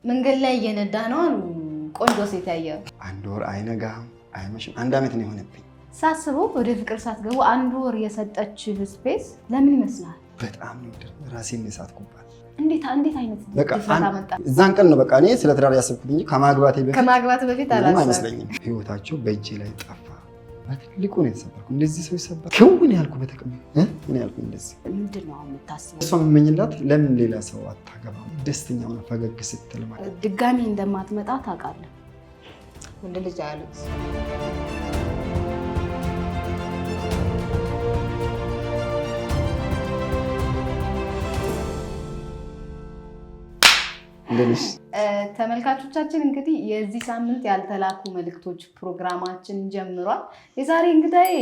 መንገድ ላይ እየነዳ ነው አሉ ቆንጆ ሴት ያየው። አንድ ወር አይነጋም አይመሽም 1 ዓመት ነው የሆነብኝ። ሳስበው ወደ ፍቅር ሳትገቡ 1 ወር የሰጠች ስፔስ ለምን ይመስላል? በጣም ነው ራሴን የሳትኩባት። እንዴት አይነት በቃ እዛን ቀን ነው በቃ እኔ ስለ ትዳር ያሰብኩት እንጂ ከማግባቴ በፊት አይመስለኝም። ህይወታቸው በእጄ ላይ ጠፋ። በትልቁ ነው የተሰበርኩ። እንደዚህ ሰው ይሰበር ከውን ያልኩ በተቀመ ምን ያልኩ እንደዚህ ምንድን ነው የምታስበው? እሷ የምመኝላት ለምን ሌላ ሰው አታገባም? ደስተኛ ሆነ ፈገግ ስትል ማለት ድጋሚ እንደማትመጣ ታውቃለህ። ወንድ ልጅ አያለቅስ። ተመልካቾቻችን እንግዲህ የዚህ ሳምንት ያልተላኩ መልእክቶች ፕሮግራማችን ጀምሯል። የዛሬ እንግዳይ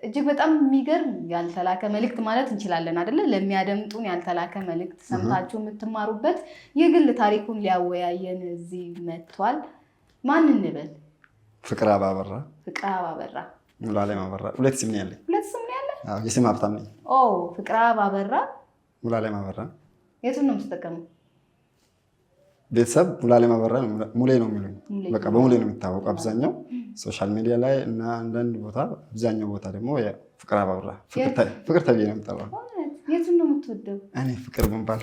እጅግ በጣም የሚገርም ያልተላከ መልእክት ማለት እንችላለን አይደለ? ለሚያደምጡን ያልተላከ መልእክት ሰምታችሁ የምትማሩበት የግል ታሪኩን ሊያወያየን እዚህ መጥቷል። ማን እንበል? ፍቅርአብ አበራ። ፍቅርአብ አበራ። ሙሉዓለም አበራ። 2 ስም ነው ያለኝ። 2 ስም ነው ያለኝ? አዎ፣ የስም ሀብታም ነኝ። ፍቅርአብ አበራ፣ ሙሉዓለም አበራ። የቱን ነው የምትጠቀመው? ቤተሰብ ሙሉዓለም አበራ ሙሌ ነው የሚሉኝ። በቃ በሙሌ ነው የሚታወቀው አብዛኛው ሶሻል ሚዲያ ላይ እና አንዳንድ ቦታ፣ አብዛኛው ቦታ ደግሞ ፍቅርአብ አበራ ፍቅር ተብዬ ነው የምጠራው። የቱን ነው የምትወደው? እኔ ፍቅር ብንባል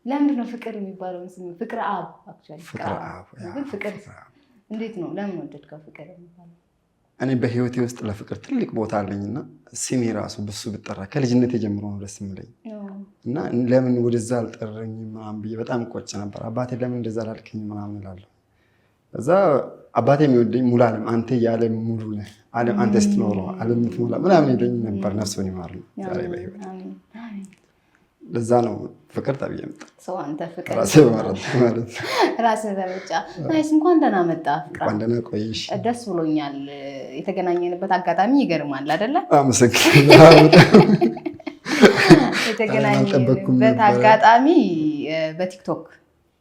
ለምንድን ነው ፍቅር የሚባለው? ፍቅርአብ አክቹዋሊ ፍቅር እንዴት ነው? ለምን ወደድከው ፍቅር የሚባለው? እኔ በህይወቴ ውስጥ ለፍቅር ትልቅ ቦታ አለኝና ስሜ ራሱ በሱ ብጠራ ከልጅነቴ ጀምሮ ነው ደስ የሚለኝ እና ለምን ወደዛ አልጠረኝም ምናምን ብዬ በጣም ቆጭ ነበር። አባቴ ለምን እንደዛ አላልከኝ ምናምን እላለሁ። ከዛ አባቴ የሚወደኝ ሙሉዓለም አንተ የዓለም ሙሉ ነህ፣ ዓለም አንተ ስትኖረው ዓለም የምትሞላ ምናምን ይለኝ ነበር። ነፍሱን ይማር ነው ዛሬ በህይወት። ለዛ ነው ፍቅር ተብዬ መጣ። ሰው አንተ ፍቅር ራስህ በመረጥ ማለት ራስህ በመጫ ናይስ። እንኳን ደህና መጣ ፍቅር። እንኳን ደህና ቆይሽ። ደስ ብሎኛል። የተገናኘንበት አጋጣሚ ይገርማል አይደለ? አመሰግናለሁ። የተገናኘንበት አጋጣሚ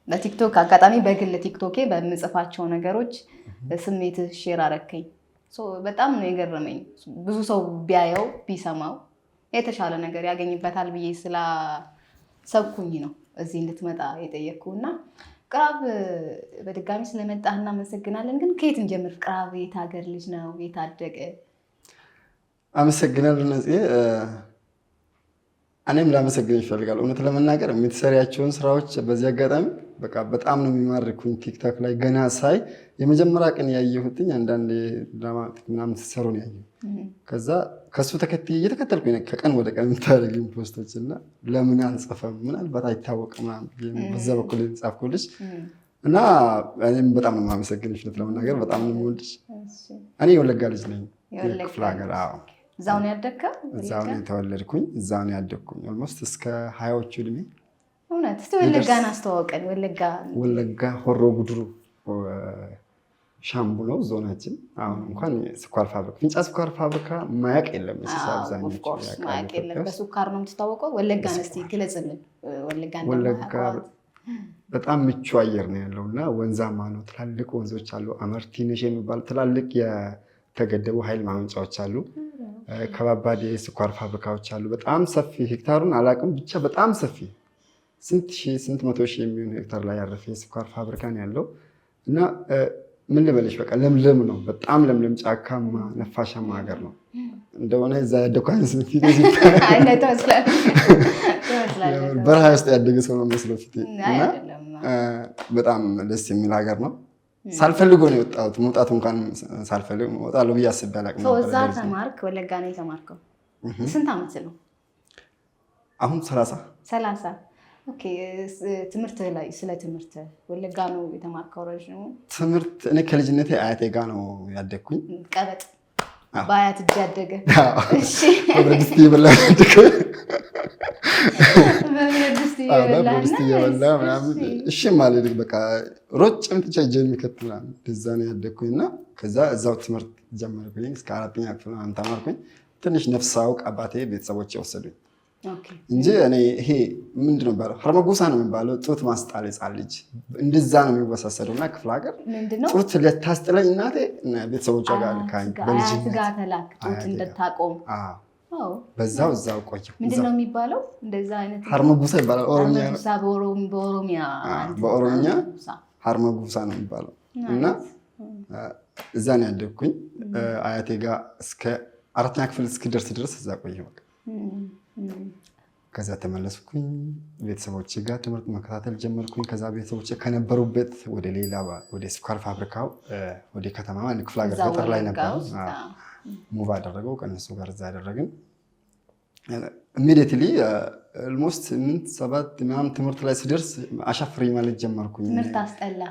በቲክቶክ አጋጣሚ በግል ቲክቶኬ በምጽፋቸው ነገሮች ስሜት ሼር አረከኝ። በጣም ነው የገረመኝ። ብዙ ሰው ቢያየው ቢሰማው የተሻለ ነገር ያገኝበታል ብዬ ስላሰብኩኝ ነው እዚህ እንድትመጣ የጠየቅኩና ፍቅርአብ በድጋሚ ስለመጣህ እናመሰግናለን። ግን ከየት እንጀምር? ፍቅርአብ የት ሀገር ልጅ ነው? የት አደገ? አመሰግናለሁ ነፂ። እኔም ላመሰግን ይፈልጋል። እውነት ለመናገር የምትሰሪያቸውን ስራዎች በዚህ አጋጣሚ በቃ በጣም ነው የሚማርኩኝ። ቲክቶክ ላይ ገና ሳይ የመጀመሪያ ቀን ያየሁትኝ አንዳንድ ድራማ ምናምን ስትሰሩ ነው ያየሁት። ከዛ ከሱ እየተከተልኩኝ ከቀን ወደ ቀን የምታደርጊው ፖስቶች እና ለምን አልጽፈም ምናልባት አይታወቅም በዛ በኩል ጻፍኩልሽ እና እኔም በጣም ነው የማመሰግንሽ። እውነት ለመናገር በጣም ነው የምወድሽ። እኔ የወለጋ ልጅ ነኝ። ክፍለ ሀገር። እዛው ነው ያደግከው? እዛው ነው የተወለድኩኝ፣ እዛው ነው ያደግኩኝ ኦልሞስት እስከ 20ዎቹ እድሜ። እውነት? እስቲ ወለጋን አስተዋውቀን። ወለጋ ሆሮ ጉድሩ ሻምቡ ነው ዞናችን። አሁን እንኳን ስኳር ፋብሪካ ፍንጫ ስኳር ፋብሪካ ማያቅ የለም። አብዛኞቹ ማያቅ የለም። በስኳር ነው የምትታወቀው። ወለጋን እስቲ ግለጽልን። ወለጋ በጣም ምቹ አየር ነው ያለው እና ወንዛማ ነው። ትላልቅ ወንዞች አሉ። አመርቲነሽ የሚባሉ ትላልቅ የተገደቡ ኃይል ማመንጫዎች አሉ። ከባባድ የስኳር ፋብሪካዎች አሉ። በጣም ሰፊ ሄክታሩን አላቅም ብቻ በጣም ሰፊ ስንት መቶ ሺህ የሚሆን ሄክታር ላይ ያረፈ የስኳር ፋብሪካ ነው ያለው እና ምን ልበልሽ በቃ ለምለም ነው። በጣም ለምለም ጫካማ ነፋሻማ ሀገር ነው እንደሆነ እዛ ያደኳን ስንት በረሃ ውስጥ ያደገ ሰው ነው መስሎ ፊቴ እና በጣም ደስ የሚል ሀገር ነው። ሳልፈልጎ ነው የወጣሁት። መውጣት እንኳን ሳልፈልግ እወጣለሁ ብዬ አስቤ አላውቅም ነበር። እዛ ተማርክ? ወለጋ ነው የተማርከው? ስንት ዓመት ነው አሁን? 30 ኦኬ። ትምህርት ላይ ስለ ትምህርት ወለጋ ነው የተማርከው? ረዥሙ ትምህርት እኔ ከልጅነቴ አያቴ ጋር ነው ያደግኩኝ። ቀበጥ በአያት እጅ ያደገ። እሺ በብረድስት እየበላ ያደገ በብረድስት እየበላ ምናምን እሺ ማለት በቃ ሮጭ ምትቻ እጄን የሚከት ምናምን እንደዛ ነው ያደግኩኝ እና ከዛ እዛው ትምህርት ጀመርኩኝ። እስከ 4ኛ ክፍል ምናምን ተማርኩኝ። ትንሽ ነፍስ ሳውቅ አባቴ ቤተሰቦቼ ወሰዱኝ እንጂ እኔ ይሄ ምንድን ነው የሚባለው ሀርመጎሳ ነው የሚባለው ጡት ማስጣል ሕፃን ልጅ እንደዛ ነው የሚወሳሰደው እና ክፍለ ሀገር ጡት ልታስጥለኝ እናቴ ቤተሰቦቿ ጋር ልካኝ በልጅነት ጡት እንድታቆም በዛው እዛው ቆየሁ። ምንድን ነው የሚባለው? እንደዛ አይነት ሀርመጉሳ ይባላል። በኦሮምኛ ሀርመጉሳ ነው የሚባለው እና እዛ ነው ያደግኩኝ። አያቴ ጋር እስከ 4ኛ ክፍል እስክደርስ ድረስ እዛ ቆየሁ። ከዛ ተመለስኩኝ። ቤተሰቦቼ ጋር ትምህርት መከታተል ጀመርኩኝ። ከዛ ቤተሰቦቼ ከነበሩበት ወደ ሌላ ወደ ስኳር ፋብሪካው ወደ ከተማ ክፍለ ሀገር ገጠር ላይ ነበር ሙቭ አደረገው። ከእነሱ ጋር እዛ ያደረግን ኢሚዲየትሊ ኦልሞስት 8-7 ምናምን ትምህርት ላይ ስደርስ አሻፍረኝ ማለት ጀመርኩኝ። ትምህርት አስጠላ።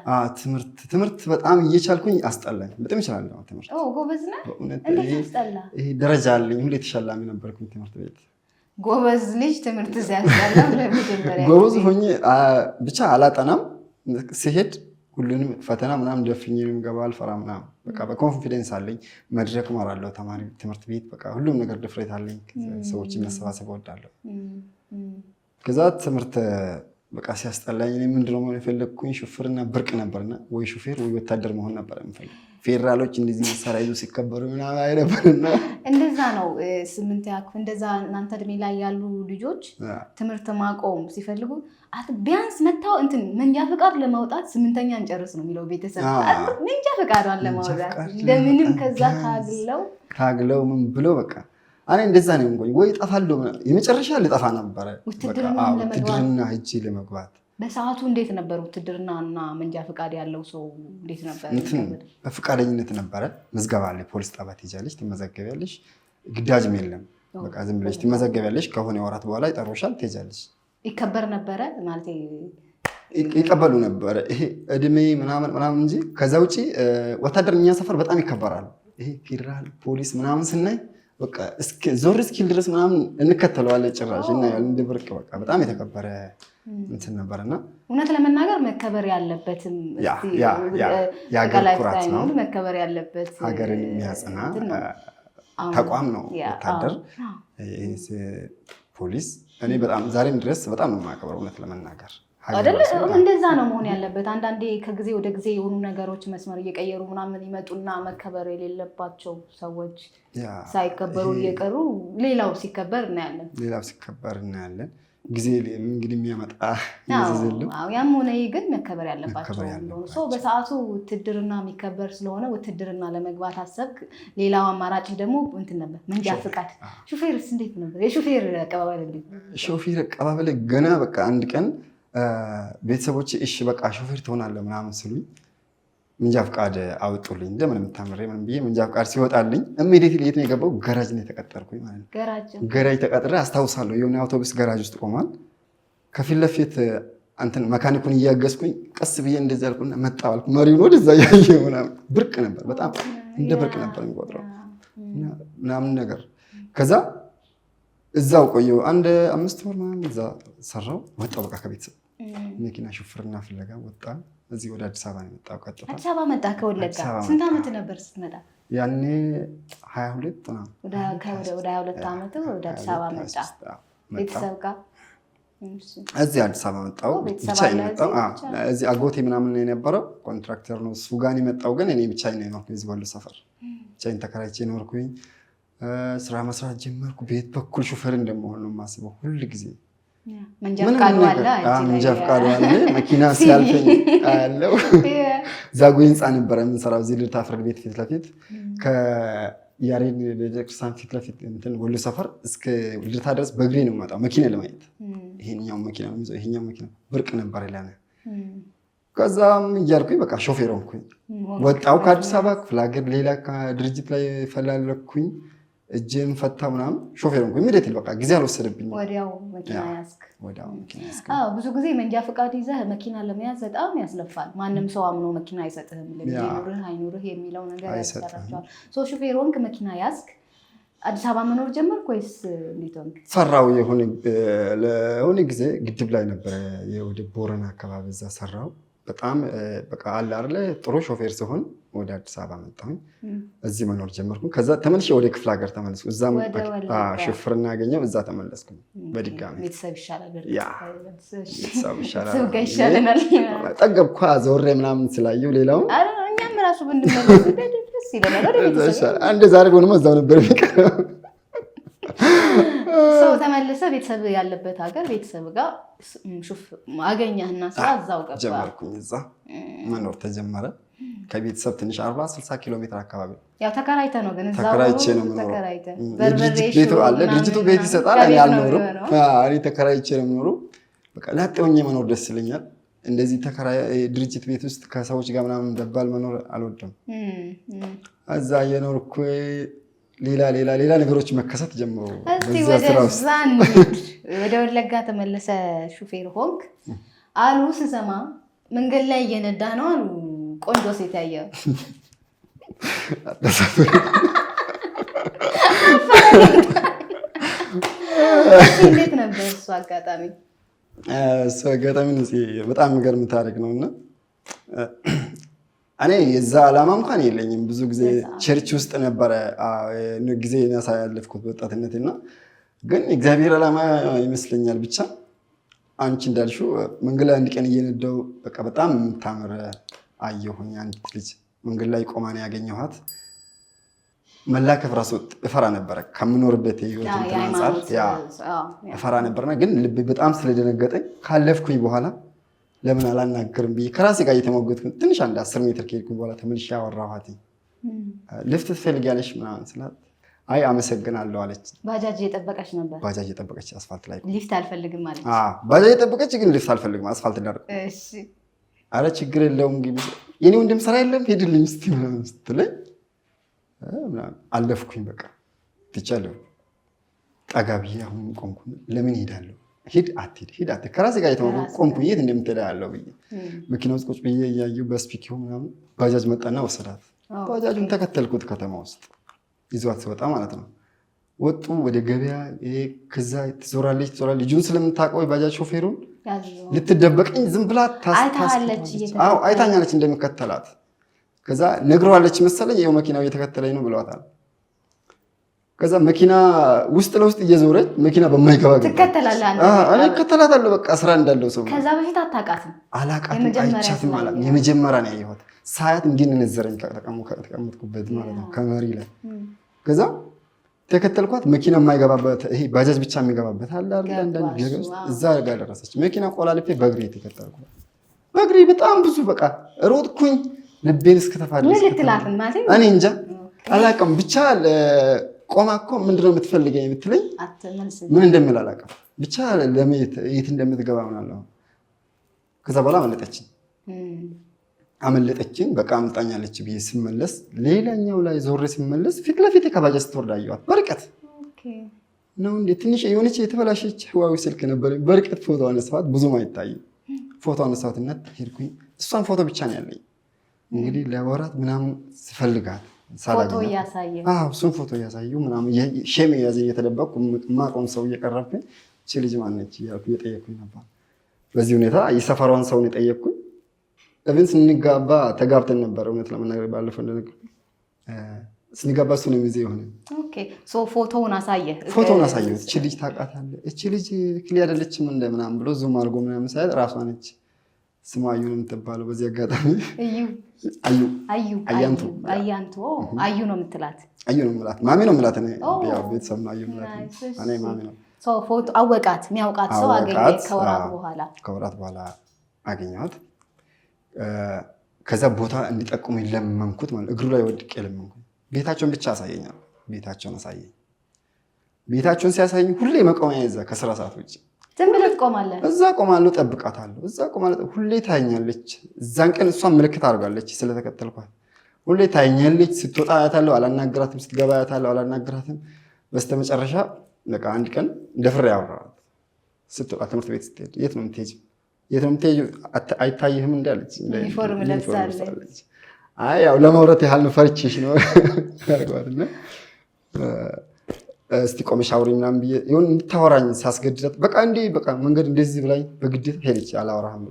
ትምህርት በጣም እየቻልኩኝ አስጠላኝ። በጣም እችላለሁ ትምህርት። ጎበዝ ነህ? እንዴት አስጠላ? ይሄ ደረጃ አለኝ። ሁሌ ተሸላሚ ነበርኩኝ ትምህርት ቤት። ጎበዝ ልጅ ትምህርት ሲያስጠላ ለመጀመሪያ ጎበዝ ሆኜ ብቻ አላጠናም። ሲሄድ ሁሉንም ፈተና ምናምን ደፍኜ የምገባው አልፈራ ምናምን በቃ በኮንፊደንስ አለኝ። መድረክ እመራለሁ ተማሪ ትምህርት ቤት በቃ ሁሉም ነገር ድፍረት አለኝ። ሰዎችን መሰባሰብ እወዳለሁ። ከዛ ትምህርት በቃ ሲያስጠላኝ እኔ ምንድነው መሆን የፈለግኩኝ? ሹፌርና ብርቅ ነበርና ወይ ሹፌር ወይ ወታደር መሆን ነበር የምፈልግ። ፌዴራሎች እንደዚህ መሳሪያ ይዞ ሲከበሩ ምናምን አይነበርና እንደዛ ነው። 8ኛ ክፍል እንደዛ እናንተ እድሜ ላይ ያሉ ልጆች ትምህርት ማቆም ሲፈልጉ ቢያንስ መታው እንትን መንጃ ፈቃድ ለማውጣት 8ኛ እንጨርስ ነው የሚለው ቤተሰብ። መንጃ ፈቃዷን ለማውጣት ለምንም ከዛ ታግለው ምን ብሎ በቃ እኔ እንደዛ ነው እንቆይ ወይ እጠፋለሁ። የመጨረሻ ልጠፋ ነበረ ውትድርና ሂጅ ለመግባት። በሰዓቱ እንዴት ነበር ውትድርና እና መንጃ ፈቃድ ያለው ሰው እንዴት ነበር? በፈቃደኝነት ነበረ። ምዝገባ አለ። ፖሊስ ጣቢያ ትሄጃለሽ፣ ትመዘገቢያለሽ። ግዳጅም የለም። በቃ ዝም ብለሽ ትመዘገቢያለሽ። ከሆነ ወራት በኋላ ይጠሩሻል፣ ትሄጃለሽ። ይከበር ነበረ ማለት ይቀበሉ ነበረ። ይሄ እድሜ ምናምን እንጂ ከዛ ውጪ ወታደር እኛ ሰፈር በጣም ይከበራል። ይሄ ፌዴራል ፖሊስ ምናምን ስናይ በቃ እስኪ ዞር እስኪል ድረስ ምናምን እንከተለዋለን። ጭራሽ እና እንደ ብርቅ በቃ በጣም የተከበረ እንትን ነበርና እውነት ለመናገር መከበር ያለበትም የሀገር ኩራት ነው። መከበር ያለበት ሀገርን የሚያጸና ተቋም ነው ወታደር፣ ፖሊስ። እኔ በጣም ዛሬም ድረስ በጣም ነው የማከብረው እውነት ለመናገር አይደለ? እንደዛ ነው መሆን ያለበት። አንዳንዴ ከጊዜ ወደ ጊዜ የሆኑ ነገሮች መስመር እየቀየሩ ምናምን ይመጡና መከበር የሌለባቸው ሰዎች ሳይከበሩ እየቀሩ ሌላው ሲከበር እናያለን። ጊዜ እንግዲህ የሚያመጣ ይዘዝልም። ያም ሆነ ይህ ግን መከበር ያለባቸው ሰው በሰዓቱ ውትድርና የሚከበር ስለሆነ ውትድርና ለመግባት አሰብክ። ሌላው አማራጭ ደግሞ እንትን ነበር መንጃ ፈቃድ። ሹፌርስ እንዴት ነበር? የሹፌር አቀባበል እንዴት? ሹፌር አቀባበል ገና በቃ አንድ ቀን ቤተሰቦች እሺ በቃ ሾፌር ትሆናለህ ምናምን ስሉኝ መንጃ ፈቃድ አወጡልኝ። እንደምን የምታምሬ ምን ብዬ መንጃ ፈቃድ ሲወጣልኝ ኢሚዲየትሊ የት ነው የገባው? ገራጅ ነው የተቀጠርኩኝ ማለት ነው። ገራጅ ተቀጥሬ አስታውሳለሁ። የሆነ አውቶቡስ ገራጅ ውስጥ ቆሟል። ከፊት ለፊት እንትን መካኒኩን እያገዝኩኝ ቀስ ብዬ እንደዚህ አልኩና መጣሁ አልኩ። መሪውን ወደዛ ያየው ምናምን ብርቅ ነበር፣ በጣም እንደ ብርቅ ነበር የሚቆጥረው ምናምን ነገር። ከዛ እዛው ቆየሁ አንድ 5 ወር ምናምን እዛ ሰራው። ወጣሁ በቃ ከቤተሰብ መኪና ሹፍርና ፍለጋ ወጣ። እዚህ ወደ አዲስ አበባ ነው የመጣው። ቀጥታ አዲስ አበባ መጣ። ከወለጋ ስንት ዓመት ነበር ስትመጣ? ያኔ 22 ነው። ወደ 22 ዓመት ወደ አዲስ አበባ መጣ ቤተሰብ ጋር። እዚህ አዲስ አበባ መጣሁ። ብቻዬን መጣሁ። እዚህ አጎቴ ምናምን ነው የነበረው፣ ኮንትራክተር ነው እሱ ጋር የመጣው። ግን እኔ ብቻዬን ነው የኖርኩኝ እዚህ ወሎ ሰፈር። ብቻዬን ተከራይቼ ኖርኩኝ። ስራ መስራት ጀመርኩ። ቤት በኩል ሹፌር እንደመሆን ነው የማስበው ሁል ጊዜ። መንጃ ፈቃዱ አለ። መኪና ሲያልፈኝ አያለው። ዛጉ ህንፃ ነበረ የምንሰራው እዚህ ልደታ ፍርድ ቤት ፊት ለፊት ከያሬድ ቤተክርስቲያን ፊት ለፊት እንትን ወሎ ሰፈር እስከ ልደታ ድረስ በእግሬ ነው የምመጣው መኪና ለማየት። ይሄኛው መኪና ነው የሚይዘው፣ ይሄኛው መኪና ብርቅ ነበር ይላል። ከዛም እያልኩኝ በቃ ሾፌር ሆንኩኝ። ወጣሁ ከአዲስ አበባ ክፍለ ሀገር ሌላ ድርጅት ላይ ፈላለኩኝ። እጄን ፈታ ምናምን ሾፌር ሆንኩኝ። ኢሚዲየትሊ በቃ ጊዜ አልወሰደብኝም። ወዲያው መኪና ያዝክ። ብዙ ጊዜ መንጃ ፈቃድ ይዘህ መኪና ለመያዝ በጣም ያስለፋል። ማንም ሰው አምኖ መኪና አይሰጥህም። ይኑርህ አይኑርህ የሚለው ነገር ያስፈራቸዋል። ሾፌር ሆንክ፣ መኪና ያዝክ። አዲስ አበባ መኖር ጀመርክ ወይስ እንዴት ሆንክ? ሰራው ለሆነ ጊዜ ግድብ ላይ ነበረ ወደ ቦረና አካባቢ እዛ ሰራው። በጣም በቃ አለ አይደለ ጥሩ ሾፌር ሲሆን ወደ አዲስ አበባ መጣሁኝ። እዚህ መኖር ጀመርኩ። ከዛ ተመልሼ ወደ ክፍለ ሀገር ተመለስኩ። እዛም ሹፍርና አገኘሁ፣ እዛ ተመለስኩ በድጋሚ። ቤተሰብ ይሻላል። ይሻለናል። ጠገብኳ ዘወሬ ምናምን ስላየሁ ሌላውን እኛም ራሱ ብንመለስ ደስ ይለናል። አንድ ዛሬ ሆኖ እዛው ነበር የሚቀረው። ሰው ተመለሰ ቤተሰብ ያለበት ሀገር ቤተሰብ ጋር ሹፍ አገኘህና ስራ እዛው ገባ ጀመርኩኝ። እዛ መኖር ተጀመረ። ከቤተሰብ ትንሽ 40-60 ኪሎ ሜትር አካባቢ ያው ተከራይተህ ነው ግን እዛው ተከራይቼ ነው የምኖረው። ተከራይተህ ቤቱ አለ፣ ድርጅቱ ቤት ይሰጣል። እኔ አልኖርም። እኔ ተከራይቼ ነው የምኖረው። በቃ ላጤ ሆኜ መኖር ደስ ይለኛል። እንደዚህ ድርጅት ቤት ውስጥ ከሰዎች ጋር ምናምን ደባል መኖር አልወድም። እዛ እየኖርኩ ሌላ ነገሮች መከሰት ጀምሮ ወደ ወለጋ ተመለሰ ሹፌር ሆንክ አሉ ስሰማ መንገድ ላይ እየነዳ ነው አሉ ቆንጆ ሴት ያየ እንዴት ነበር እሱ አጋጣሚ? እሱ አጋጣሚ በጣም የሚገርም ታሪክ ነው እና እኔ የዛ ዓላማ እንኳን የለኝም። ብዙ ጊዜ ቸርች ውስጥ ነበረ ጊዜ ያሳለፍኩት በወጣትነት እና ግን እግዚአብሔር ዓላማ ይመስለኛል። ብቻ አንቺ እንዳልሽው መንገድ ላይ አንድ ቀን እየነዳው በቃ በጣም የምታምር አየሁኝ። አንዲት ልጅ መንገድ ላይ ቆማ ነው ያገኘኋት። መላከፍ ራሱ እፈራ ነበረ ከምኖርበት ህይወት አንፃር እፈራ ነበርና ግን ልቤ በጣም ስለደነገጠኝ ካለፍኩኝ በኋላ ለምን አላናገርም ብዬ ከራሴ ጋር እየተሞገትኩኝ ትንሽ አንድ 10 ሜትር ከሄድኩኝ በኋላ ተመልሼ አወራኋት። ልፍት ትፈልጊያለሽ ምናምን ስላት አይ አመሰግናለሁ አለች። ባጃጅ እየጠበቀች ነበር። ባጃጅ እየጠበቀች አስፋልት ላይ ሊፍት አልፈልግም ማለት ባጃጅ እየጠበቀች ግን ሊፍት አልፈልግም አስፋልት ዳር። እሺ አረ ችግር የለውም እንግዲህ የኔ ወንድም ስራ የለም ሄድልኝ እስቲ ምናምን ስትለኝ አለፍኩኝ። በቃ ትቻለሁ ጠጋ ብዬ አሁን ቆምኩኝ። ለምን ሄዳለሁ? ሂድ አትሂድ ከራሴ ጋር የተወው ቆምኩኝ። የት እንደምትሄድ ያለው ብዬ መኪና ውስጥ ቁጭ ብዬ እያየሁ በስፒኪው ምናምን ባጃጅ መጣና ወሰዳት። ባጃጁን ተከተልኩት ከተማ ውስጥ ይዟት ሲወጣ ማለት ነው። ወጡ ወደ ገበያ። ከዛ ትዞራለች። ልጁን ስለምታውቀው ባጃጅ ሾፌሩን ልትደበቀኝ ዝም ብላ አይታኛለች እንደሚከተላት። ከዛ ነግረዋለች መሰለኝ ይኸው መኪናው እየተከተለኝ ነው ብለዋታል። ከዛ መኪና ውስጥ ለውስጥ እየዞረች መኪና በማይገባ ትከተላለህ? እኔ እከተላታለሁ በቃ ስራ እንዳለው ሰው። ከዛ በፊት አታውቃትም? አላውቃትም፣ አይቻትም ማለት ነው። የመጀመሪያ ነው ያየኋት። ሳያት እንዲነዘረኝ ከተቀመጥኩበት ማለት ነው ከመሪ ላይ። ከዛ ተከተልኳት። መኪና የማይገባበት ይሄ ባጃጅ ብቻ የሚገባበት አለ አይደል? አንዳንድ ነገር እዛ ጋር ደረሰች። መኪና ቆላልፌ በእግሬ ተከተልኳት። በእግሬ በጣም ብዙ በቃ ሮጥኩኝ። ልቤን እስከተፋደስ እኔ እንጃ አላውቅም። ብቻ ቆማ እኮ ምንድነው የምትፈልገኝ የምትለኝ ምን እንደምል አላውቅም። ብቻ የት እንደምትገባ ምናለው። ከዛ በኋላ አመለጠችኝ። በቃ አምልጣኛለች ብዬ ስመለስ ሌላኛው ላይ ዞሬ ስመለስ ፊት ለፊት ከባጃጅ ስትወርድ አየኋት። በርቀት ነው እንዴ ትንሽ የሆነች የተበላሸች ህዋዊ ስልክ ነበር። በርቀት ፎቶ አነሳኋት። ብዙም አይታይም። ፎቶ አነሳኋትና ሄድኩኝ። እሷን ፎቶ ብቻ ነው ያለኝ። እንግዲህ ለወራት ምናምን ስፈልጋት ፎቶ እያሳየ እሱን ፎቶ እያሳየሁ ምናምን ሼም የያዘኝ እየተደበቅኩ የማውቀውን ሰው እየቀረብኩኝ እቺ ልጅ ማነች እያልኩ እየጠየቅኩኝ ነበር። በዚህ ሁኔታ የሰፈሯን ሰውን የጠየቅኩኝ። እብን ስንጋባ ተጋብተን ነበር። እውነት ለመናገር ባለፈው እንደነገርኩህ ስንጋባ እሱ ነው የሚዜ የሆነ ፎቶውን አሳየህ? ፎቶውን አሳየሁት። እቺ ልጅ ታውቃታለህ? እቺ ልጅ ክሊ አይደለችም እንደ ምናምን ብሎ ዙም አድርጎ ምናምን ሳያት ራሷ ነች። ስሟ አዩ ነው የምትባለው። በዚህ አጋጣሚ አያንቱ አዩ ነው የምትላት? አዩ ነው የምላት። ማሚ ነው የምላት። እኔ ያው ቤተሰብ ነው አዩ የምላት። እኔ ማሚ ነው። ፎቶ አወቃት። የሚያውቃት ሰው አገኘ ከወራት በኋላ አገኘኋት። ከዛ ቦታ እንዲጠቁመኝ ለመንኩት ማለት እግሩ ላይ ወድቄ ለመንኩት። ቤታቸውን ብቻ አሳየኛል። ቤታቸውን አሳየኝ። ቤታቸውን ሲያሳየኝ ሁሌ መቆሚያ ይዛ ከስራ ሰዓት ውጭ ዝም ብለህ ትቆማለህ? እዛ ቆማለሁ፣ ጠብቃታለሁ። እዛ ቆማለሁ። ሁሌ ታየኛለች። እዛን ቀን እሷን ምልክት አድርጋለች ስለተከተልኳት። ሁሌ ታየኛለች። ስትወጣ አያታለሁ፣ አላናግራትም። ስትገባ አያታለሁ፣ አላናግራትም። በስተመጨረሻ በቃ አንድ ቀን ደፍሬ ያወራኋት። ስትወጣ ትምህርት ቤት ስትሄድ የት ነው የምትሄጂው? አይታይህም እንዳለች ዩኒፎርም ለብሳለች። አይ ያው ለማውራት ያህል ነው፣ ፈርቼሽ ነው ያልኳትና እስቲ ቆመሽ አውሪ ምናምን ብዬ ይሁን እንድታወራኝ ሳስገድዳት በቃ መንገድ እንደዚህ ብላኝ በግዴታ ሄደች። አላወራህም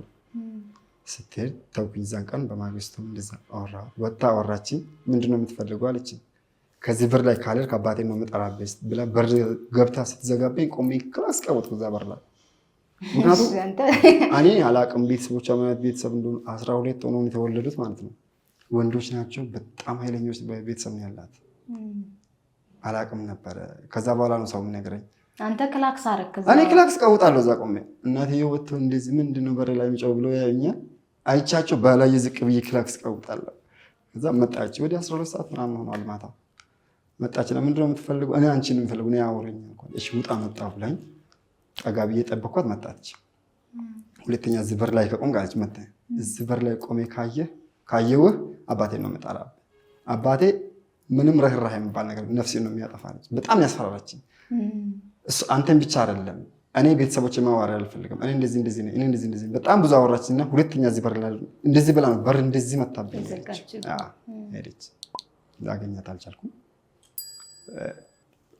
ስትሄድ ተውኩኝ። እዛን ቀን በማግስቱ እንደዛ አወራኋት። ወጣ አወራችኝ። ምንድነው የምትፈልገው አለችኝ። ከዚህ በር ላይ ካልሄድክ አባቴን ነው የምጠራብህ ብላ በር ገብታ ስትዘጋብኝ ቆሜ ክላስ ቀወጥኩ እዛ በር ላይ። ምክንያቱም እኔ አላቅም ቤተሰቦቿ ማለት ቤተሰብ እንደሆኑ 12 ሆነው የተወለዱት ማለት ነው። ወንዶች ናቸው። በጣም ኃይለኞች ቤተሰብ ነው ያላት። አላቅም ነበረ። ከዛ በኋላ ነው ሰው የሚነግረኝ። አንተ ክላክስ አረክ እኔ ክላክስ ቀውጣለሁ እዛ ቆሜ እናትየው ወጥተው እንደዚህ ምንድነው በር ላይ የሚጮው ብሎ ያዩኛል አይቻቸው ባላይ ዝቅ ብዬ ክላክስ ቀውጣለሁ ከዛ መጣች ወደ 12 ሰዓት ምናምን ሆኗል ማታ መጣች ለምንድነው የምትፈልገው እኔ አንቺን የምፈልገው ነው ያወረኝ እንኳን እሺ ውጣ መጣሁ ብላኝ ጠጋ ብዬ ጠበቅኳት መጣች ሁለተኛ እዚህ በር ላይ ከቆምኩ መጣ እዚህ በር ላይ ቆሜ ካየው አባቴ ነው መጣራ አባቴ ምንም ረህራህ የሚባል ነገር ነፍሴን ነው የሚያጠፋኝ በጣም ያስፈራራችኝ እሱ አንተን ብቻ አይደለም እኔ ቤተሰቦቼ ማዋራ አልፈልግም እኔ እንደዚህ ነኝ እኔ እንደዚህ በጣም ብዙ አወራችኝና ሁለተኛ እዚህ በር ላይ እንደዚህ ብላ ነው በር እንደዚህ መጣብኝ ሄደች ላገኛት አልቻልኩም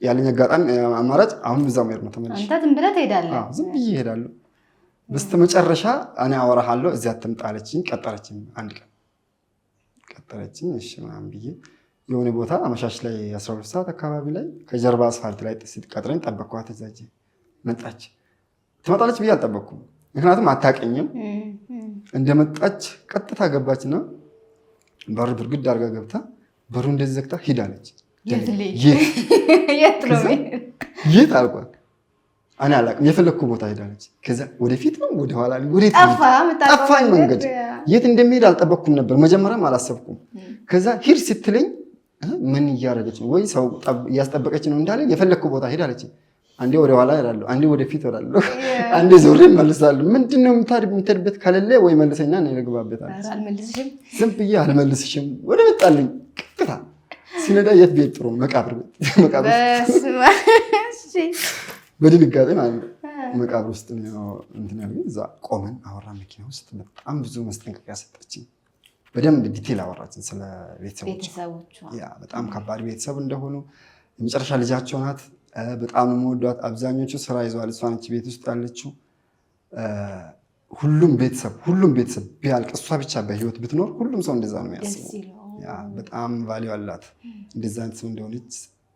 ያለኝ አጋጣሚ አማራጭ አሁን እዛው መሄድ ነው ተመልሼ አንተ ዝም ብለህ ትሄዳለህ ዝም ብዬ እሄዳለሁ በስተመጨረሻ እኔ አወራሃለሁ እዚያ አትምጣለችኝ ቀጠረችኝ አንድ ቀን ቀጠረችኝ እሺ ምናምን ብዬ የሆነ ቦታ አመሻሽ ላይ 12 ሰዓት አካባቢ ላይ ከጀርባ አስፋልት ላይ ስትቀጥረኝ ጠበቅኳት እዛች መጣች ትመጣለች ብዬ አልጠበቅኩም ምክንያቱም አታውቀኝም እንደመጣች ቀጥታ ገባችና በር ብርግድ አድርጋ ገብታ በሩ እንደዚህ ዘግታ ሂዳለች የት አልኳት እኔ አላውቅም የፈለግኩ ቦታ ሄዳለች ከዛ ወደፊት ነው ወደ ኋላ ወዴት ጠፋኝ መንገድ የት እንደሚሄድ አልጠበቅኩም ነበር መጀመሪያም አላሰብኩም ከዛ ሂድ ስትለኝ ምን እያደረገች ነው ወይ ሰው እያስጠበቀች ነው እንዳለ የፈለግኩ ቦታ ሄዳለች አንዴ ወደ ኋላ እሄዳለሁ አንዴ ወደፊት እሄዳለሁ አንዴ ዞሬ እመልሳለሁ ምንድነው የምትሄድበት ካለለ ወይ መልሰኛ ነው ልግባበታለሁ አልመልስሽም ዝም ብዬ አልመልስሽም ወደ መጣልኝ ቅጥታ ሲነዳ የት ቤት ጥሩ መቃብር በድንጋጤ ማለት ነው መቃብር ውስጥ ነው እንትን ያለው እዛ ቆመን አወራ መኪና ውስጥ በጣም ብዙ መስጠንቀቂያ ሰጠችኝ በደንብ ዲቴል አወራችን ስለ ቤተሰቦቿ ያ በጣም ከባድ ቤተሰብ እንደሆኑ የመጨረሻ ልጃቸው ናት በጣም የምወዷት አብዛኞቹ ስራ ይዘዋል እሷ ነች ቤት ውስጥ ያለችው ሁሉም ቤተሰብ ቢያልቅ እሷ ብቻ በህይወት ብትኖር ሁሉም ሰው እንደዛ ነው የሚያስበው ያ በጣም ቫልዩ አላት እንደዛ አይነት ሰው እንደሆነች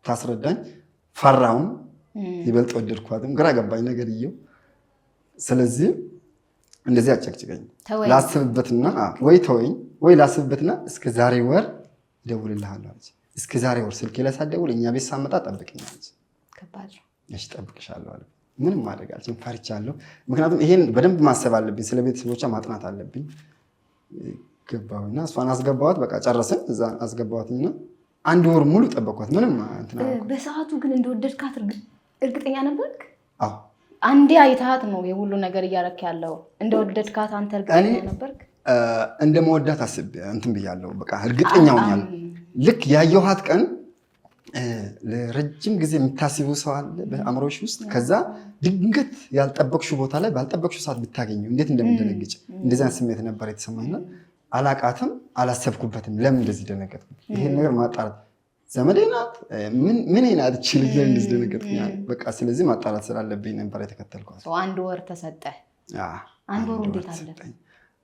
ታስረዳኝ ፈራውን ይበልጥ ወደድኳትም ግራ ገባኝ ነገርየው ስለዚህ እንደዚህ አጨቅጭቀኝ ላስብበትና ወይ ተወኝ ወይ ላስብበትና እስከ ዛሬ ወር ደውልልሃለሁ አለች እስከ ዛሬ ወር ስልኬ ላይ ሳትደውል እኛ ቤት ሳመጣ ጠብቅኝ አለች ከባድ ነው እሺ ጠብቅሻለሁ አለ ምንም ማድረግ አልችልም ፈርቻለሁ ምክንያቱም ይሄን በደንብ ማሰብ አለብኝ ስለ ቤተሰቦቿ ማጥናት አለብኝ ገባውና እሷን አስገባዋት በቃ ጨረስን እዛ አስገባዋትና አንድ ወር ሙሉ ጠበቅኳት ምንም እንትና በሰዓቱ ግን እንደወደድካት እርግጠኛ ነበርክ አዎ አንዴ አይታት ነው የሁሉ ነገር እያረክ ያለው እንደወደድካት አንተ እርግጠኛ ነበርክ እንደመወዳት አስብ እንትን ብያለሁ በቃ እርግጠኛ ሆኛለሁ ልክ ያየኋት ቀን ለረጅም ጊዜ የምታስቢው ሰው አለ በአእምሮሽ ውስጥ ከዛ ድንገት ያልጠበቅሽው ቦታ ላይ ባልጠበቅሽው ሰዓት ብታገኙ እንዴት እንደምትደነግጭ እንደዛ ስሜት ነበር የተሰማኝና አላቃተም አላሰብኩበትም ለምን እንደዚህ ደነገጥኩ ይሄን ነገር ማጣራት ዘመዴ ናት ምን ይናት እቺ ልጅ እንደዚህ ደነገጥኩኝ በቃ ስለዚህ ማጣራት ስላለብኝ ነበር የተከተልኳት አንድ ወር ተሰጠ አንድ ወር እንዴት አለፈ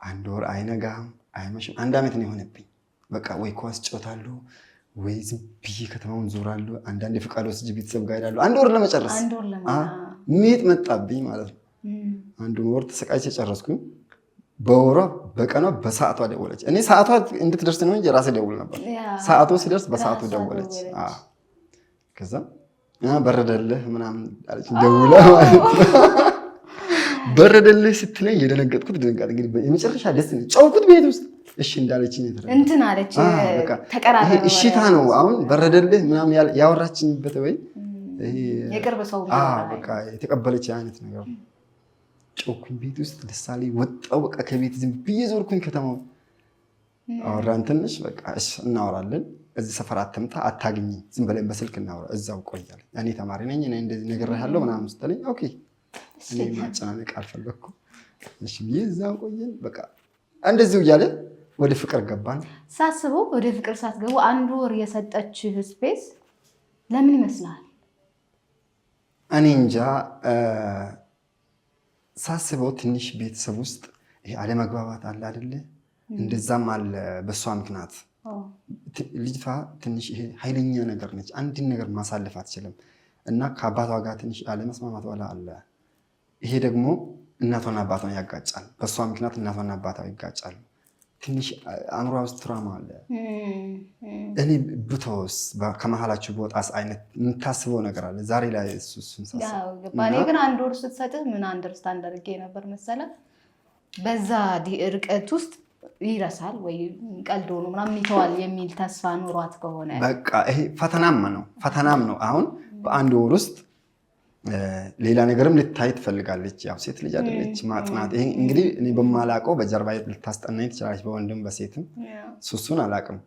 አንድ ወር አይነጋም አይመሽም አንድ አመት ነው የሆነብኝ በቃ ወይ ኳስ ጫወታለሁ ወይ ዝም ብዬ ከተማውን ዞራለሁ አንዳንዴ ፍቃድ ወስጄ ቤተሰብ ጋር እሄዳለሁ አንድ ወር ለመጨረስ ምጥ መጣብኝ ማለት ነው አንድ ወር ተሰቃይቼ ጨረስኩኝ በወሯ በቀኗ በሰዓቷ ደወለች እኔ ሰዓቷ እንድትደርስ ነው እንጂ ራሴ ደውል ነበር ሰዓቱ ሲደርስ በሰዓቱ ደወለች ከዛ በረደልህ ምናምን አለች ደውላ ማለት በረደልህ ስትለኝ የደነገጥኩት ድንጋጤ እንግዲህ የመጨረሻ ደስ ነው ጨውኩት ቤት ውስጥ እሺ እንዳለችኝ እንትን አለች ተቀራረበ እሺታ ነው አሁን በረደልህ ምናምን ያወራችኝበት ወይ የቅርብ ሰው በቃ የተቀበለች አይነት ነገር ጮኩኝ ቤት ውስጥ ደሳሌ ወጣው በቃ ከቤት ዝም ብዬ ዞርኩኝ ከተማው አወራን ትንሽ በቃ እሺ እናወራለን እዚህ ሰፈር አትምጣ አታግኝ ዝም ብለን በስልክ እናወራ እዛው ቆያለሁ እኔ ተማሪ ነኝ እኔ እንደዚህ ነገር ያለው ምናምን ስትለኝ ኦኬ እኔ ማጨናነቅ አልፈለኩም እሺ ብዬ እዛው ቆየን በቃ እንደዚህ እያለ ወደ ፍቅር ገባን ሳስበው ወደ ፍቅር ሳትገቡ አንድ ወር የሰጠችህ ስፔስ ለምን ይመስላል እኔ እንጃ ሳስበው ትንሽ ቤተሰብ ውስጥ ይሄ አለመግባባት አለ አይደለ እንደዛም አለ በሷ ምክንያት ልጅቷ ትንሽ ይሄ ኃይለኛ ነገር ነች አንድ ነገር ማሳለፍ አትችልም እና ከአባቷ ጋር ትንሽ አለመስማማት ወላ አለ ይሄ ደግሞ እናቷና አባቷን ያጋጫል በሷ ምክንያት እናቷና አባቷ ይጋጫሉ ትንሽ አእምሮ ውስጥ ትራማ አለ። እኔ ብተውስ ከመሀላችሁ በወጣስ አይነት የምታስበው ነገር አለ ዛሬ ላይ እሱን ሳስብ። እኔ ግን አንድ ወር ስትሰጥህ ምን አንደርስታንድ አድርጌ ነበር መሰለህ በዛ ርቀት ውስጥ ይረሳል ወይ ቀልዶ ነው ምናምን ይተዋል የሚል ተስፋ ኑሯት ከሆነ በቃ ይሄ ፈተናም ነው። አሁን በአንድ ወር ውስጥ ሌላ ነገርም ልታይ ትፈልጋለች። ያው ሴት ልጅ አይደለች ማጥናት። ይሄ እንግዲህ እኔ በማላውቀው በጀርባ ልታስጠናኝ ትችላለች፣ በወንድም በሴትም እሱን አላውቅም።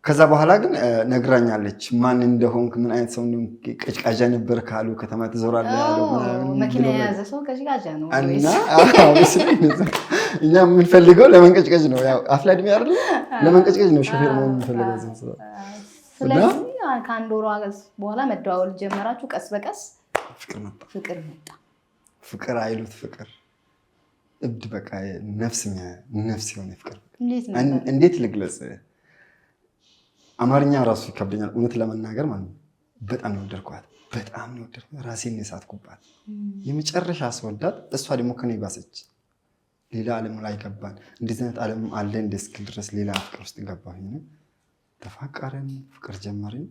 ከዛ በኋላ ግን ነግራኛለች ማን እንደሆንክ ምን አይነት ሰው እንደሆንክ። ቀጭቃዣ ነበር ካሉ ከተማ ትዞራለህ ያለው መኪና የያዘ ሰው ቀጭቃዣ ነው እና እኛ የምንፈልገው ለመንቀጭቀጭ ነው። ያው አፍላ እድሜ አይደል ለመንቀጭቀጭ ነው ሾፌር መሆን የምንፈልገው። ስለዚህ ከአንድ ወር በኋላ መደዋወል ጀመራችሁ ቀስ በቀስ ፍቅር መጣ። ፍቅር አይሉት ፍቅር እብድ በቃ ነፍስ የሆነ ፍቅር። እንዴት ልግለጽ? አማርኛ ራሱ ይከብደኛል እውነት ለመናገር ማለት ነው። በጣም ነው ወደድኳት፣ በጣም ነው ወደድኳት። ራሴን የሳትኩባት የመጨረሻ ስወዳት፣ እሷ ደግሞ ከኔ ባሰች። ሌላ ዓለም ላይ ገባን። እንደዚህ አይነት ዓለም አለ እንደ እስክል ድረስ ሌላ ፍቅር ውስጥ ገባሁኝ። ተፋቀርን፣ ፍቅር ጀመርን።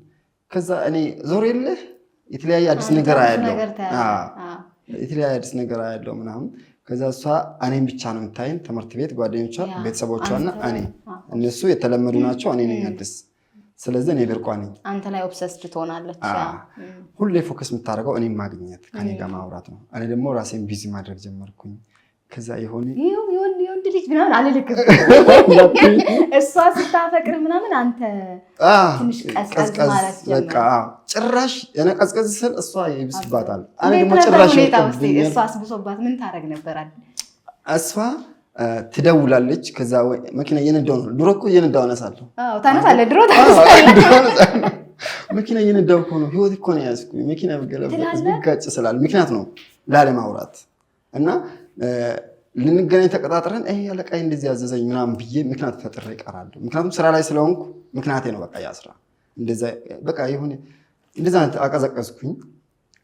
ከዛ እኔ ዞር የለህ የተለያየ አዲስ ነገር አያለው ምናምን። ከዛ እሷ እኔን ብቻ ነው የምታይን፣ ትምህርት ቤት ጓደኞቿ፣ ቤተሰቦቿና እኔ እነሱ የተለመዱ ናቸው፣ እኔ ነኝ አዲስ። ስለዚህ እኔ ድርቋ ነኝ። አንተ ላይ ኦብሰስድ ትሆናለች። ሁሌ ፎከስ የምታደርገው እኔ ማግኘት ከኔ ጋር ማውራት ነው። እኔ ደግሞ ራሴን ቢዚ ማድረግ ጀመርኩኝ። ከዛ የሆነ የወንድ ልጅ ምናምን አልልክም። እሷ ስታፈቅር ምናምን አንተ ትንሽ ቀዝቀዝ ማለት ጀመርክ። ጭራሽ የሆነ ቀዝቀዝ ስል እሷ ይብስባታል። እኔ ደግሞ ጭራሽ እሷ አስብሶባት ምን ታደርግ ነበር? እሷ ትደውላለች። ከዛ መኪና እየነዳሁ ነው። ድሮ እኮ እየነዳሁ አነሳለሁ። ታነሳለህ? ድሮ ታነሳለህ? መኪና እየነዳሁ እኮ ነው። ህይወት እኮ ነው ያዝኩኝ። መኪና ብገለበት ዝጋጭ ስላል ምክንያት ነው ላለማውራት እና ልንገናኝ ተቀጣጥረን አለቃዬ እንደዚህ ያዘዘኝ ምናምን ብዬ ምክንያት ፈጥሬ እቀራለሁ። ምክንያቱም ስራ ላይ ስለሆንኩ ምክንያቴ ነው በቃ ያ ስራ እንደዛ በቃ ይሁን እንደዛ አቀዘቀዝኩኝ።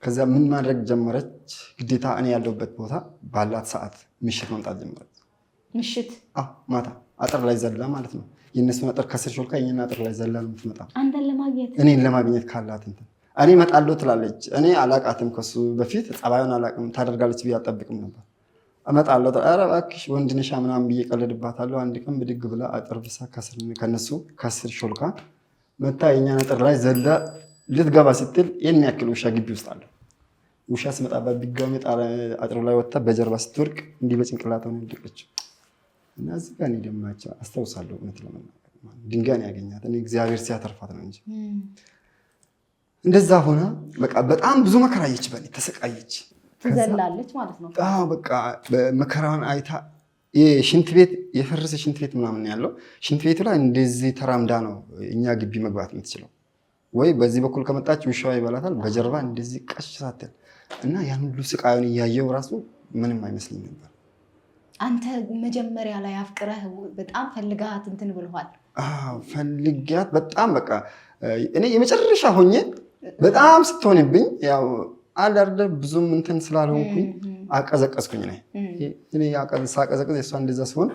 ከዛ ምን ማድረግ ጀመረች? ግዴታ እኔ ያለሁበት ቦታ ባላት ሰዓት ምሽት መምጣት ጀመረች። ምሽት ማታ አጥር ላይ ዘላ ማለት ነው። የእነሱን አጥር ከስር ሾልካ የእኛን አጥር ላይ ዘላ ነው የምትመጣው እኔን ለማግኘት ካላት እንትን እኔ እመጣለሁ ትላለች። እኔ አላቃትም፣ ከሱ በፊት ጸባዩን አላቅም። ታደርጋለች ብዬ አልጠብቅም ነበር። እመጣለሁ፣ ኧረ እባክሽ ወንድ ነሻ ምናምን ብዬ ቀልድባታለሁ። አንድ ቀን ብድግ ብላ አጥር ብሳ ከነሱ ከስር ሾልካ መታ የእኛን አጥር ላይ ዘላ ልትገባ ስትል ይህን ያክል ውሻ ግቢ ውስጥ አለ። ውሻ ስመጣባት ድጋሜ አጥሩ ላይ ወጥታ በጀርባ ስትወድቅ እንዲህ በጭንቅላቷ ነው የወደቀችው እና እዚህ ጋር እኔ ደማቸው አስታውሳለሁ። እውነት ለመናገር ድንጋይ ነው ያገኛት። እኔ እግዚአብሔር ሲያተርፋት ነው እንጂ እንደዛ ሆነ። በቃ በጣም ብዙ መከራየች፣ በኔ ተሰቃየች። ትዘላለች ማለት ነው። በቃ መከራውን አይታ የሽንት ቤት የፈረሰ ሽንት ቤት ምናምን ያለው ሽንት ቤቱ ላይ እንደዚህ ተራምዳ ነው እኛ ግቢ መግባት የምትችለው። ወይ በዚህ በኩል ከመጣች ውሻዋ ይበላታል፣ በጀርባ እንደዚህ ቀሽ ሳትል እና ያን ሁሉ ስቃዩን እያየው ራሱ ምንም አይመስልኝ ነበር። አንተ መጀመሪያ ላይ አፍቅረህ በጣም ፈልጋት እንትን ብለዋል? ፈልጊያት በጣም በቃ እኔ የመጨረሻ ሆኜ በጣም ስትሆንብኝ ያው አላርደ ብዙም እንትን ስላልሆንኩኝ አቀዘቀዝኩኝ ነኝ። እኔ ሳቀዘቀዝ የሷ እንደዛ ሲሆን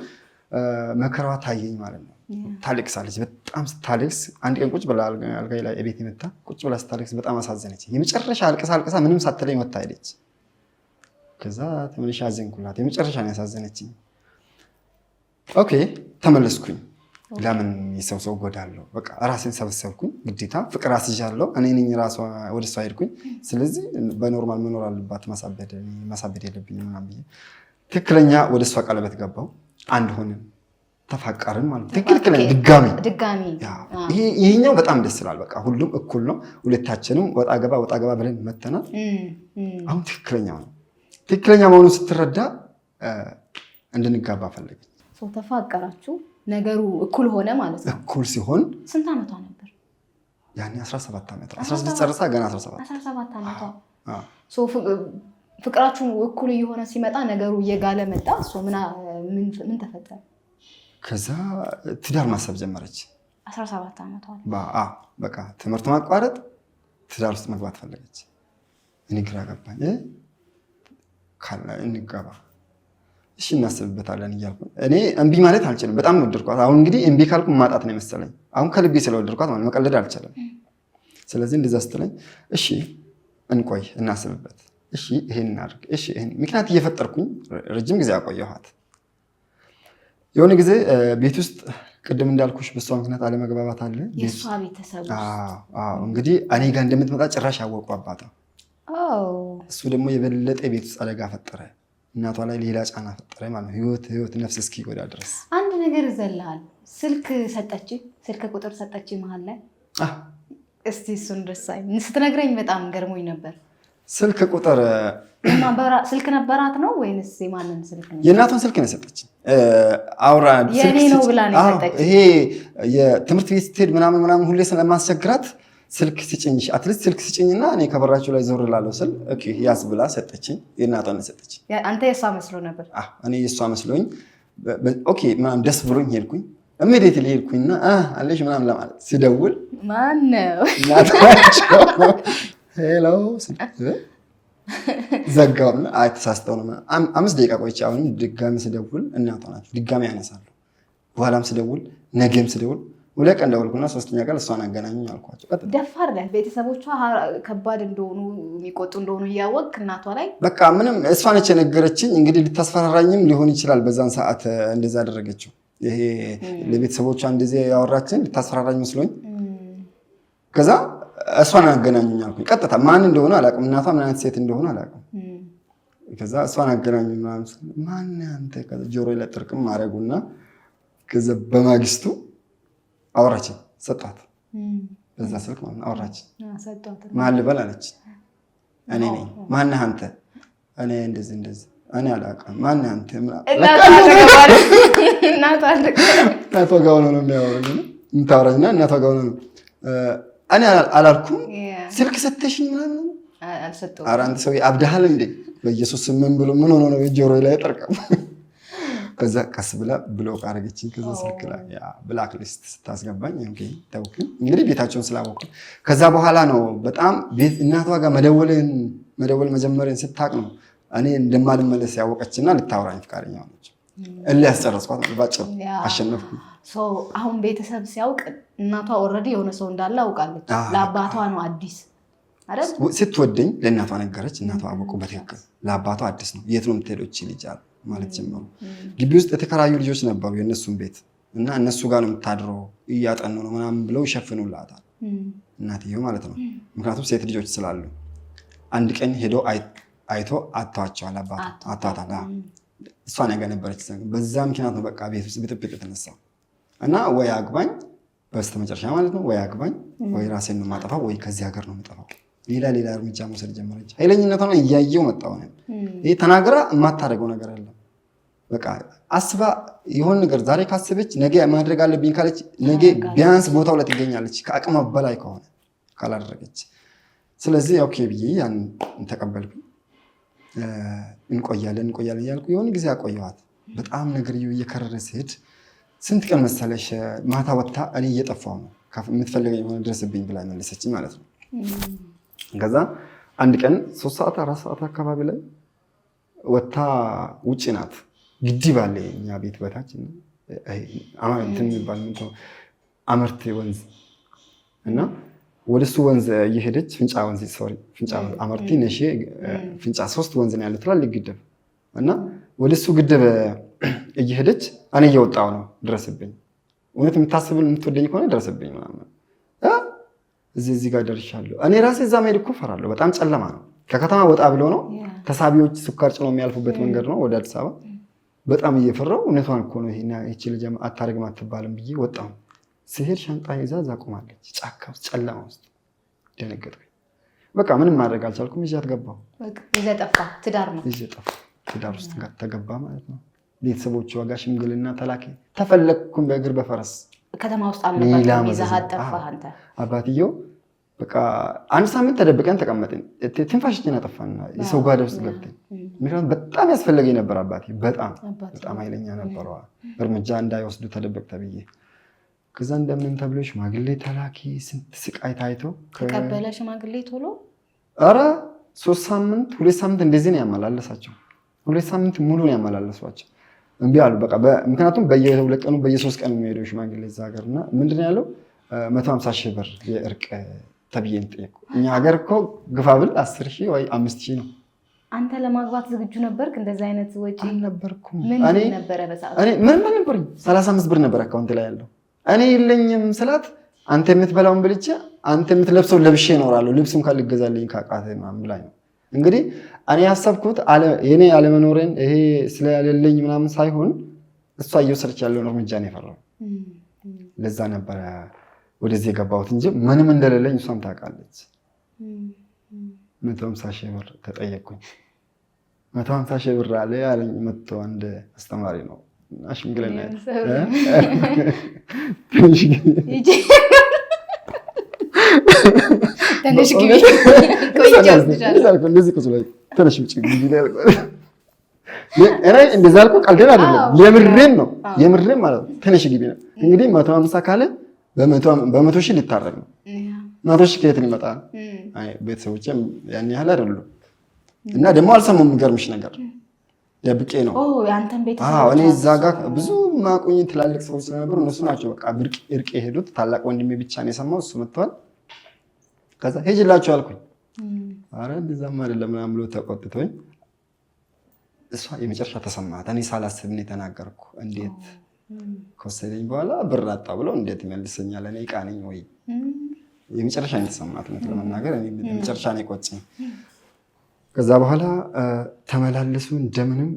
መከራዋ ታየኝ ማለት ነው። ታለቅሳለች። በጣም ስታለቅስ አንድ ቀን ቁጭ ብላ አልጋዬ ላይ ቤት የመታ ቁጭ ብላ ስታለቅስ በጣም አሳዘነች። የመጨረሻ አልቅሳ ምንም ሳትለኝ ወጣ ሄደች። ከዛ ተመልሼ አዘንኩላት። የመጨረሻ ነው ያሳዘነችኝ። ኦኬ ተመለስኩኝ። ለምን የሰው ሰው ጎዳለሁ? በቃ ራሴን ሰበሰብኩኝ። ግዴታ ፍቅር አስይዣለሁ። እኔ ነኝ ራሷ ወደ እሷ ሄድኩኝ። ስለዚህ በኖርማል መኖር አለባት፣ ማሳበድ የለብኝም ምናምን ብዬ ትክክለኛ ወደ እሷ ቀለበት ገባሁ። አንድ ሆንን፣ ተፋቀርን ማለት ትክክለኛ ድጋሚ። ይሄኛው በጣም ደስ ይላል። በቃ ሁሉም እኩል ነው። ሁለታችንም ወጣ ገባ ብለን መተናል። አሁን ትክክለኛ መሆኑን ስትረዳ እንድንጋባ ፈለገች። ተፋቀራችሁ፣ ነገሩ እኩል ሆነ ማለት ነው። እኩል ሲሆን ስንት ዓመቷ ነበር? ያኔ 17 ዓመቷ። 16 ጨርሳ ገና 17 ዓመቷ። ፍቅራችሁ እኩል እየሆነ ሲመጣ ነገሩ እየጋለ መጣ። ምን ተፈጠረ? ከዛ ትዳር ማሰብ ጀመረች። 17 ዓመቷ። በቃ ትምህርት ማቋረጥ፣ ትዳር ውስጥ መግባት ፈለገች። እኔ ግራ ገባኝ። እንጋባ እሺ እናስብበታለን እያልኩ እኔ እምቢ ማለት አልችልም። በጣም ወደድኳት። አሁን እንግዲህ እምቢ ካልኩ ማጣት ነው የመሰለኝ። አሁን ከልቤ ስለወደድኳት ማለት መቀለድ አልችልም። ስለዚህ እንደዛ ስትለኝ እሺ እንቆይ እናስብበት፣ እሺ ይሄን እናድርግ፣ እሺ ይሄን ምክንያት እየፈጠርኩኝ ረጅም ጊዜ አቆየኋት። የሆነ ጊዜ ቤት ውስጥ ቅድም እንዳልኩሽ በሷ ምክንያት አለመግባባት አለ። የሷ ቤተሰብ እንግዲህ እኔ ጋር እንደምትመጣ ጭራሽ ያወቁ አባቷ። እሱ ደግሞ የበለጠ ቤት ውስጥ አደጋ ፈጠረ። እናቷ ላይ ሌላ ጫና ፈጠረ ማለት ነው። ህይወት ነፍስ እስኪጎዳ ድረስ። አንድ ነገር ይዘልሃል። ስልክ ሰጠች፣ ስልክ ቁጥር ሰጠች መሀል ላይ። እስቲ እሱን ደሳኝ ስትነግረኝ በጣም ገርሞኝ ነበር። ስልክ ቁጥር ስልክ ነበራት ነው ወይንስ የማንን ስልክ ነው? የእናቷን ስልክ ነው የሰጠችኝ። አውራ የኔ ነው ብላ ነው የሰጠችኝ። ይሄ የትምህርት ቤት ስትሄድ ምናምን ሁሌ ስለማስቸግራት ስልክ ስጭኝ፣ አትሊስት ስልክ ስጭኝና እኔ ከበራችሁ ላይ ዞር ላለው ስል ኦኬ ያዝ ብላ ሰጠችኝ። የእናቷን ሰጠችኝ። አንተ የሷ መስሎ ነበር? እኔ የሷ መስሎኝ ኦኬ ምናምን ደስ ብሎኝ ሄድኩኝ። ኢሚዲየትሊ ሄድኩኝና አለሽ ምናምን ለማለት ሲደውል ማነው እናታቸው ሄሎ ዘጋውና ተሳስተው ነው። 5 ደቂቃ ቆይቼ አሁንም ድጋሚ ስደውል እናቷ ናቸው። ድጋሚ ያነሳሉ። በኋላም ስደውል ነገም ስደውል 2 ቀን ደወልኩና 3ኛ ቀን እሷን አገናኙኝ አልኳቸው። ደፋር ነህ። ቤተሰቦቿ ከባድ እንደሆኑ የሚቆጡ እንደሆኑ እያወቅህ እናቷ ላይ በቃ ምንም እሷ ነች የነገረችኝ። እንግዲህ ልታስፈራራኝም ሊሆን ይችላል በዛን ሰዓት እንደዛ አደረገችው። ይሄ ለቤተሰቦቿ እንደዚህ ያወራችን ልታስፈራራኝ መስሎኝ ከዛ እሷን አገናኙኝ አልኩኝ። ቀጥታ ማን እንደሆነ አላውቅም። እናቷ ምን አይነት ሴት እንደሆነ አላውቅም። ከዛ እሷን አገናኙኝ ምናምን ማን አንተ ጆሮ ላይ ጥርቅም ማድረጉና ከዛ በማግስቱ አወራችን ሰጣት። በዛ ስልክ ማለት አወራችን። ማን ልበል አለች። እኔ ነኝ። ማን አንተ? እኔ እንደዚህ እኔ አላውቅም። ማን አንተ? እናቷ ጋር ሆኖ ነው የሚያወራኝ። የምታወራኝና እናቷ ጋር ሆኖ ነው እኔ አላልኩም። ስልክ ሰተሽኝ ምናምን አልሰጠሁም። ኧረ አንተ ሰውዬ አብደሃል እንዴ? በኢየሱስ ምን ብሎ ምን ሆኖ ነው ጆሮ ላይ ጠርቀም። ከዛ ቀስ ብላ ብሎክ አደረገችኝ። ከዛ ስልክ ላይ ብላክ ሊስት ስታስገባኝ ተውኩኝ። እንግዲህ ቤታቸውን ስላወቁ ከዛ በኋላ ነው በጣም እናቷ ጋር መደወል መጀመሪያን ስታቅ ነው እኔ እንደማልመለስ ያወቀችና ልታወራኝ ፈቃደኛ ሆነች። እልህ ያስጨረስኳት ባጭሩ አሸነፍኩ። አሁን ቤተሰብ ሲያውቅ እናቷ ኦልሬዲ የሆነ ሰው እንዳለ አውቃለች። ለአባቷ ነው አዲስ አይደል? ስትወደኝ ለእናቷ ነገረች። እናቷ አወቁ በትክክል። ለአባቷ አዲስ ነው። የት ነው የምትሄደው እቺ ልጅ ማለት ጀመሩ። ግቢ ውስጥ የተከራዩ ልጆች ነበሩ የእነሱን ቤት እና እነሱ ጋር ነው የምታድረው እያጠኑ ነው ምናምን ብለው ይሸፍኑላታል እናትየው ማለት ነው። ምክንያቱም ሴት ልጆች ስላሉ አንድ ቀን ሄዶ አይቶ አጥቷቸዋል። አጥቷታል። እሷ ነገ ነበረች። በዛ ምክንያት ነው በቃ ቤት ውስጥ ብጥብጥ የተነሳ እና ወይ አግባኝ በስተመጨረሻ ማለት ነው ወይ አግባኝ ወይ ራሴን ነው የማጠፋው ወይ ከዚህ ሀገር ነው የምጠፋው። ሌላ እርምጃ መውሰድ ጀመረች። ኃይለኝነቷን እያየው መጣሁ። ይሄ ተናግራ የማታደርገው ነገር አለ። በቃ አስባ የሆነ ነገር ዛሬ ካሰበች ነገ ማድረግ አለብኝ ካለች ነገ ቢያንስ ቦታው ላይ ትገኛለች፣ ከአቅሟ በላይ ከሆነ ካላደረገች። ስለዚህ ኦኬ ብዬ ያን ተቀበልኩ። እንቆያለን እያልኩ የሆነ ጊዜ አቆየኋት። በጣም ነገር እየከረረ ሲሄድ ስንት ቀን መሰለሽ ማታ ወጥታ እኔ እየጠፋሁ ነው የምትፈልገኝ የሆነ ድረስብኝ ብላ መለሰች ማለት ነው። ከዛ አንድ ቀን 3 ሰዓት 4 ሰዓት አካባቢ ላይ ወጥታ ውጭ ናት። ግድብ አለ እኛ ቤት በታች አመርቴ ወንዝ እና ወደሱ ወንዝ እየሄደች ፍንጫ አመርቴ ነሽ ፍንጫ 3 ወንዝ ነው ያለው ትላልቅ ግድብ እና ወደሱ ግድብ እየሄደች እኔ እየወጣሁ ነው ድረስብኝ፣ እውነት የምታስብል የምትወደኝ ከሆነ ድረስብኝ ምናምን እዚህ ጋር ደርሻለሁ። እኔ ራሴ እዛ መሄድ እኮ እፈራለሁ። በጣም ጨለማ ነው። ከከተማ ወጣ ብሎ ነው ተሳቢዎች ስኳር ጭነው የሚያልፉበት መንገድ ነው ወደ አዲስ አበባ። በጣም እየፈራሁ እውነቷን እኮ ነው ይቺ ልጅ አታደርግም አትባልም ብዬ ወጣሁ። ስሄድ ሻንጣ ይዛ እዛ ቆማለች ጫካ ውስጥ ጨለማ ውስጥ። ደነገጥኩኝ። በቃ ምንም ማድረግ አልቻልኩም። ይዣት ገባሁ። ይዘህ ጠፋህ። ትዳር ነው ይዤ ጠፋሁ። ትዳር ውስጥ ተገባ ማለት ነው። ቤተሰቦቿ ጋር ሽምግልና ተላከ። ተፈለግኩም በእግር በፈረስ ከተማ ውስጥ አልነበረም። ይዘሃት ጠፋህ አንተ። አባትየው በቃ 1 ሳምንት ተደብቀን ተቀመጥን። ትንፋሽችን አጠፋን። የሰው ጓዳ ውስጥ ገብተን ምክንያቱም በጣም ያስፈልገኝ ነበር። አባቴ በጣም ኃይለኛ ነበረዋ። እርምጃ እንዳይወስዱ ተደበቅ ተብዬ ከዛ እንደምንም ተብሎ ሽማግሌ ተላኪ። ስንት ስቃይ ታይቶ ተቀበለ ሽማግሌ ቶሎ። ኧረ 3 ሳምንት 2 ሳምንት እንደዚህ ነው ያመላለሳቸው። 2 ሳምንት ሙሉ ነው ያመላለሷቸው። እምቢ አሉ በቃ። ምክንያቱም በየ2 ቀኑ በየ3 ቀኑ የሚሄደው ሽማግሌ እዛ ሀገር እና ምንድን ያለው 150 ሺህ ብር የእርቅ ተብዬን ጠየቁ። እኛ ሀገር እኮ ግፋ ብል 10 ሺህ ወይ 5 ሺህ ነው። አንተ ለማግባት ዝግጁ ነበርክ? እንደዚህ አይነት ወጪ አልነበርኩም። ምን ነበረ በሰዓቱ? እኔ ምንም አልነበረኝ። 35 ብር ነበር አካውንት ላይ ያለው። እኔ የለኝም ስላት አንተ የምትበላውን ብልቼ አንተ የምትለብሰው ለብሼ እኖራለሁ፣ ልብስም ካልገዛልኝ ካቃተኝ ምናምን ብላኝ ነው። እንግዲህ እኔ ያሰብኩት የኔ አለመኖሬን ይሄ ስለሌለኝ ምናምን ሳይሆን እሷ እየወሰደች ያለውን እርምጃ ነው የፈራው። ለዛ ነበረ ወደዚህ የገባሁት እንጂ ምንም እንደሌለኝ እሷም ታውቃለች። 150 ሺህ ብር ተጠየቅኩኝ። 150 ሺህ ብር አለ ያለኝ መጥቶ አንድ አስተማሪ ነው እና ሽምግልና ትንሽ ግቢ እንደዛ አልኩ። ቀልዴን አይደለም የምሬን ነው። የምሬን ማለት ነው። ትንሽ ግቢ ነው እንግዲህ 150 ካለ በ100 ሺህ ሊታረቅ ነው። 100 ሺህ ከየት ሊመጣ ነው? ቤተሰቦችም ያን ያህል አይደሉም እና ደግሞ አልሰሙም። የሚገርምሽ ነገር ደብቄ ነው። እኔ እዛ ጋር ብዙ ማቁኝ ትላልቅ ሰዎች ስለነበሩ እነሱ ናቸው በቃ እርቅ የሄዱት። ታላቅ ወንድሜ ብቻ ነው የሰማው፣ እሱ መጥቷል። ከዛ ሄጅላችሁ አልኩኝ። አረ እንደዛም አይደለም ምናምን ብሎ ተቆጥቶኝ እሷ የመጨረሻ ተሰማት። እኔ ሳላስብ ነው የተናገርኩ። እንዴት ከወሰደኝ በኋላ ብር አጣ ብሎ እንዴት ይመልሰኛል? እኔ ዕቃ ነኝ ወይ? የመጨረሻ ነው የተሰማት ነው ለመናገር። እኔ የመጨረሻ ነው የቆጨኝ። ከዛ በኋላ ተመላለሱ እንደምንም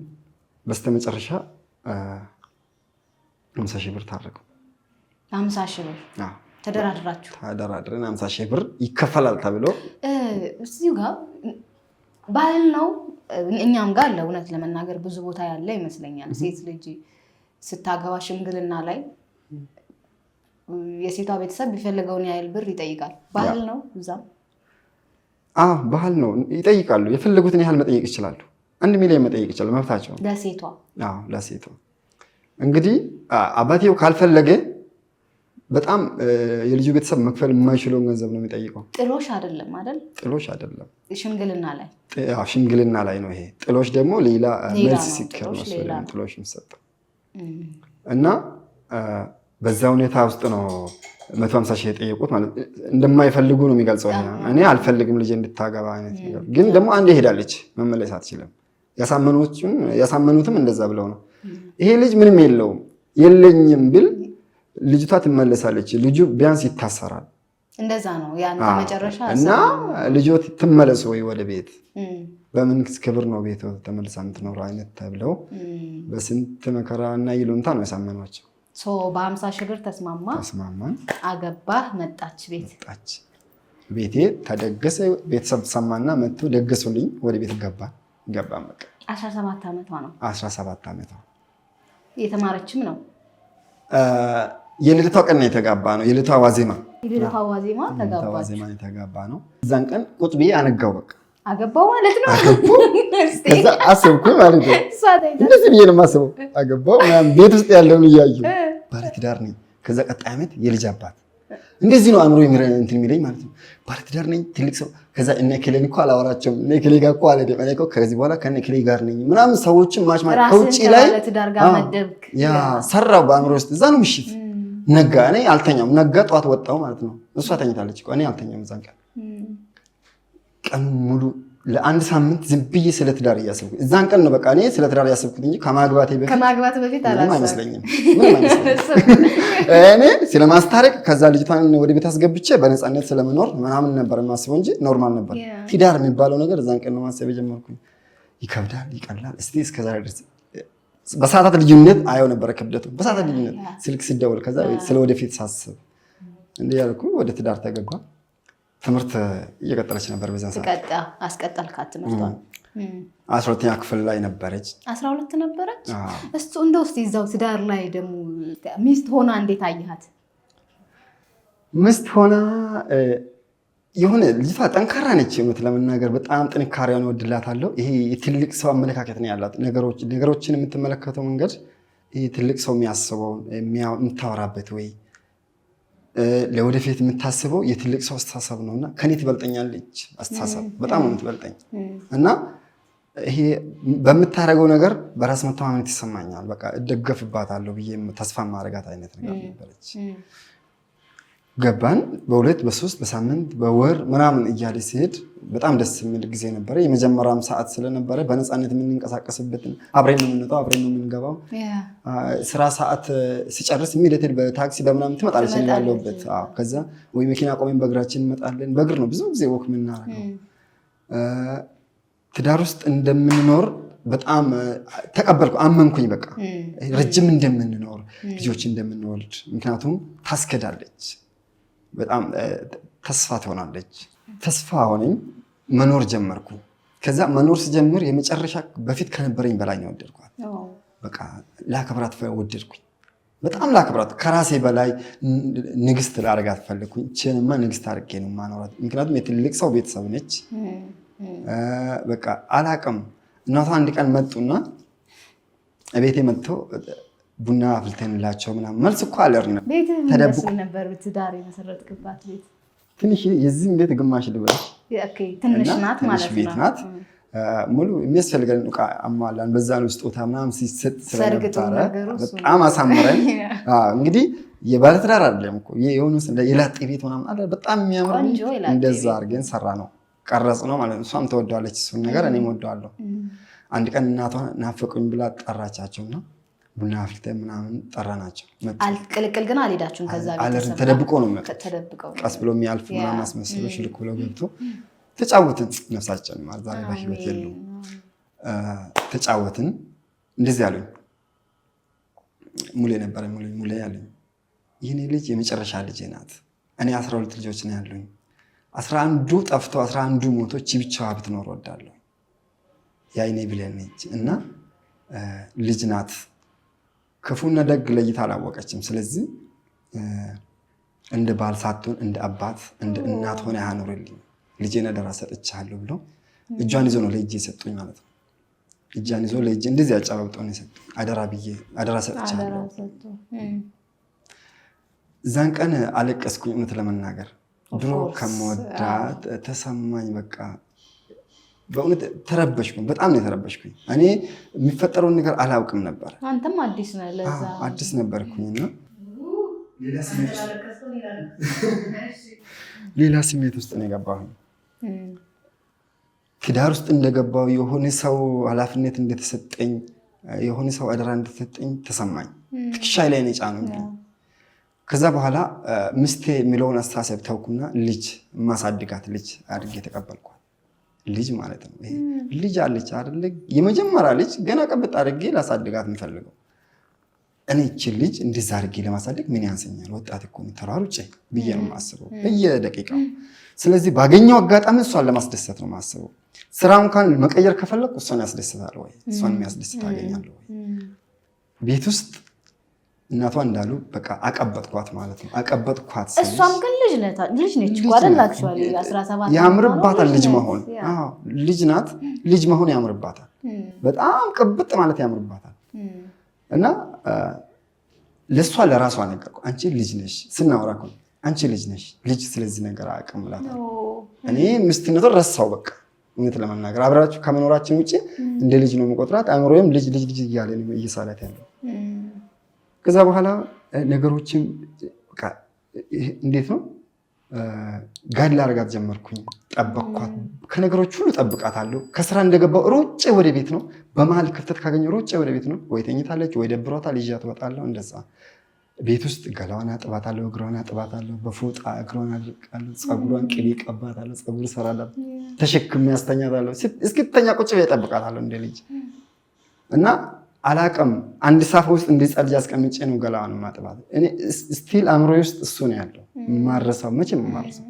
በስተመጨረሻ 50 ሺህ ብር ታረቁ። 50 ሺህ ብር ተደራድራችሁ? ተደራድረን 50 ሺህ ብር ይከፈላል ተብሎ እዚሁ ጋር ባህል ነው። እኛም ጋር አለ እውነት ለመናገር ብዙ ቦታ ያለ ይመስለኛል። ሴት ልጅ ስታገባ ሽምግልና ላይ የሴቷ ቤተሰብ ቢፈልገውን ያህል ብር ይጠይቃል። ባህል ነው እዛም? ባህል ነው፣ ይጠይቃሉ። የፈለጉትን ያህል መጠየቅ ይችላሉ። 1 ሚሊዮን መጠየቅ ይችላሉ፣ መብታቸው። ለሴቷ? ለሴቷ እንግዲህ አባቴው ካልፈለገ በጣም የልጁ ቤተሰብ መክፈል የማይችለውን ገንዘብ ነው የሚጠይቀው። ጥሎሽ አይደለም አይደል? ጥሎሽ አይደለም፣ ሽምግልና ላይ። ሽምግልና ላይ ነው ይሄ። ጥሎሽ ደግሞ ሌላ መልስ ሲከር ነው ጥሎሽ የሚሰጠው እና በዛ ሁኔታ ውስጥ ነው 150 ሺህ የጠየቁት። ማለት እንደማይፈልጉ ነው የሚገልጸው። እኔ አልፈልግም ልጅ እንድታገባ አይነት ነገር። ግን ደግሞ አንዴ ሄዳለች፣ መመለስ አትችልም። ያሳመኑትም እንደዛ ብለው ነው። ይሄ ልጅ ምንም የለውም የለኝም ብል ልጅቷ ትመለሳለች። ልጁ ቢያንስ ይታሰራል። እንደዛ ነው ያንተ መጨረሻ። እና ልጆት ትመለስ ወይ ወደ ቤት፣ በምን ክብር ነው ቤት ተመልሳ የምትኖረው አይነት ተብለው በስንት መከራ እና ይሉንታ ነው ያሳመኗቸው። በ50 ሺህ ብር ተስማማን። አገባህ፣ መጣች ቤት። ቤቴ ተደገሰ። ቤተሰብ ተሰማና መጥቶ ደገሱልኝ። ወደ ቤት ገባን። በቃ 17 ዓመቷ ነው። 17 ዓመቷ የተማረችም ነው። የልደቷ ቀን ነው የተጋባ ነው። የልደቷ ዋዜማ የተጋባ ነው። እዛን ቀን ቁጭ ብዬ አነጋው። በቃ አገባው ማለት ነው። ከዛ አሰብኩ ማለት ነው። እንደዚህ ብዬ ነው የማስበው። አገባው ቤት ውስጥ ያለውን እያዩ ባለትዳር ነኝ። ከዛ ቀጣይ ዓመት የልጅ አባት እንደዚህ ነው አእምሮ እንትን የሚለኝ ማለት ነው። ባለትዳር ነኝ፣ ትልቅ ሰው። ከዛ እነ እከሌን እኮ አላወራቸውም፣ እነ እከሌ ጋር እኮ አልሄድም፣ እኔ እኮ ከዚህ በኋላ ከእነ እከሌ ጋር ነኝ ምናምን ሰዎችን ማጭማት ከውጭ ላይ ሰራው በአእምሮ ውስጥ። እዛ ነው ምሽት ነጋ። እኔ አልተኛም። ነጋ፣ ጠዋት ወጣው ማለት ነው። እሷ ተኝታለች እኮ እኔ አልተኛም። እዛን ቀን ሙሉ ለ1 ሳምንት ዝም ብዬ ስለ ትዳር እያሰብኩት። እዛን ቀን ነው በቃ እኔ ስለ ትዳር እያሰብኩት እንጂ ከማግባቴ በፊት አይመስለኝም። እኔ ስለማስታረቅ ከዛ ልጅቷን ወደ ቤት አስገብቼ በነፃነት ስለመኖር ምናምን ነበር የማስበው እንጂ ኖርማል ነበር። ትዳር የሚባለው ነገር እዛን ቀን ነው ማሰብ የጀመርኩኝ። ይከብዳል፣ ይቀላል። እስቲ እስከዛሬ ድረስ በሰዓታት ልዩነት አየው ነበረ ክብደቱ። በሰዓታት ልዩነት ስልክ ሲደወል ከዛ ስለ ወደፊት ሳስብ እንዲህ ያልኩ ወደ ትዳር ተገባ። ትምህርት እየቀጠለች ነበር። በዛን ሰዓት አስቀጠልካት ትምህርቷን? 12ኛ ክፍል ላይ ነበረች። 12 ነበረች። እሱ እንደው እስኪ እዛው ትዳር ላይ ደግሞ ሚስት ሆና እንዴት አየሃት? ሚስት ሆና የሆነ ልጅቷ ጠንካራ ነች። እውነት ለመናገር በጣም ጥንካሬዋን እወድላታለሁ። ይሄ የትልቅ ሰው አመለካከት ነው ያላት። ነገሮችን የምትመለከተው መንገድ ይሄ ትልቅ ሰው የሚያስበውን የምታወራበት ወይ ለወደፊት የምታስበው የትልቅ ሰው አስተሳሰብ ነውና ከኔ ትበልጠኛለች። አስተሳሰብ በጣም ነው የምትበልጠኝ እና ይሄ በምታደርገው ነገር በራስ መተማመን ይሰማኛል። በቃ እደገፍባታለሁ ብዬ ተስፋ ማድረጋት አይነት ነገር ነበረች። ገባን በሁለት በሶስት በሳምንት በወር ምናምን እያለ ሲሄድ በጣም ደስ የሚል ጊዜ ነበረ። የመጀመሪያም ሰዓት ስለነበረ በነፃነት የምንንቀሳቀስበት አብረን ነው የምንወጣው፣ አብረን ነው የምንገባው። ስራ ሰዓት ሲጨርስ ኢሚዲየትሊ በታክሲ በምናምን ትመጣለች ያለሁበት። ከዛ ወይ መኪና ቆመን በእግራችን እንመጣለን። በእግር ነው ብዙ ጊዜ ወክ የምናደርገው። ትዳር ውስጥ እንደምንኖር በጣም ተቀበልኩ፣ አመንኩኝ። በቃ ረጅም እንደምንኖር ልጆች እንደምንወልድ፣ ምክንያቱም ታስከዳለች፣ በጣም ተስፋ ትሆናለች። ተስፋ ሆነኝ፣ መኖር ጀመርኩ። ከዛ መኖር ስጀምር የመጨረሻ በፊት ከነበረኝ በላይ ነው ወደድኳት። በቃ ላከብራት ወደድኩኝ፣ በጣም ላከብራት። ከራሴ በላይ ንግስት ላደርጋት ፈለግኩኝ። እችንማ ንግስት አድርጌ ነው ማኖራት፣ ምክንያቱም የትልቅ ሰው ቤተሰብ ነች። በቃ አላቅም። እናቷ አንድ ቀን መጡና ቤቴ መጥተው ቡና አፍልተንላቸው ምናምን መልስ እኮ አለርነ ተደብቆ ነበር። ትዳር የመሰረትክባት ቤት ትንሽ የዚህም ቤት ግማሽ ልበልሽ ትንሽ ናት ማለት ቤት ናት። ሙሉ የሚያስፈልገን ዕቃ አሟላን። በዛ ነው ስጦታ ምናምን ሲሰጥ ስለነበረ በጣም አሳምረን። እንግዲህ የባለትዳር አይደለም እኮ የሆነ የላጤ ቤት ምናምን አለ፣ በጣም የሚያምር እንደዛ አድርገን ሰራ ነው ቀረጽ ነው ማለት ነው። እሷም ተወደዋለች እሱን ነገር፣ እኔም ወደዋለሁ። አንድ ቀን እናቷ ናፈቁኝ ብላ ጠራቻቸውና ቡና አፍልተን ምናምን ጠራናቸው። ቅልቅል ግን አልሄዳችሁም? ከዛ ቤተሰብ ተደብቆ ነው ቀስ ብሎ የሚያልፍ ምናምን አስመስሎ ሽልክ ብለው ገብቶ ተጫወትን። ነፍሳችን ማለት ዛሬ በህይወት የሉም። ተጫወትን። እንደዚህ አሉኝ። ሙሌ ነበረ። ሙሌ ያሉኝ ይህኔ ልጅ የመጨረሻ ልጄ ናት። እኔ 12 ልጆች ነው ያሉኝ። 11ዱ ጠፍተው 11ዱ ሞቶች ብቻዋ ብትኖር ወዳለሁ። የአይኔ ብሌን ነች እና ልጅ ናት። ክፉና ደግ ለይታ አላወቀችም። ስለዚህ እንደ ባል ሳትሆን እንደ አባት እንደ እናት ሆነ ያኑርልኝ፣ ልጄን አደራ ሰጥቻለሁ ብሎ እጇን ይዞ ነው ለእጄ የሰጡኝ ማለት ነው። እጇን ይዞ ለእጄ እንደዚህ ያጫወተው ነው የሰጡኝ። አደራ ሰጥቻለሁ። እዛን ቀን አለቀስኩኝ። እውነት ለመናገር ድሮ ከመወዳት ተሰማኝ። በቃ በእውነት ተረበሽኩኝ። በጣም ነው የተረበሽኩኝ። እኔ የሚፈጠረውን ነገር አላውቅም ነበር። አንተም አዲስ ነህ፣ ለዛ አዲስ ነበርኩኝና ሌላ ስሜት ውስጥ ነው የገባሁኝ። ትዳር ውስጥ እንደገባሁ የሆነ ሰው ኃላፊነት እንደተሰጠኝ፣ የሆነ ሰው አደራ እንደተሰጠኝ ተሰማኝ። ትከሻዬ ላይ ነው የጫኑኝ። ከዛ በኋላ ምስቴ የሚለውን አስተሳሰብ ተውኩና ልጅ ማሳድጋት ልጅ አድርጌ ተቀበልኳት። ልጅ ማለት ነው ይሄ ልጅ አለች አይደል? የመጀመሪያ ልጅ ገና ቀብጥ አድርጌ ላሳድጋት የምፈልገው እኔ። እቺ ልጅ እንደዛ አድርጌ ለማሳደግ ምን ያንሰኛል? ወጣት እኮ ነው ተሯሩጬ ብዬ ነው የማስበው በየደቂቃው። ስለዚህ ባገኘው አጋጣሚ እሷን ለማስደሰት ነው የማስበው። ስራውን እንኳን መቀየር ከፈለኩ እሷን ያስደስታል ወይ? እሷን የሚያስደስት አገኛለሁ ወይ? ቤት ውስጥ እናቷ እንዳሉ በቃ አቀበጥኳት ማለት ነው። አቀበጥኳት። እሷም ግን ልጅ ነች እኮ አይደል? አክቹዋሊ 17 ያምርባታል ልጅ መሆን። አዎ ልጅ ናት። ልጅ መሆን ያምርባታል። በጣም ቅብጥ ማለት ያምርባታል። እና ለሷ ለራሷ ነገርኩ። አንቺ ልጅ ነሽ፣ ስናወራ እኮ አንቺ ልጅ ነሽ፣ ልጅ ስለዚህ ነገር አቅምላታል። እኔ ሚስትነቱን ረሳው በቃ። እውነት ለመናገር አብራችሁ ከመኖራችን ውጪ እንደ ልጅ ነው የምቆጥራት። አእምሮዬም ልጅ ልጅ ልጅ እያለ ነው እየሳላት ያለው። ከዛ በኋላ ነገሮችን በቃ እንዴት ነው ጋድ ላደርጋት ጀመርኩኝ። ጠበቅኳት። ከነገሮች ሁሉ ጠብቃታለሁ። ከስራ እንደገባው ሮጬ ወደ ቤት ነው። በመሀል ክፍተት ካገኘሁ ሮጬ ወደ ቤት ነው። ወይ ተኝታለች ወይ ደብሯታል፣ ይዣት እወጣለሁ። እንደዛ ቤት ውስጥ ገላዋን አጥባታለሁ፣ እግሯን አጥባታለሁ፣ በፎጣ እግሯን አድርቃለሁ፣ ፀጉሯን ቅቤ ቀባታለሁ፣ ፀጉር እሰራለሁ፣ ተሸክሜ ያስተኛታለሁ። እስክትተኛ ቁጭ ብዬ እጠብቃታለሁ እንደ ልጅ እና አላቅም። አንድ ሳፋ ውስጥ እንዲጸልጅ አስቀምጬ ነው ገላዋን ማጥባት። እኔ ስቲል አእምሮዬ ውስጥ እሱ ነው ያለው። ማረሳው መቼም ማረሳው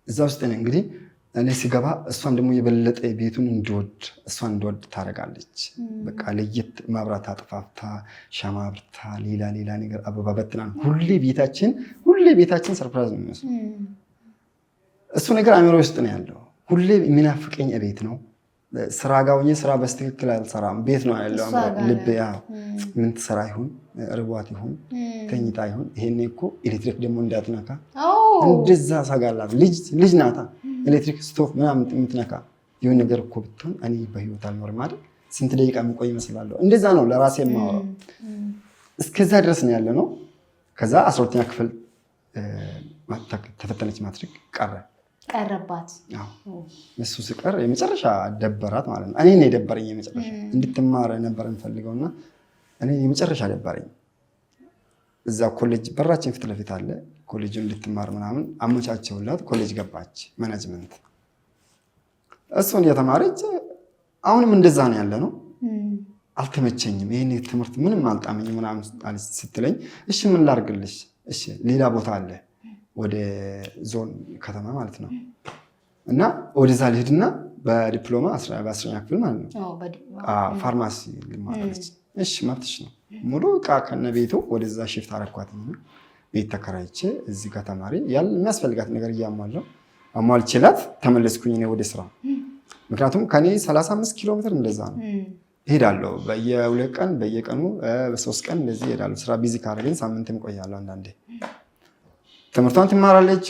እዛ ውስጥ ነው። እንግዲህ እኔ ሲገባ እሷም ደግሞ የበለጠ ቤቱን እሷን እንድወድ ታደርጋለች። በቃ ለየት ማብራት አጥፋፍታ ሻማ አብርታ ሌላ ነገር አበባ በትና ሁሌ ቤታችን ሰርፕራይዝ ነው የሚመስለው። እሱ ነገር አእምሮዬ ውስጥ ነው ያለው። ሁሌ የሚናፍቀኝ ቤት ነው። ስራ ጋር ሆኜ ስራ በስትክክል አልሰራም። ቤት ነው ያለው ልብ። ምን ትሰራ ይሁን ርቧት ይሁን ተኝታ ይሁን ይሄኔ እኮ ኤሌክትሪክ ደግሞ እንዳትነካ እንደዛ ሰጋላት። ልጅ ናታ ኤሌክትሪክ ስቶቭ ምናምን የምትነካ የሆነ ነገር እኮ ብትሆን እኔ በህይወት አልኖርም አይደል? ስንት ደቂቃ የምቆይ ይመስላለሁ? እንደዛ ነው ለራሴ የማወራው። እስከዛ ድረስ ነው ያለ ነው። ከዛ 12ኛ ክፍል ተፈተነች፣ ማትሪክ ቀረባት። እሱ ሲቀር የመጨረሻ ደበራት ማለት ነው። እኔ ነው የደበረኝ የመጨረሻ። እንድትማር ነበር የምፈልገውና እኔ የመጨረሻ ደበረኝ። እዛ ኮሌጅ በራችን ፊት ለፊት አለ፣ ኮሌጁን እንድትማር ምናምን አመቻቸውላት። ኮሌጅ ገባች፣ ማኔጅመንት። እሱን እየተማረች አሁንም እንደዛ ነው ያለ ነው። አልተመቸኝም፣ ይሄን ትምህርት ምንም አልጣመኝም ምናምን ስትለኝ፣ እሺ ምን ላድርግልሽ? እሺ ሌላ ቦታ አለ ወደ ዞን ከተማ ማለት ነው፣ እና ወደዛ ልሂድና በዲፕሎማ በ10ኛ ክፍል ማለት ነው ፋርማሲ ልማራለች። እሺ መብትሽ ነው። ሙሉ ዕቃ ከነ ቤቱ ወደዛ ሽፍት አረኳት። ቤት ተከራይቼ እዚህ ጋር ተማሪ የሚያስፈልጋት ነገር እያሟላው አሟልቼላት ተመለስኩኝ እኔ ወደ ስራ። ምክንያቱም ከኔ 35 ኪሎ ሜትር እንደዛ ነው እሄዳለሁ። በየ2 ቀን በየቀኑ በ3 ቀን እንደዚህ እሄዳለሁ። ስራ ቢዚ ካደረገኝ ሳምንትም ቆያለሁ አንዳንዴ። ትምህርቷን ትማራለች።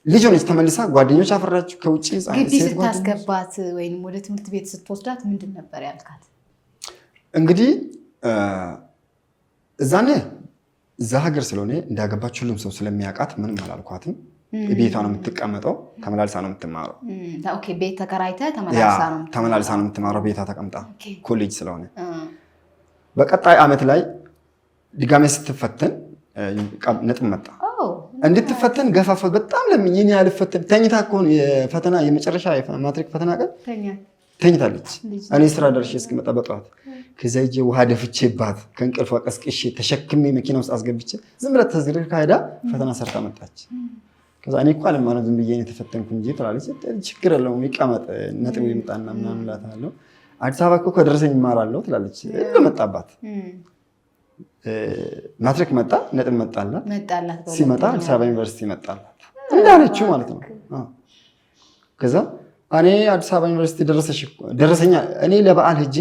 ልጅ ሆነች ተመልሳ ጓደኞች አፈራች ከውጭ። ግቢ ስታስገባት ወይም ወደ ትምህርት ቤት ስትወስዳት ምንድን ነበር ያልካት? እንግዲህ እዛኔ እዛ ሀገር ስለሆነ እንዳገባች ሁሉም ሰው ስለሚያውቃት ምንም አላልኳትም። ቤቷ ነው የምትቀመጠው፣ ተመላልሳ ነው የምትማረው። ቤት ተከራይተህ ተመላልሳ ነው የምትማረው ቤቷ ተቀምጣ፣ ኮሌጅ ስለሆነ። በቀጣይ ዓመት ላይ ድጋሜ ስትፈተን ነጥብ መጣ። እንድትፈተን ገፋፋ። በጣም ለምን ይህን ያህል ፈተን ተኝታ ከሆነ የፈተና የመጨረሻ ማትሪክ ፈተና ቀን ተኝታለች። እኔ ስራ ደርሼ እስክመጣ በጠዋት ከዛ ሂጄ ውሃ ደፍቼባት ከእንቅልፏ ቀስቅሼ ተሸክሜ መኪና ውስጥ አስገብቼ ዝም ብላ ተዝረክርካ ሄዳ ፈተና ሰርታ መጣች። ከዛ እኔ እኮ አለማነው ዝም ብዬ የተፈተንኩ እንጂ ትላለች። ችግር የለውም ይቀመጥ ነጥብ ይምጣና ምናምን እላታለሁ። አዲስ አበባ እኮ ከደረሰኝ እማራለሁ ትላለች። መጣባት ማትሪክ መጣ፣ ነጥብ መጣላት። ሲመጣ አዲስ አበባ ዩኒቨርሲቲ መጣላት እንዳለችው ማለት ነው። ከዛ እኔ አዲስ አበባ ዩኒቨርሲቲ ደረሰኛ። እኔ ለበዓል ሂጄ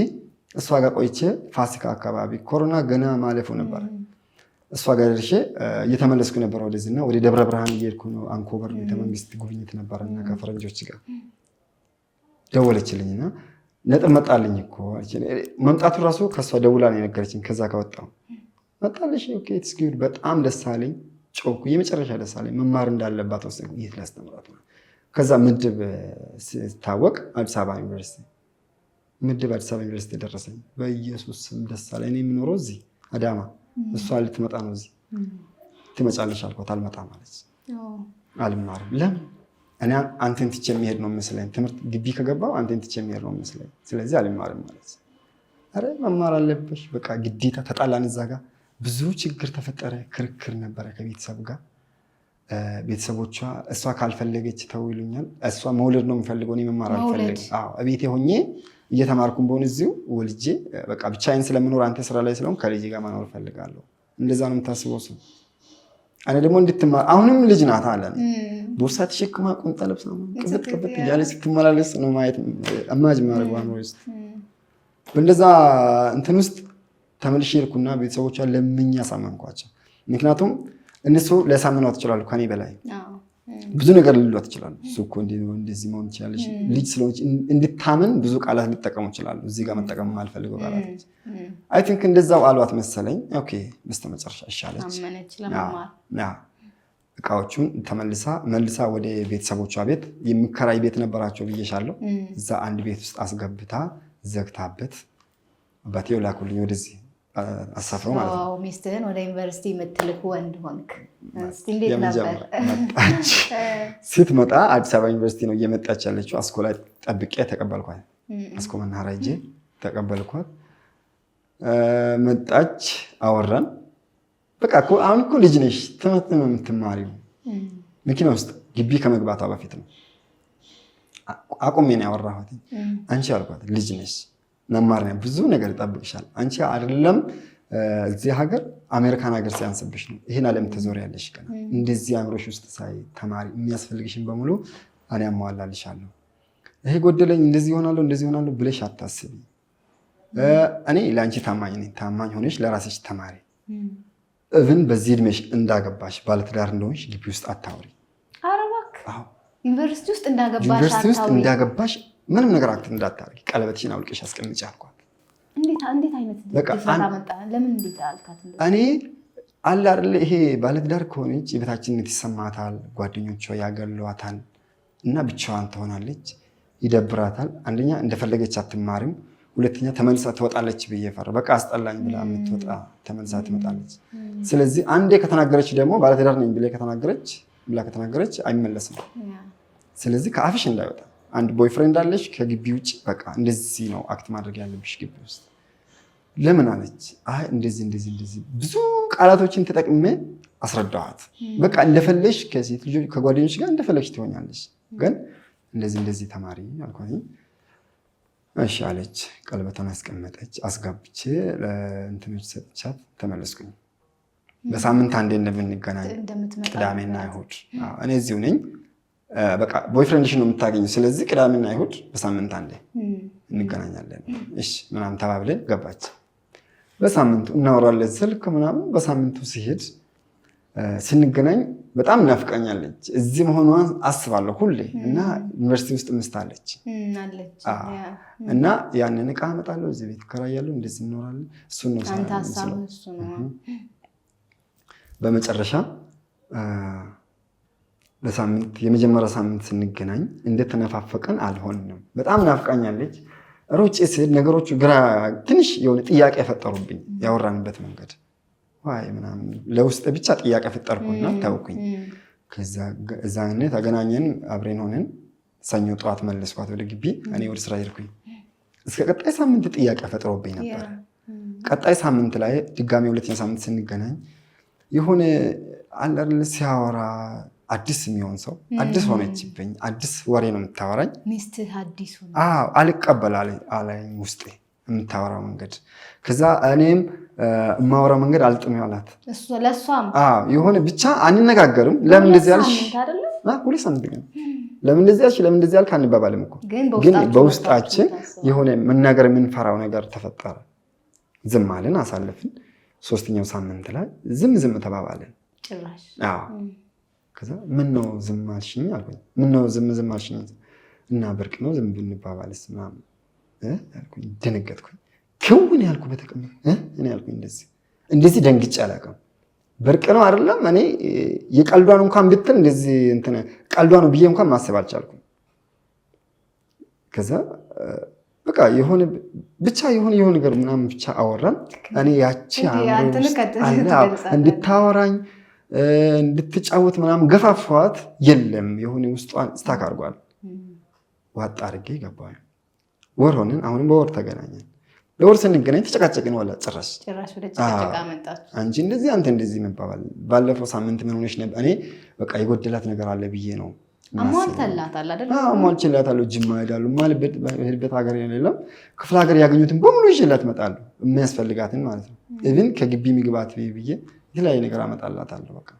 እሷ ጋር ቆይቼ ፋሲካ አካባቢ ኮሮና ገና ማለፉ ነበር። እሷ ጋር ደርሼ እየተመለስኩ ነበር ወደዚህና ወደ ደብረ ብርሃን እየሄድኩ ነው። አንኮበር ቤተመንግስት ጉብኝት ነበርና ከፈረንጆች ጋር ደወለችልኝና ነጥብ መጣልኝ እኮ መምጣቱ ራሱ ከእሷ ደውላ ነው የነገረችኝ። ከዛ ከወጣሁ መጣልሽ ኦኬ ኢትስ ጉድ በጣም ደስ አለኝ። ጮኩ፣ የመጨረሻ ደስ አለኝ። መማር እንዳለባት ወሰንኩ። የት ላስተምራት ነው። ከዛ ምድብ ሲታወቅ አዲስ አበባ ዩኒቨርሲቲ ምድብ አዲስ አበባ ዩኒቨርሲቲ ደረሰኝ። በኢየሱስ ስም ደስ አለኝ። እኔ የምኖረው እዚህ አዳማ፣ እሷ ልትመጣ ነው እዚህ። ትመጫለሽ አልኳት። አልመጣም አለች። አልማርም። ለምን? እኔ አንተን ትቼ የሚሄድ ነው መስለኝ። ትምህርት ግቢ ከገባው አንተን ትቼ የሚሄድ ነው መስለኝ። ስለዚህ አልማርም አለች። አረ መማር አለብሽ በቃ ግዴታ። ተጣላን እዛ ጋር ብዙ ችግር ተፈጠረ። ክርክር ነበረ ከቤተሰብ ጋር። ቤተሰቦቿ እሷ ካልፈለገች ተው ይሉኛል። እሷ መውለድ ነው የምፈልገው፣ እኔ መማር አልፈልግም። ቤቴ ሆኜ እየተማርኩም በሆነ እዚሁ ወልጄ በቃ ብቻዬን ስለምኖር አንተ ስራ ላይ ስለሆን ከልጄ ጋር መኖር እፈልጋለሁ። እንደዛ ነው የምታስበው ሰው። እኔ ደግሞ እንድትማር አሁንም ልጅ ናት አለ ቦርሳ ተሸክማ ቁምጣ ለብሳ ቅብጥ እያለች ስትመላለስ ነው ማየት አማጅ ማድረግ ነው ውስጥ በእንደዛ እንትን ውስጥ ተመልሼ ሄድኩና ቤተሰቦቿን ለምኜ አሳመንኳቸው። ምክንያቱም እነሱ ሊያሳምኗት ይችላሉ ከኔ በላይ ብዙ ነገር ሊሏት ይችላሉ። እሱ እኮ እንደዚህ መሆን ይችላለች ልጅ ስለሆነች እንድታምን ብዙ ቃላት ሊጠቀሙ ይችላሉ። እዚህ ጋር መጠቀም የማልፈልገው ቃላት አይ ቲንክ እንደዛው አሏት መሰለኝ። ኦኬ በስተመጨረሻ ይሻለች። እቃዎቹን መልሳ ወደ ቤተሰቦቿ ቤት የሚከራይ ቤት ነበራቸው ብዬሻለሁ። እዛ አንድ ቤት ውስጥ አስገብታ ዘግታበት አባቴ ላኩልኝ ወደዚህ አሳፍረው ማለት ነው። ሚስትህን ወደ ዩኒቨርሲቲ የምትልኩ ወንድ ሆንክ። እንዴት ነበር? ስትመጣ አዲስ አበባ ዩኒቨርሲቲ ነው እየመጣች ያለችው። አስኮ ላይ ጠብቄ ተቀበልኳት። አስኮ መናኸሪያ ሂጄ ተቀበልኳት። መጣች፣ አወራን። በቃ አሁን እኮ ልጅ ነሽ፣ ትምህርት ነው የምትማሪው። መኪና ውስጥ ግቢ ከመግባቷ በፊት ነው አቁሜ ነው ያወራኋት። አንቺ አልኳት ልጅ ነሽ፣ መማር ነው፣ ብዙ ነገር ይጠብቅሻል። አንቺ አይደለም እዚህ ሀገር አሜሪካን ሀገር ሲያንስብሽ ነው ይሄን ዓለም ትዞሪያለሽ። ገና እንደዚህ አእምሮሽ ውስጥ ሳይ ተማሪ የሚያስፈልግሽን በሙሉ እኔ አሟላልሻለሁ። ይሄ ጎደለኝ እንደዚህ ይሆናለሁ ብለሽ አታስቢ። እኔ ለአንቺ ታማኝ ነኝ። ታማኝ ሆነሽ ለራስሽ ተማሪ። እብን በዚህ እድሜሽ እንዳገባሽ ባለትዳር እንደሆንሽ ግቢ ውስጥ አታውሪ። ኧረ እባክህ ዩኒቨርሲቲ ውስጥ እንዳገባሽ ምንም ነገር አክት እንዳታደርጊ ቀለበትሽን አውልቀሽ አስቀምጪ አልኳት። እንዴት አይነት ድፍረት አመጣ? ለምን እንዴት አልካት? እኔ አለ አይደል ይሄ ባለትዳር ከሆነች የበታችነት ይሰማታል፣ ጓደኞቿ ያገሏታል እና ብቻዋን ትሆናለች፣ ይደብራታል። አንደኛ እንደፈለገች አትማርም፣ ሁለተኛ ተመልሳ ትወጣለች ብዬ ፈራ። በቃ አስጠላኝ ብላ የምትወጣ ተመልሳ ትመጣለች። ስለዚህ አንዴ ከተናገረች ደግሞ ባለትዳር ነኝ ብላ ከተናገረች አይመለስም። ስለዚህ ከአፍሽ እንዳይወጣ አንድ ቦይፍሬንድ አለሽ ከግቢ ውጭ በቃ እንደዚህ ነው አክት ማድረግ ያለብሽ ግቢ ውስጥ። ለምን አለች። አይ እንደዚህ ብዙ ቃላቶችን ተጠቅሜ አስረዳኋት። በቃ እንደፈለሽ ከሴት ልጆች ከጓደኞች ጋር እንደፈለሽ ትሆኛለሽ፣ ግን እንደዚህ ተማሪ አልኳት። እሺ አለች። ቀለበቷን አስቀመጠች። አስጋብቼ ለእንትኖች ሰጥቻት ተመለስኩኝ። በሳምንት አንዴ እንደምንገናኝ ቅዳሜና እሑድ እኔ እዚሁ ነኝ። በቃ ቦይፍሬንድሽን ነው የምታገኘው፣ ስለዚህ ቅዳሜና እሑድ በሳምንት አንዴ እንገናኛለን እሺ ምናምን ተባብለን ገባች። በሳምንቱ እናወራለን ስልክ ምናምን። በሳምንቱ ሲሄድ ስንገናኝ በጣም እናፍቃኛለች። እዚህ መሆኗን አስባለሁ ሁሌ እና ዩኒቨርሲቲ ውስጥ ምስታለች እና ያንን እቃ አመጣለሁ፣ እዚህ ቤት እከራያለሁ፣ እንደዚህ እንኖራለን። እሱን ነው በመጨረሻ በሳምንት የመጀመሪያ ሳምንት ስንገናኝ እንደተነፋፈቀን አልሆንም። በጣም ናፍቃኛለች። ሮጬ ስሄድ ነገሮቹ ግራ ትንሽ የሆነ ጥያቄ ፈጠሩብኝ። ያወራንበት መንገድ ዋይ ምናምን ለውስጥ ብቻ ጥያቄ ፈጠርኩና ታውኩኝ። ከዛ ተገናኘን፣ አብሬን ሆነን ሰኞ ጠዋት መለስኳት ወደ ግቢ፣ እኔ ወደ ስራ ሄድኩኝ። እስከ ቀጣይ ሳምንት ጥያቄ ፈጥሮብኝ ነበር። ቀጣይ ሳምንት ላይ ድጋሚ ሁለተኛ ሳምንት ስንገናኝ የሆነ አለርል ሲያወራ አዲስ የሚሆን ሰው አዲስ ሆነችብኝ። አዲስ ወሬ ነው የምታወራኝ። ሚስትህ አዲስ ሆነ? አዎ አልቀበል አለኝ ውስጤ የምታወራው መንገድ። ከዛ እኔም የማወራው መንገድ አልጥም አላት። ለእሷም የሆነ ብቻ አንነጋገርም። ለምን እንደዚህ ያልሽ? ሁለት ሳምንት ግን ለምን እንደዚህ ያልሽ ለምን እንደዚህ ያልክ አንባባልም እኮ። ግን በውስጣችን የሆነ መናገር የምንፈራው ነገር ተፈጠረ። ዝም አልን፣ አሳለፍን። ሶስተኛው ሳምንት ላይ ዝም ተባባልን ጭራሽ። ከዛ ምን ነው ዝም አልሽኝ አልኩኝ። ምን ነው ዝም አልሽኝ? እና ብርቅ ነው ዝም ብንባባልስ ምናምን አልኩኝ። ደነገጥኩኝ። ክውን ያልኩ በተቀመጠ እኔ ያልኩኝ እንደዚህ ደንግጬ አላውቅም። ብርቅ ነው አይደለም። እኔ የቀልዷን እንኳን ብትል እንደዚህ እንትን ቀልዷ ነው ብዬ እንኳን ማሰብ አልቻልኩም። ከዛ በቃ የሆነ ብቻ የሆነ ነገር ምናምን ብቻ አወራን። እኔ ያቺ እንድታወራኝ እንድትጫወት ምናምን ገፋፋት። የለም የሆነ ውስጧን ስታክ አድርጓል። ዋጣ አድርጌ ገባሁ። ወር ሆንን። አሁንም በወር ተገናኘን። በወር ስንገናኝ ተጨቃጨቅን። ዋላ ጭራሽ ወደ ጭቅጭቃ መጣችሁ። አንቺ እንደዚህ አንተ እንደዚህ መባባል። ባለፈው ሳምንት ምን ሆነሽ ነበር? እኔ በቃ የጎደላት ነገር አለ ብዬ ነው። አሟልተላታል አይደል? አሟልቼላታለሁ። ጅማ እሄዳለሁ። ማልበት ሀገር የለም። ክፍለ ሀገር ያገኙትን በሙሉ ይዤላት እመጣለሁ። የሚያስፈልጋትን ማለት ነው። ኢቭን ከግቢ ምግባት ብዬ የተለያየ ነገር አመጣላታለሁ። በቃ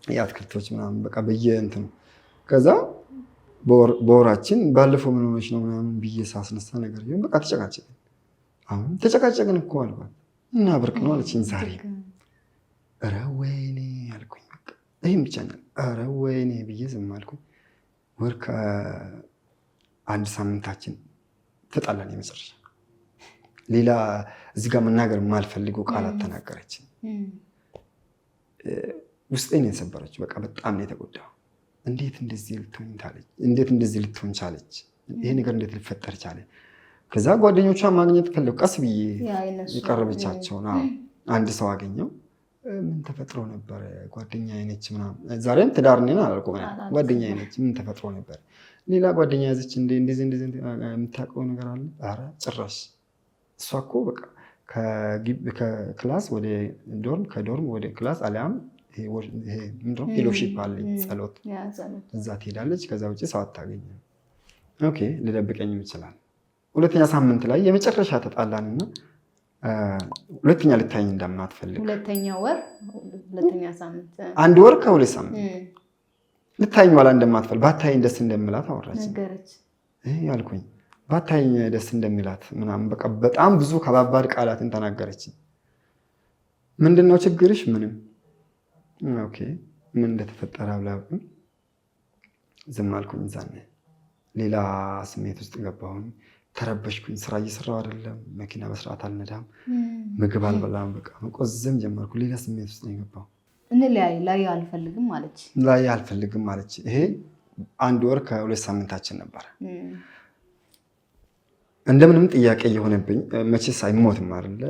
የአትክልቶች ምናምን በቃ በየእንትኑ። ከዛ በወራችን ባለፈው ምን ሆነች ነው ምናምን ብዬ ሳስነሳ ነገር ይሁን በቃ ተጨቃጨቅን። አሁን ተጨቃጨቅን እኮ አልኳት እና ብርቅ ነው አለችኝ ዛሬ። ኧረ ወይኔ አልኩኝ። በቃ ይህም ብቻ ነው። ኧረ ወይኔ ብዬ ዝም አልኩኝ። ወር ከአንድ ሳምንታችን ተጣላን። የመጨረሻ ሌላ እዚህ ጋር መናገር የማልፈልገው ቃላት ተናገረችን። ውስጤን የሰበረች። በቃ በጣም ነው የተጎዳው። እንዴት እንደዚህ ልትሆን ቻለች? ይሄ ነገር እንዴት ሊፈጠር ቻለ? ከዛ ጓደኞቿን ማግኘት ፈለኩ። ቀስ ብዬ የቀረበቻቸውን አንድ ሰው አገኘው። ምን ተፈጥሮ ነበር? ጓደኛ አይነች ምናምን። ዛሬም ትዳር ነን አላልኩም። ጓደኛ አይነች ምን ተፈጥሮ ነበር? ሌላ ጓደኛ ያዘች እንደዚህ የምታውቀው ነገር አለ? ኧረ ጭራሽ። እሷ እኮ በቃ ከክላስ ወደ ዶርም፣ ከዶርም ወደ ክላስ አሊያም ፌሎሺፕ አለኝ ጸሎት፣ እዛ ትሄዳለች። ከዛ ውጭ ሰው አታገኝም። ኦኬ ልደብቀኝ ይችላል። ሁለተኛ ሳምንት ላይ የመጨረሻ ተጣላንና ሁለተኛ ልታይኝ እንደማትፈልግ ሁለተኛ ወር ሁለተኛ ሳምንት አንድ ወር ከሁለት ሳምንት ልታይኝ ዋላ እንደማትፈልግ ባታይኝ ደስ እንደምላት አወራች ያልኩኝ። ባታይኝ ደስ እንደሚላት ምናምን በቃ በጣም ብዙ ከባባድ ቃላትን ተናገረች። ምንድነው ችግርሽ? ምንም። ኦኬ ምን እንደተፈጠረ አላውቅም። ዝም አልኩኝ። ዛኔ ሌላ ስሜት ውስጥ ገባሁኝ። ተረበሽኩኝ። ስራ እየሰራሁ አይደለም፣ መኪና በስርዓት አልነዳም፣ ምግብ አልበላም። በቃ መቆዘም ጀመርኩ። ሌላ ስሜት ውስጥ ነው የገባሁ። ላይ አልፈልግም ማለች። ይሄ 1 ወር ከ2 ሳምንታችን ነበረ። እንደምንም ጥያቄ የሆነብኝ መቼስ አይሞትም አይደለ?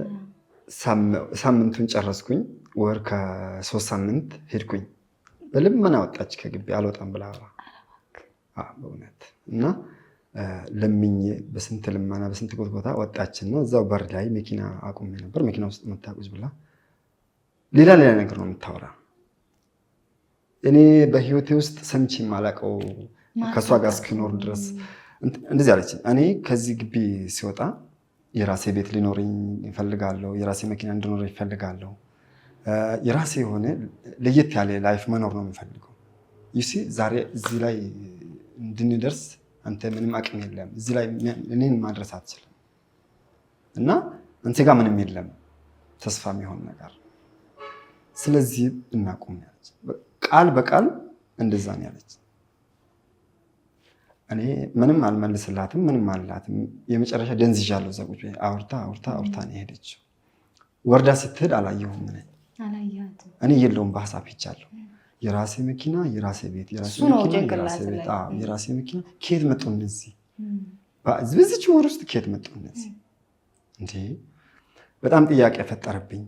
ሳምንቱን ጨረስኩኝ። ወር ከ3 ሳምንት ሄድኩኝ። በልመና ወጣች ከግቢ አልወጣም ብላ በእውነት እና ለምኜ በስንት ልመና በስንት ጎትጎታ ወጣችና እዛው በር ላይ መኪና አቁሜ ነበር። መኪና ውስጥ መታቁዝ ብላ ሌላ ነገር ነው የምታወራ። እኔ በህይወቴ ውስጥ ሰምቼ የማላውቀው ከእሷ ጋር እስክኖር ድረስ እንደዚህ አለች። እኔ ከዚህ ግቢ ሲወጣ የራሴ ቤት ሊኖረኝ ይፈልጋለሁ፣ የራሴ መኪና እንድኖር ይፈልጋለሁ፣ የራሴ የሆነ ለየት ያለ ላይፍ መኖር ነው የምፈልገው። ይሲ ዛሬ እዚህ ላይ እንድንደርስ አንተ ምንም አቅም የለም፣ እዚህ ላይ እኔን ማድረስ አትችልም እና አንተ ጋር ምንም የለም ተስፋ የሚሆን ነገር፣ ስለዚህ እናቁም ያለች። ቃል በቃል እንደዛ ነው ያለች። እኔ ምንም አልመልስላትም፣ ምንም አልላትም። የመጨረሻ ደንዝዣለሁ። እዛ ቁጭ አውርታ ነው የሄደችው። ወርዳ ስትሄድ አላየሁም። እኔ የለውም በሀሳብ ሄጃለሁ። የራሴ መኪና፣ የራሴ ቤት፣ የራሴ መኪና። ከየት መጡ እነዚህ? በዚች ወር ውስጥ ከየት መጡ እነዚህ? እንዴ በጣም ጥያቄ ፈጠረብኝ።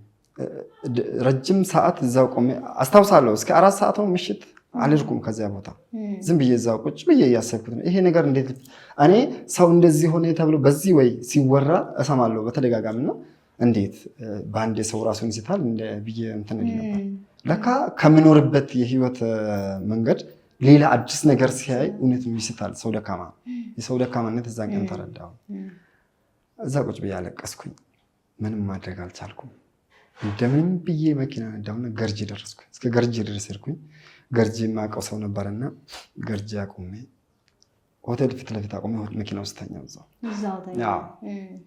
ረጅም ሰዓት እዛው ቆሜ አስታውሳለሁ። እስከ 4 ሰዓት ነው ምሽት አልሄድኩም ከዚያ ቦታ። ዝም ብዬ እዛው ቁጭ ብዬ እያሰብኩት ነው ይሄ ነገር እንዴት እኔ ሰው እንደዚህ ሆነ ተብሎ በዚህ ወይ ሲወራ እሰማለሁ በተደጋጋሚ ነው። እንዴት በአንድ ሰው ራሱን ይስታል ብዬ እንትን ነበር። ለካ ከምኖርበት የህይወት መንገድ ሌላ አዲስ ነገር ሲያይ እውነት ይስታል። ሰው ደካማ፣ የሰው ደካማነት እዛ ቀን ተረዳሁ። እዛ ቁጭ ብዬ አለቀስኩኝ። ምንም ማድረግ አልቻልኩም። እንደምንም ብዬ መኪና ነዳሁና ገርጂ ደረስኩኝ። እስከ ገርጂ ድረስ ሄድኩኝ። ገርጂ የማውቀው ሰው ነበርና ገርጂ አቁሜ ሆቴል ፊት ለፊት አቁሜ መኪና ውስጥ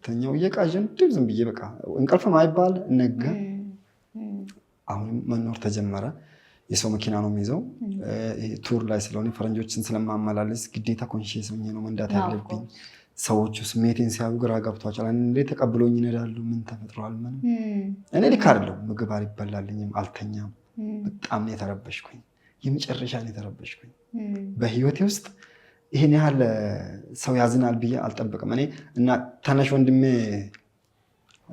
ተኛው። እየቃዥን ዝም ብዬ በቃ እንቅልፍ ማይባል ነገ። አሁንም መኖር ተጀመረ። የሰው መኪና ነው የሚይዘው። ቱር ላይ ስለሆነ ፈረንጆችን ስለማመላለስ ግዴታ ኮንሺየስ ሆኜ ነው መንዳት ያለብኝ። ሰዎቹ ስሜቴን ሲያዩ ግራ ገብቷቸዋል። እንዴ ተቀብሎኝ ይነዳሉ። ምን ተፈጥሯል? ምንም እኔ ልክ አይደለሁም። ምግብ አልበላልኝም፣ አልተኛም። በጣም ነው የተረበሽኩኝ። የመጨረሻ ነው የተረበሽኩኝ። በህይወቴ ውስጥ ይሄን ያህል ሰው ያዝናል ብዬ አልጠብቅም። እኔ እና ታናሽ ወንድሜ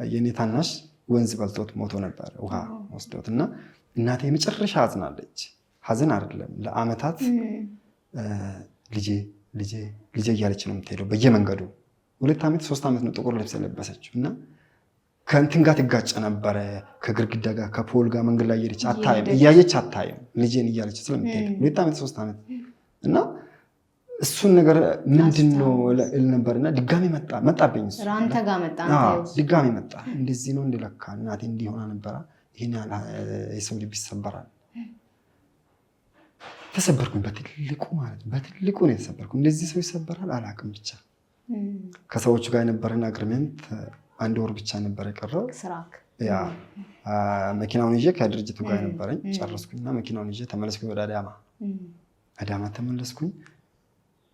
የኔ ታናሽ ወንዝ በልቶት ሞቶ ነበር፣ ውሃ ወስዶት እና እናቴ የመጨረሻ አዝናለች። ሀዘን አይደለም ለአመታት ልጄ እያለች ነው የምትሄደው በየመንገዱ። 2 ዓመት 3 ዓመት ነው ጥቁር ልብስ የለበሰችው እና ከእንትን ጋር ትጋጨ ነበረ፣ ከግርግዳ ጋር ከፖል ጋር መንገድ ላይ እያየች አታይም ልጄን እያለች ስለምትሄድ 2 ዓመት 3 ዓመት እና እሱን ነገር ምንድን ነው እል ነበርና ድጋሚ መጣብኝ። ድጋሚ መጣ። እንደዚህ ነው እንደለካ እናቴ እንዲሆና ነበራ። ይሄን የሰው ልብ ይሰበራል። ተሰበርኩኝ። በትልቁ ነው የተሰበርኩኝ። እንደዚህ ሰው ይሰበራል አላውቅም። ብቻ ከሰዎቹ ጋር የነበረን አግሪመንት 1 ወር ብቻ ነበር የቀረው። መኪናውን ይዤ ከድርጅቱ ጋር የነበረኝ ጨረስኩኝና መኪናውን ይዤ ተመለስኩኝ ወደ አዳማ ተመለስኩኝ።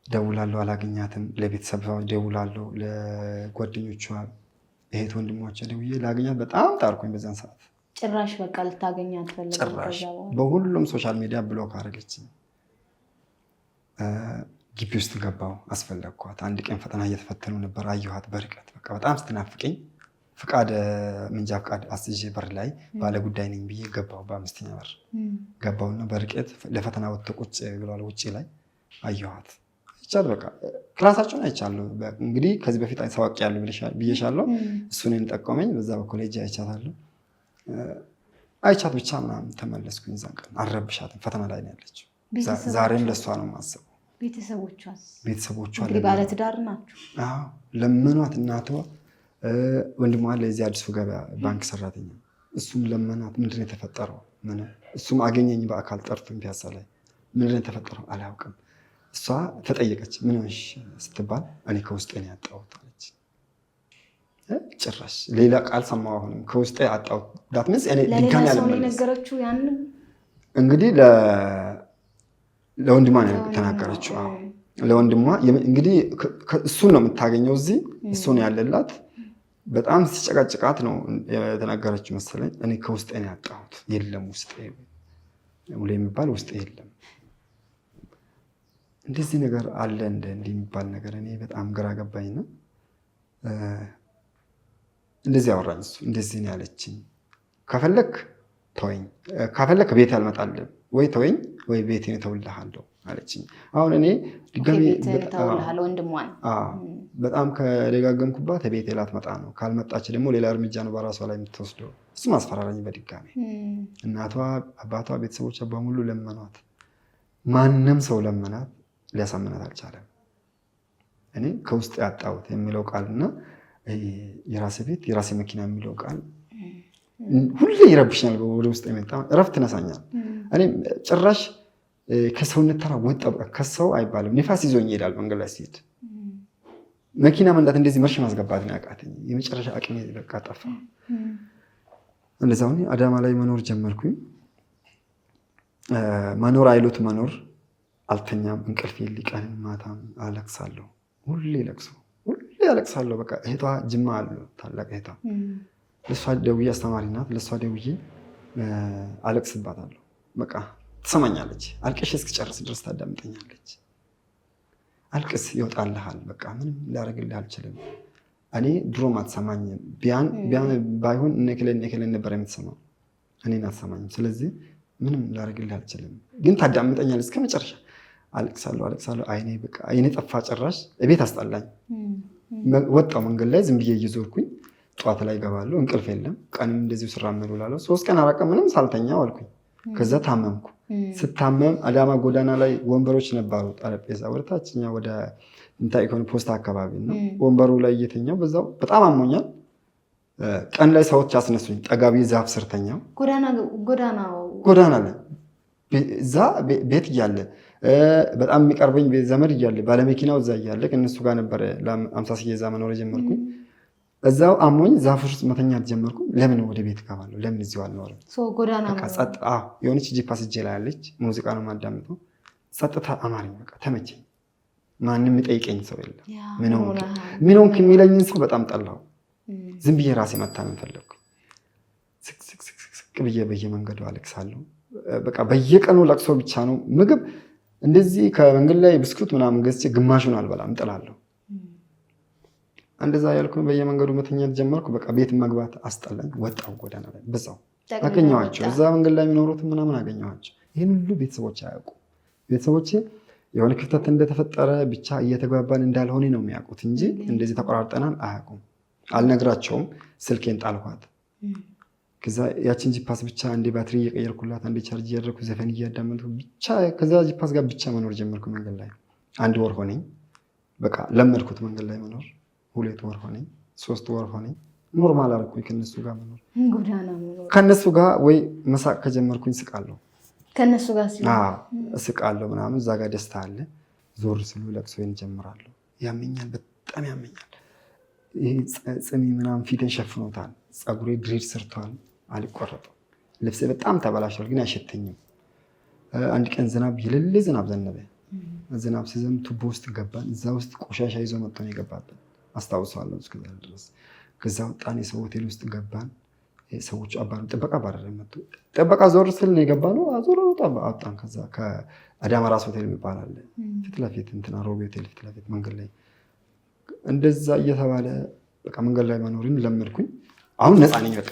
ደውላለሁ፣ አላገኛትም። ለቤተሰብ ደውላለሁ፣ ለጓደኞቿ እህት ወንድሞቿ ደውዬ ላገኛት በጣም ጣርኩኝ። በዛን ሰዓት ጭራሽ በቃ ልታገኛት ፈልገው ጭራሽ በሁሉም ሶሻል ሚዲያ ብሎክ አደረገችኝ። ግቢ ውስጥ ገባሁ፣ አስፈለግኳት። አንድ ቀን ፈተና እየተፈተኑ ነበር፣ አየኋት በርቀት። በቃ በጣም ስትናፍቀኝ መንጃ ፍቃድ አስይዤ በር ላይ ባለ ጉዳይ ነኝ ብዬ ገባሁ። በ5ኛ በር ገባሁና በርቀት ለፈተና ወጥቶ ቁጭ ብሏል ውጭ ላይ አየኋት። ይቻል በቃ ክላሳቸውን አይቻለሁ። እንግዲህ ከዚህ በፊት ታዋቂያለሁ ብዬሻለሁ። እሱን ጠቆመኝ። በዛ በኩል ሄጄ አይቻታለሁ። አይቻት ብቻ ምናምን ተመለስኩኝ። እዛን ቀን አልረብሻትም፣ ፈተና ላይ ነው ያለችው። ዛሬም ለእሷ ነው የማስበው። ቤተሰቦቿ ባለትዳር ናቸው። ለመኗት። እናቷ ወንድሟ ለዚህ አዲሱ ገበያ ባንክ ሰራተኛ፣ እሱም ለመናት። ምንድን ነው የተፈጠረው? እሱም አገኘኝ በአካል ጠርቶኝ ፒያሳ ላይ። ምንድን ነው የተፈጠረው? አላውቅም። እሷ ተጠየቀች። ምን ሆንሽ ስትባል እኔ ከውስጤ ነው ያጣሁት አለች። ጭራሽ ሌላ ቃል ሰማሁ። አሁንም ከውስጤ ያጣሁት ዳትመስ እኔ ድጋሚ ነገረችው። ያንን እንግዲህ ለወንድሟ ነው ተናገረችው። ለወንድሟ እንግዲህ እሱን ነው የምታገኘው እዚህ እሱን ያለላት በጣም ሲጨቃጭቃት ነው የተናገረችው መሰለኝ። እኔ ከውስጤ ነው ያጣሁት የለም ውስጤ ሙሉ የሚባል ውስጤ የለም። እንደዚህ ነገር አለ እንዲህ የሚባል ነገር እኔ በጣም ግራ ገባኝና እንደዚህ አወራኝ። እሱ እንደዚህ ነው ያለችኝ። ከፈለክ ተወኝ፣ ከፈለክ ቤት አልመጣልህም፣ ወይ ተወኝ ወይ ቤቴን እተውልሃለሁ አለችኝ። አሁን እኔ ድጋሚ በጣም ከደጋገምኩባት ቤቴ ላትመጣ ነው። ካልመጣች ደግሞ ሌላ እርምጃ ነው በራሷ ላይ የምትወስደው። እሱ ማስፈራራኝ በድጋሚ። እናቷ፣ አባቷ፣ ቤተሰቦቿ በሙሉ ለመኗት። ማንም ሰው ለመናት፣ ሊያሳምናት አልቻለም። እኔ ከውስጥ ያጣሁት የሚለው ቃልና የራሴ ቤት የራሴ መኪና የሚለው ቃል ሁሌ ይረብሽኛል። ወደ ውስጥ የመጣ እረፍት ነሳኛል። እኔ ጭራሽ ከሰውነት ተራ ወጣ። ከሰው አይባልም ንፋስ ይዞኝ ይሄዳል። መንገድ ላይ ሲሄድ መኪና መንዳት እንደዚህ መርሽ ማስገባት ነው ያቃተኝ። የመጨረሻ አቅሜ በቃ ጠፋ። እንደዛው አዳማ ላይ መኖር ጀመርኩኝ። መኖር አይሉት መኖር አልተኛም። እንቅልፍ የለም። ማታም አለቅሳለሁ። ሁሌ አለቅሳለሁ። በቃ እህቷ ጅማ አሉ ታላቅ እህቷ ለሷ ደውዬ አስተማሪ ናት። ለሷ ደውዬ አለቅስባታለሁ። በቃ ትሰማኛለች። አልቅሽ እስክጨርስ ድረስ ታዳምጠኛለች። አልቅስ ይወጣልሃል። በቃ ምንም ላደርግልህ አልችልም። እኔ ድሮም አትሰማኝም። ቢያን ባይሆን እነከሌን ነበር የምትሰማው፣ እኔን አትሰማኝም። ስለዚህ ምንም ላደርግልህ አልችልም፣ ግን ታዳምጠኛለች እስከ መጨረሻ። አለቅሳለሁ። አይኔ ጠፋ። ጭራሽ እቤት አስጠላኝ። ወጣው መንገድ ላይ ዝም ብዬ እየዞርኩኝ ጠዋት ላይ እገባለሁ። እንቅልፍ የለም። ቀንም እንደዚሁ ስራመድ እውላለሁ። 3 ቀን 4 ቀን ምንም ሳልተኛ ዋልኩኝ። ከዛ ታመምኩ። ስታመም አዳማ ጎዳና ላይ ወንበሮች ነበሩ፣ ጠረጴዛ ወደ ታችኛ ወደ ኢኮኖሚ ፖስታ አካባቢ ነው። ወንበሩ ላይ እየተኛው በዛው በጣም አሞኛል። ቀን ላይ ሰዎች አስነሱኝ። ጠጋቢ ዛፍ ስር ተኛው። ጎዳና ላይ እዛ ቤት እያለ በጣም የሚቀርበኝ ዘመድ እያለ ባለመኪናው እዛ እያለ ከእነሱ ጋር ነበረ ለ50 እዛ መኖር ጀመርኩኝ። እዛው አሞኝ ዛፍ ውስጥ መተኛት ጀመርኩ። ለምን ወደ ቤት እገባለሁ? ለምን እዚሁ አልኖርም? የሆነች ጂፓስ እጄ ላይ ያለች ሙዚቃ ነው የማዳምጠው። ጸጥታ አማርኛ በቃ ተመቸኝ። ማንም የሚጠይቀኝ ሰው የለም። ምን ሆንክ የሚለኝን ሰው በጣም ጠላሁ። ዝም ብዬ ራሴ መታመን ፈለግኩ። ስቅ ብዬ በየመንገዱ አለቅሳለሁ። በቃ በየቀኑ ለቅሶ ብቻ ነው። ምግብ እንደዚህ ከመንገድ ላይ ብስኩት ምናምን ገዝቼ ግማሹን አልበላም፣ እጥላለሁ። እንደዛ ያልኩኝ በየመንገዱ መተኛት ጀመርኩ። በቃ ቤት መግባት አስጠላኝ። ወጣው ጎዳና ላይ በዛው አገኘኋቸው። እዛ መንገድ ላይ የሚኖሩት ምናምን አገኘኋቸው። ይህን ሁሉ ቤተሰቦች አያውቁ። ቤተሰቦቼ የሆነ ክፍተት እንደተፈጠረ ብቻ እየተግባባን እንዳልሆነ ነው የሚያውቁት እንጂ እንደዚህ ተቆራርጠናል አያውቁም። አልነግራቸውም። ስልኬን ጣልኳት። ከዛ ያችን ጂፓስ ብቻ አንዴ ባትሪ እየቀየርኩላት አንዴ ቻርጅ እያደረኩ ዘፈን እያዳመጥኩ ብቻ ከዛ ጂፓስ ጋር ብቻ መኖር ጀመርኩ። መንገድ ላይ 1 ወር ሆነኝ። በቃ ለመድኩት መንገድ ላይ መኖር። 2 ወር ሆነኝ፣ 3 ወር ሆነኝ። ኖርማል አልኩኝ ከነሱ ጋር መኖር። ከነሱ ጋር ወይ መሳቅ ከጀመርኩኝ ስቃለሁ። ከነሱ ጋር ስቃለሁ ምናምን። እዛ ጋር ደስታ አለ። ዞር ስሉ ለቅሶዬን ጀምራለሁ። ያመኛል፣ በጣም ያመኛል። ይሄ ጽሚ ምናምን ፊቴን ሸፍኖታል። ፀጉሬ ድሬድ ሰርቷል፣ አልቆረጠም። ልብሴ በጣም ተበላሽቷል፣ ግን አይሸተኝም። አንድ ቀን ዝናብ የሌለ ዝናብ ዘነበ። ዝናብ ሲዘንብ ቱቦ ውስጥ ገባን። እዛ ውስጥ ቆሻሻ ይዞ መጥቶ ነው የገባብን። አስታውሰዋለሁ እስከዛ ድረስ። ከዛ ወጣን፣ የሰው ሆቴል ውስጥ ገባን። ሰዎቹ አባሩ ጥበቃ ባረረ መጡ። ጥበቃ ዞር ስል ነው የገባነው። ዞር ወጣን። ከዛ ከአዳማ ራስ ሆቴል የሚባል አለ ፊት ለፊት እንትና ሮቢ ሆቴል ፊት ለፊት መንገድ ላይ እንደዛ እየተባለ በቃ መንገድ ላይ መኖርን ለመድኩኝ። አሁን ነፃ ነኝ። በቃ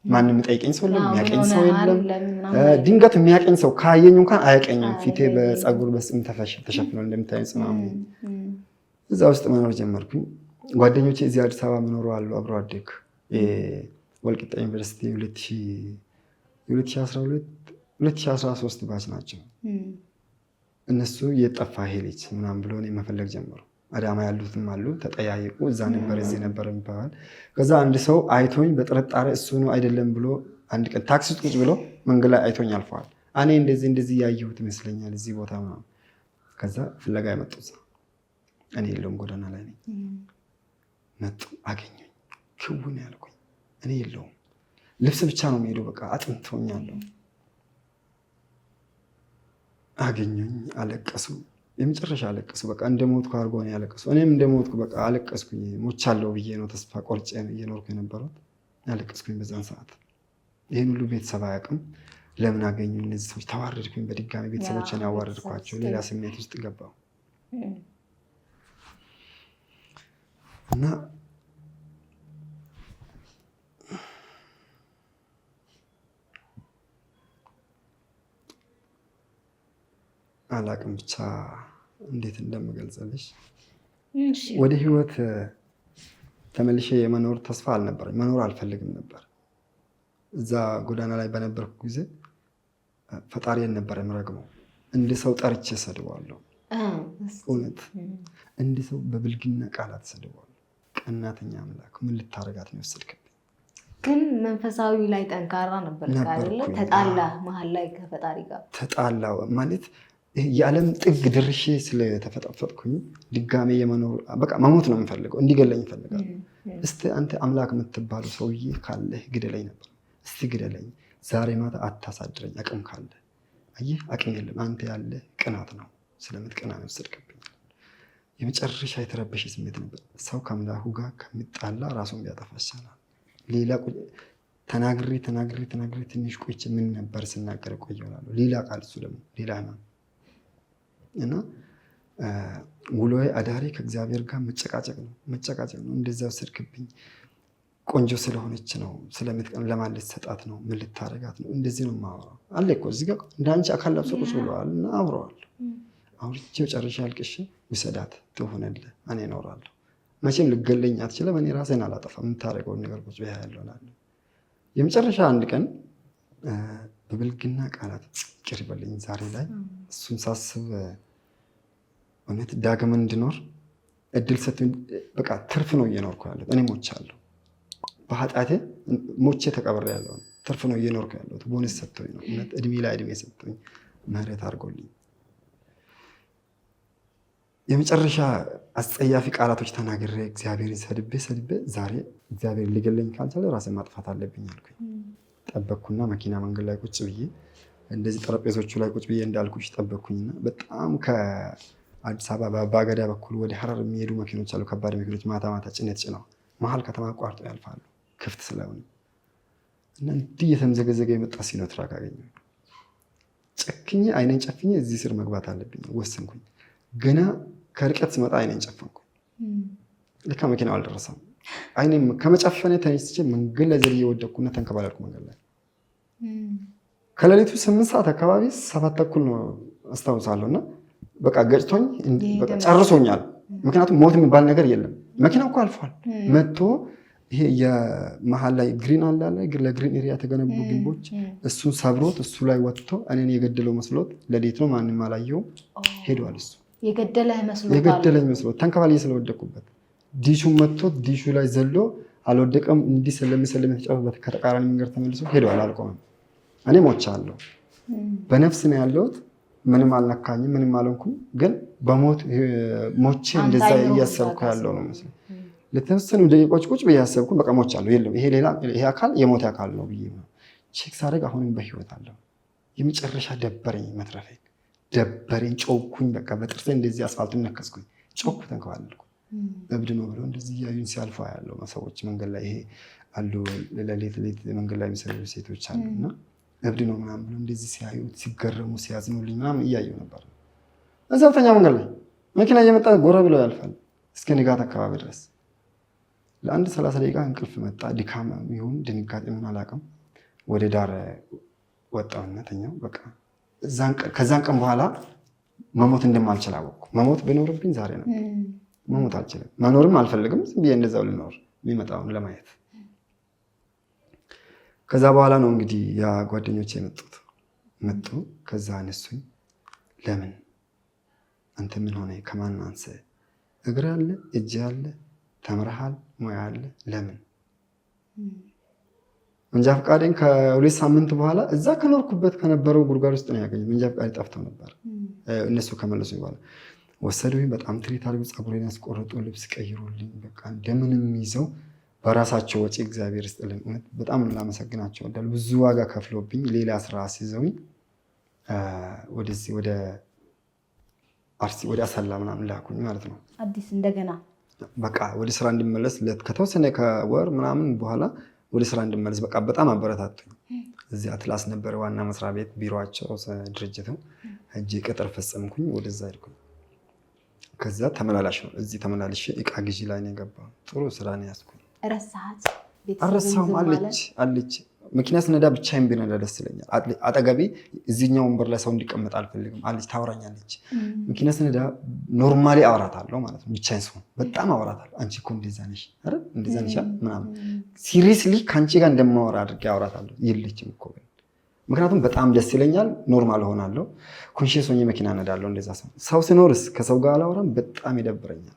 ማንም የሚጠይቀኝ ሰው የለም፣ የሚያቀኝ ሰው የለም። ድንገት የሚያቀኝ ሰው ካየኝ እንኳን አያቀኝም። ፊቴ በፀጉር በስም ተሸፍኖ እንደምታየኝ ጽናም። እዛ ውስጥ መኖር ጀመርኩኝ። ጓደኞቼ እዚህ አዲስ አበባ መኖሩ አሉ፣ አብሮ አደግ ወልቂጤ ዩኒቨርሲቲ 2013 ባች ናቸው። እነሱ የጠፋ ሄሌች ምናምን ብሎ እኔ መፈለግ ጀመሩ። አዳማ ያሉትም አሉ፣ ተጠያየቁ። እዛ ነበር እዚህ ነበር የሚባል። ከዛ አንድ ሰው አይቶኝ በጥርጣሬ እሱ ነው አይደለም ብሎ አንድ ቀን ታክሲ ውስጥ ቁጭ ብሎ መንገድ ላይ አይቶኝ አልፈዋል። እኔ እንደዚህ ያየሁት ይመስለኛል እዚህ ቦታ ምናምን። ከዛ ፍለጋ የመጡ እኔ የለውም ጎዳና ላይ ነኝ። መጡ፣ አገኙኝ። ክውን ያልኩኝ እኔ የለውም፣ ልብስ ብቻ ነው የሚሄደው። በቃ አጥንቶኛለሁ። አገኙኝ፣ አለቀሱ። የመጨረሻ አለቀሱ። በቃ እንደሞትኩ አድርጎ ነው ያለቀሱ። እኔም እንደሞትኩ በቃ አለቀስኩኝ። ሞቻለሁ ብዬ ነው ተስፋ ቆርጬ እየኖርኩ የነበረው። ያለቀስኩኝ በዛን ሰዓት። ይህን ሁሉ ቤተሰብ አያውቅም። ለምን አገኙ እነዚህ ሰዎች? ተዋረድኩኝ። በድጋሚ ቤተሰቦችን ያዋረድኳቸው። ሌላ ስሜት ውስጥ ገባው እና አላቅም ብቻ እንዴት እንደምገልጽልሽ። ወደ ህይወት ተመልሼ የመኖር ተስፋ አልነበረኝ። መኖር አልፈልግም ነበር። እዛ ጎዳና ላይ በነበርኩ ጊዜ ፈጣሪን ነበር የምረግመው። እንደ ሰው ጠርቼ ሰድዋለሁ። እውነት እንደ ሰው በብልግና ቃላት ሰድዋለሁ። ቀናተኛ አምላክ ምን ልታረጋት ነው የወሰድክብኝ? ግን መንፈሳዊ ላይ ጠንካራ ነበር አይደለ? ተጣላ መሀል ላይ ከፈጣሪ ጋር ተጣላ ማለት የዓለም ጥግ ድርሼ ስለተፈጠፈጥኩኝ ድጋሜ የመኖር በቃ መሞት ነው የምፈልገው። እንዲገለኝ ይፈልጋል። እስቲ አንተ አምላክ የምትባሉ ሰውዬ ካለህ ግደለኝ ነበር። እስቲ ግደለኝ፣ ዛሬ ማታ አታሳድረኝ አቅም ካለ። አየህ አቅም የለም። አንተ ያለ ቅናት ነው። ስለምትቀና ነው የወሰድክብኝ። የመጨረሻ የተረበሸ ስሜት ነበር። ሰው ከአምላኩ ጋር ከሚጣላ ራሱን ቢያጠፋ ይሻላል። ሌላ ተናግሬ ትንሽ ቆይቼ ምን ነበር ስናገር ቆየዋለሁ። ሌላ ቃል እሱ ደግሞ ሌላ ህመም እና ውሎዬ አዳሬ ከእግዚአብሔር ጋር መጨቃጨቅ ነው። እንደዛ ወሰድክብኝ። ቆንጆ ስለሆነች ነው፣ ስለምትቀን ለማለት ሰጣት ነው፣ ምን ልታረጋት ነው? እንደዚህ ነው የማወራው አለ እኮ እዚህ ጋር እንደ አንቺ አካል ለብሶ ቁጭ ብለዋል እና አብረዋለሁ። አውርቼ መጨረሻ አልቅሼ ውሰዳት ትሆነልህ፣ እኔ እኖራለሁ። መቼም ልገለኝ አትችልም። እኔ ራሴን አላጠፋም። የምታደርገውን ነገር ቁጭ ብያ ያለው እላለሁ። የመጨረሻ አንድ ቀን በብልግና ቃላት ይቅር ይበለኝ ዛሬ ላይ እሱን ሳስብ እውነት ዳግም እንድኖር እድል ሰጥቶኝ በቃ ትርፍ ነው እየኖርኩ ያለሁት። እኔ ሞቻለሁ። በኃጢአቴ ሞቼ ተቀብሬያለሁ። ትርፍ ነው እየኖርኩ ያለሁት። ቦነስ ሰጥቶኝ ነው እውነት እድሜ ላይ እድሜ ሰጥቶኝ ምህረት አድርጎልኝ የመጨረሻ አስጸያፊ ቃላቶች ተናግሬ እግዚአብሔርን ሰድቤ ዛሬ እግዚአብሔር ሊገለኝ ካልቻለ ራሴን ማጥፋት አለብኝ አልኩኝ። ጠበቅኩና መኪና መንገድ ላይ ቁጭ ብዬ እንደዚህ ጠረጴዞቹ ላይ ቁጭ ብዬ እንዳልኩሽ ጠበቅኩኝና በጣም ከአዲስ አበባ በአባገዳ በኩል ወደ ሀረር የሚሄዱ መኪኖች አሉ። ከባድ መኪኖች ማታ ጭነት ጭነው መሀል ከተማ አቋርጦ ያልፋሉ ክፍት ስለሆነ እና እንዲህ የተምዘገዘገ የመጣ ሲኖትራክ አገኘሁ። ጨክኜ አይኔን ጨፍኜ እዚህ ስር መግባት አለብኝ ወሰንኩኝ። ገና ከርቀት ስመጣ አይኔን ጨፈንኩ። ልካ መኪናው አልደረሰም። አይኔን ከመጨፈኔ ተነስቼ መንገድ ላይ ዘልዬ ወደቅኩና ተንከባለልኩ መንገድ ላይ። ከሌሊቱ 8 ሰዓት አካባቢ 7 ተኩል ነው አስታውሳለሁ። እና በቃ ገጭቶኝ ጨርሶኛል። ምክንያቱም ሞት የሚባል ነገር የለም። መኪናው እኮ አልፏል። መጥቶ ይሄ የመሀል ላይ ግሪን አለ ለግሪን ኤሪያ የተገነቡ ግንቦች እሱን ሰብሮት እሱ ላይ ወጥቶ እኔን የገደለው መስሎት ለሌት ነው ማንም አላየውም ሄዷል። እሱ የገደለኝ መስሎት ተንከባልዬ ስለወደቅኩበት ዲሹን መጥቶት ዲሹ ላይ ዘሎ አልወደቀም። እንዲህ ስለሚሰለም የተጫወተበት ከተቃራኒ መንገድ ተመልሶ ሄዷል። አልቆመም። እኔ ሞቻለሁ። በነፍስ ነው ያለሁት። ምንም አልነካኝም፣ ምንም አልሆንኩም። ግን በሞት ሞቼ እንደዛ እያሰብኩ ያለው ነው መስሎኝ ለተወሰኑ ደቂቃዎች ቁጭ ብዬ ያሰብኩ በቃ ሞቻለሁ። የለም ይሄ አካል የሞተ አካል ነው ብዬ ነው ቼክ ሳደርግ አሁንም በህይወት አለው። የመጨረሻ ደበረኝ፣ መትረፌን ደበረኝ። ጮኩኝ። በቃ በጥርሴ እንደዚህ አስፋልቱን ነከስኩኝ። ጮኩ፣ ተንከባለልኩ። እብድ ነው ብለው እንደዚህ እያዩኝ ሲያልፉ ያለው ሰዎች መንገድ ላይ ይሄ አሉ። ሌሊት መንገድ ላይ የሚሰሩ ሴቶች አሉና እብድ ነው ምናምን ብለው እንደዚህ ሲያዩ ሲገረሙ ሲያዝኑልኝ ምናምን እያየሁ ነበር። እዛው ተኛ መንገድ ላይ መኪና እየመጣ ጎራ ብለው ያልፋል እስከ ንጋት አካባቢ ድረስ። ለአንድ 30 ደቂቃ እንቅልፍ መጣ። ድካም ይሁን ድንጋጤ ምን አላውቅም። ወደ ዳር ወጣሁና ተኛሁ። በቃ ከዛን ቀን በኋላ መሞት እንደማልችል አወቅኩ። መሞት ቢኖርብኝ ዛሬ ነው። መሞት አልችልም። መኖርም አልፈልግም። ዝም ብዬ እንደዛው ልኖር የሚመጣውን ለማየት። ከዛ በኋላ ነው እንግዲህ ያ ጓደኞቼ መጡ። ከዛ አነሱኝ። ለምን አንተ ምን ሆነ? ከማን አንሰ? እግር አለ እጅ አለ ተምረሃል፣ ሙያ አለ። ለምን? መንጃ ፈቃዴን ከ2 ሳምንት በኋላ እዛ ከኖርኩበት ከነበረው ጉድጓድ ውስጥ ነው ያገኘሁት። መንጃ ፈቃዴ ጠፍተው ነበር። እነሱ ከመለሱኝ በኋላ ወሰዱኝ። በጣም ትሪት አድርገው ፀጉሬን ያስቆረጡ፣ ልብስ ቀይሩልኝ። በቃ እንደምንም ይዘው በራሳቸው ወጪ እግዚአብሔር ይስጥልኝ። እውነት በጣም ላመሰግናቸው እወዳለሁ። ብዙ ዋጋ ከፍሎብኝ ሌላ ስራ ሲዘውኝ ወደዚህ ወደ አርሲ ወደ አሰላ ምናምን ላኩኝ ማለት ነው። አዲስ እንደገና በቃ ወደ ስራ እንዲመለስ ከተወሰነ ከወር ምናምን በኋላ ወደ ስራ እንዲመለስ በቃ በጣም አበረታቱኝ። እዚህ አትላስ ነበር ዋና መስሪያ ቤት ቢሮአቸው ድርጅቱ እጅ ቅጥር ፈጸምኩኝ። ወደዛ ሄድኩኝ። ከዛ ተመላላሽ ነው እዚህ ተመላልሼ እቃ ግዢ ላይ ነው የገባው። ጥሩ ስራ ነው ያዝኩኝ። ረሳሃት? አረሳሁም አለች መኪና ስነዳ ብቻዬን ብነዳ ደስ ይለኛል። አጠገቤ እዚህኛው ወንበር ላይ ሰው እንዲቀመጥ አልፈልግም አለች። ታወራኛለች። መኪና ስነዳ ኖርማሊ አወራታለሁ ማለት ነው። ብቻዬን ስሆን በጣም አወራታለሁ። አንቺ እኮ እንደዛ ነሽ አይደል እንደዛ ነሽ ምናምን ሲሪየስሊ ከአንቺ ጋር እንደማወራ አድርጌ አወራታለሁ። የለችም እኮ ግን ምክንያቱም በጣም ደስ ይለኛል። ኖርማል ሆናለሁ። ኮንሺየስ ሆኜ መኪና ነዳለሁ። እንደዛ ሰው ሲኖርስ ከሰው ጋር አላወራም። በጣም ይደብረኛል።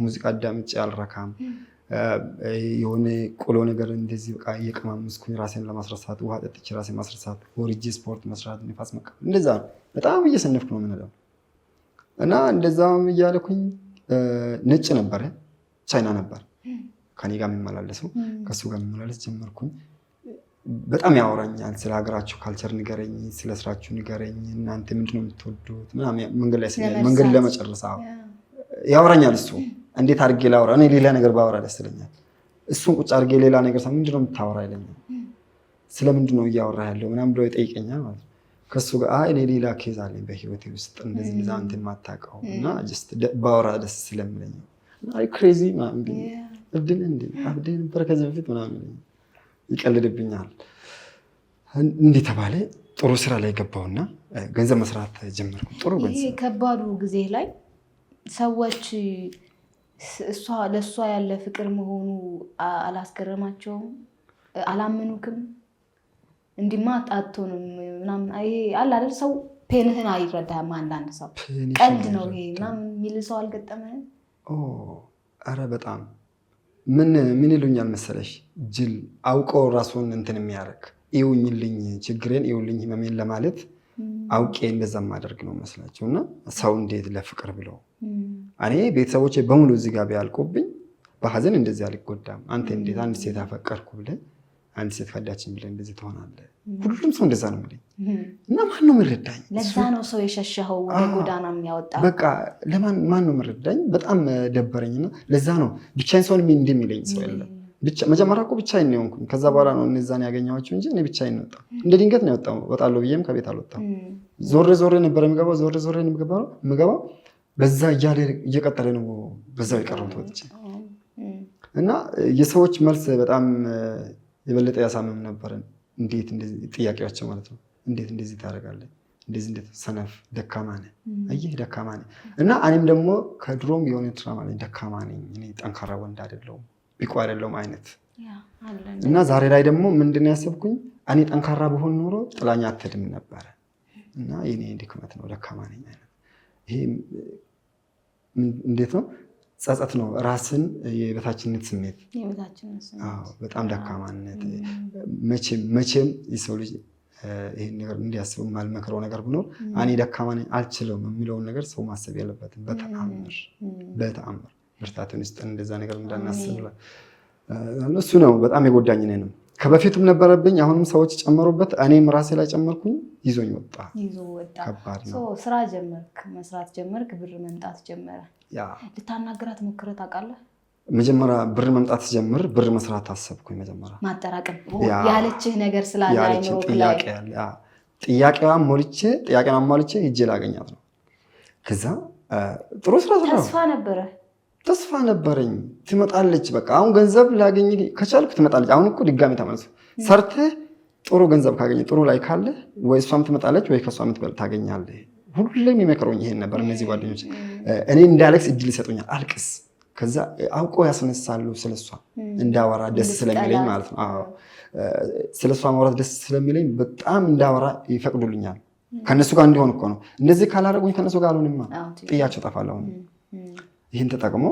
ሙዚቃ አዳምጬ አልረካም። የሆነ ቆሎ ነገር እንደዚህ በቃ እየቀማመስኩኝ ራሴን ለማስረሳት ውሃ ጠጥቼ ራሴን ማስረሳት ወርጄ ስፖርት መስራት ንፋስ መቀበል እንደዛ ነው። በጣም እየሰነፍኩ ነው የምንለው እና እንደዛም እያለኩኝ ነጭ ነበረ ቻይና ነበር ከኔ ጋር የሚመላለሰው ከሱ ጋር የሚመላለስ ጀመርኩኝ። በጣም ያወራኛል። ስለ ሀገራችሁ ካልቸር ንገረኝ፣ ስለ ስራችሁ ንገረኝ፣ እናንተ ምንድነው የምትወዱት ምናምን መንገድ ላይ መንገድ ለመጨረስ ያወራኛል እሱ። እንዴት አድርጌ ላወራ? እኔ ሌላ ነገር ባወራ ደስ ይለኛል። እሱን ቁጭ አድርጌ ሌላ ነገር ምንድነው የምታወራ ይለኛል። ስለምንድነው እያወራ ያለው ምናምን ብሎ ይጠይቀኛል ማለት ነው። ከሱ ጋር እኔ ሌላ ኬዝ አለኝ በህይወቴ ውስጥ እንደዚህ እንደዛ እንትን የማታውቀው እና ጀስት ባወራ ደስ ስለሚለኝ አይ ክሬዚ ምናምን እብድን እንዴ አብዴ ነበር ከዚህ በፊት ምናምን ይቀልድብኛል። እንዲህ ተባለ። ጥሩ ስራ ላይ ገባውና ገንዘብ መስራት ጀመርኩ። ጥሩ ገንዘብ። ይሄ ከባዱ ጊዜ ላይ ሰዎች ለእሷ ያለ ፍቅር መሆኑ አላስገረማቸውም? አላመኑክም? እንዲማ አጣቶንም ምናምን ይሄ አለ አይደል? ሰው ፔንህን አይረዳም። አንዳንድ ሰው ቀልድ ነው ይሄ ምናምን የሚል ሰው አልገጠመህም? ኧረ በጣም ምን ይሉኛል መሰለሽ? ጅል አውቆ ራሱን እንትን የሚያደርግ ይውኝልኝ ችግሬን ይውልኝ ህመሜን ለማለት አውቄ እንደዛ ማደርግ ነው መስላቸው እና ሰው እንዴት ለፍቅር ብለው እኔ ቤተሰቦቼ በሙሉ እዚህ ጋር ቢያልቁብኝ በሐዘን እንደዚህ አልጎዳም። አንተ እንዴት አንድ ሴት አፈቀርኩ ብለህ አንድ ሴት ከዳችን ብለህ እንደዚህ ትሆናለህ? ሁሉም ሰው እንደዛ ነው የሚለኝ እና ማን ነው የሚረዳኝ? ለዛ ነው ሰው የሸሸኸው ወደ ጎዳና የሚያወጣ። በቃ ማን ነው የሚረዳኝ? በጣም ደበረኝና ለዛ ነው ብቻዬን ሰው እንደሚለኝ ሰው የለም። መጀመሪያ እኮ ብቻዬን ነው የሆንኩኝ። ከዛ በኋላ ነው እነዛን ያገኘኋቸው እንጂ እኔ ብቻዬን ነው የወጣሁ። እንደ ድንገት ነው የወጣሁ። እወጣለሁ ብዬም ከቤት አልወጣሁም። ዞሬ ነበር የምገባው። ዞሬ የምገባው በዛ እየቀጠለ ነው በዛው የቀረሁት ወጥቼ እና የሰዎች መልስ በጣም የበለጠ ያሳምም ነበር። እንዴት እንደዚህ ጥያቄያቸው ማለት ነው። እንዴት እንደዚህ ታደርጋለህ? እንደዚህ እንዴት ሰነፍ ደካማ ነህ? አየህ ደካማ ነኝ እና እኔም ደግሞ ከድሮም የሆነ ትራማ ነኝ። ደካማ ነኝ እኔ ጠንካራ ወንድ አይደለሁም ቢቆ አይደለሁም አይነት እና ዛሬ ላይ ደግሞ ምንድን ያሰብኩኝ እኔ ጠንካራ በሆን ኖሮ ጥላኛ አትድም ነበረ እና የኔ ድክመት ነው ደካማ ነኝ አይነት። ይሄ እንዴት ነው? ጸጸት ነው። ራስን የበታችነት ስሜት በጣም ደካማነት። መቼም የሰው ልጅ ይሄን ነገር እንዲያስብ ማልመክረው ነገር ብኖር እኔ ደካማ ነኝ አልችለውም የሚለውን ነገር ሰው ማሰብ ያለበትም በተአምር ብርታትን ውስጥ እንደዛ ነገር እንዳናስብ እሱ ነው በጣም የጎዳኝ ነው። ከበፊቱም ነበረብኝ፣ አሁንም ሰዎች ጨመሩበት፣ እኔም ራሴ ላይ ጨመርኩኝ። ይዞኝ ወጣ። ከባድ ነው። ስራ ጀመርክ፣ መስራት ጀመርክ፣ ብር መምጣት ጀመረ። ልታናግራት ሞክረህ ታውቃለህ? መጀመሪያ ብር መምጣት ጀምር፣ ብር መስራት አሰብኩኝ። መጀመሪያ ማጠራቀም ያለችህ ነገር ስላለ ጥያቄዋን ሞልቼ ሂጄ ላገኛት ነው። ከዛ ጥሩ ስራ ተስፋ ነበረኝ። ትመጣለች፣ በቃ አሁን ገንዘብ ላገኝ ከቻልኩ ትመጣለች። አሁን እኮ ድጋሚ ተመልሶ ሰርተህ ጥሩ ገንዘብ ካገኘ ጥሩ ላይ ካለ ወይ እሷም ትመጣለች ወይ ከእሷ የምትበልጥ ታገኛለህ። ሁሌም የሚመክረኝ ይሄን ነበር። እነዚህ ጓደኞች እኔ እንዳለቅስ እድል ይሰጡኛል። አልቅስ፣ ከዛ አውቆ ያስነሳሉ። ስለሷ እንዳወራ ደስ ስለሚለኝ ማለት ነው። ስለሷ ማውራት ደስ ስለሚለኝ በጣም እንዳወራ ይፈቅዱልኛል። ከነሱ ጋር እንዲሆን እኮ ነው። እንደዚህ ካላረጉኝ ከነሱ ጋር አልሆንማ፣ ጥያቸው እጠፋለሁ። ይህን ተጠቅሞ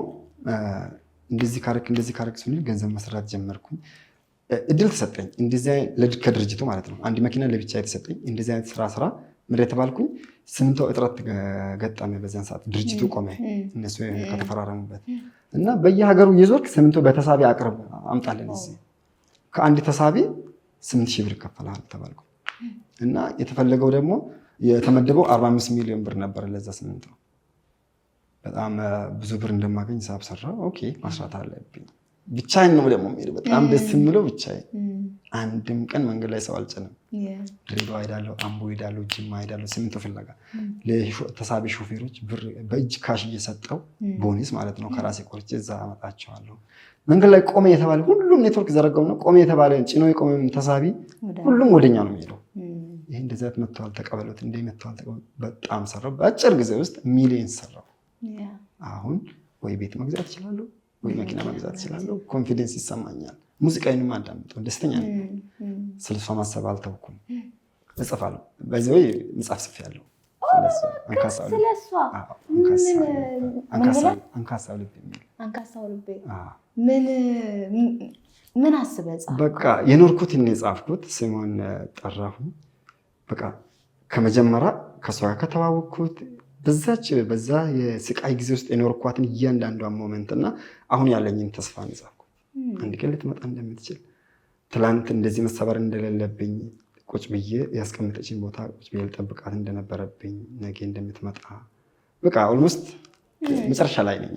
እንደዚህ ካረክ ሲሆን ገንዘብ መስራት ጀመርኩኝ። እድል ተሰጠኝ። እንደዚህ ከድርጅቱ ማለት ነው። አንድ መኪና ለብቻ የተሰጠኝ። እንደዚህ አይነት ስራ ምድር የተባልኩኝ። ሲሚንቶ እጥረት ገጠመ። በዚያን ሰዓት ድርጅቱ ቆመ፣ እነሱ ከተፈራረሙበት እና በየሀገሩ የዞርክ ሲሚንቶ በተሳቢ አቅርብ አምጣለን። እዚህ ከአንድ ተሳቢ 8,000 ብር ይከፈላል ተባልኩ እና የተፈለገው ደግሞ የተመደበው 45 ሚሊዮን ብር ነበር ለዛ ሲሚንቶ በጣም ብዙ ብር እንደማገኝ ሂሳብ ሰራው። ኦኬ ማስራት አለብኝ። ብቻዬን ነው ደግሞ የምሄደው። በጣም ደስ የሚለው ብቻዬን። አንድም ቀን መንገድ ላይ ሰው አልጭንም። ድሬዳዋ ሄዳለሁ፣ አምቦ ሄዳለሁ፣ ጅማ ሄዳለሁ ሲሚንቶ ፍለጋ። ለተሳቢ ሾፌሮች ብር በእጅ ካሽ እየሰጠው ቦኒስ ማለት ነው ከራሴ ቆርጬ እዛ አመጣቸዋለሁ። መንገድ ላይ ቆሜ የተባለ ሁሉም ኔትወርክ ዘረጋው ነው። ቆሜ የተባለ ጭኖ የቆመ ተሳቢ ሁሉም ወደኛ ነው የሚሄደው። ይሄ እንደዚህ አይነት መጥተዋል ተቀበሉት፣ እንደ መጥተዋል ተቀበሉት። በጣም ሰራው። በአጭር ጊዜ ውስጥ ሚሊዮን ሰራው። አሁን ወይ ቤት መግዛት እችላለሁ ወይ መኪና መግዛት እችላለሁ። ኮንፊደንስ ይሰማኛል። ሙዚቃዬንም አዳምጠው ደስተኛ ነኝ። ስለሷ ማሰብ አልተውኩም። እጽፋለሁ። በዚህ ወይ መጽሐፍ ጽፌያለሁ። አንካሳው ልቤ የሚል አንካሳው ልቤ ምን አስበህ ጻፍክ? በቃ የኖርኩትን የጻፍኩት ስሙን ጠራሁ። በቃ ከመጀመሪያ ከሷ ጋር ከተዋወቅኩት በዛ የስቃይ ጊዜ ውስጥ የኖርኳትን እያንዳንዷን ሞመንት እና አሁን ያለኝን ተስፋ ነው የጻፍኩት። አንድ ቀን ልትመጣ እንደምትችል፣ ትላንት እንደዚህ መሰበር እንደሌለብኝ፣ ቁጭ ብዬ ያስቀምጠችኝ ቦታ ቁጭ ብዬ ልጠብቃት እንደነበረብኝ፣ ነገ እንደምትመጣ በቃ ኦልሞስት መጨረሻ ላይ ነኝ።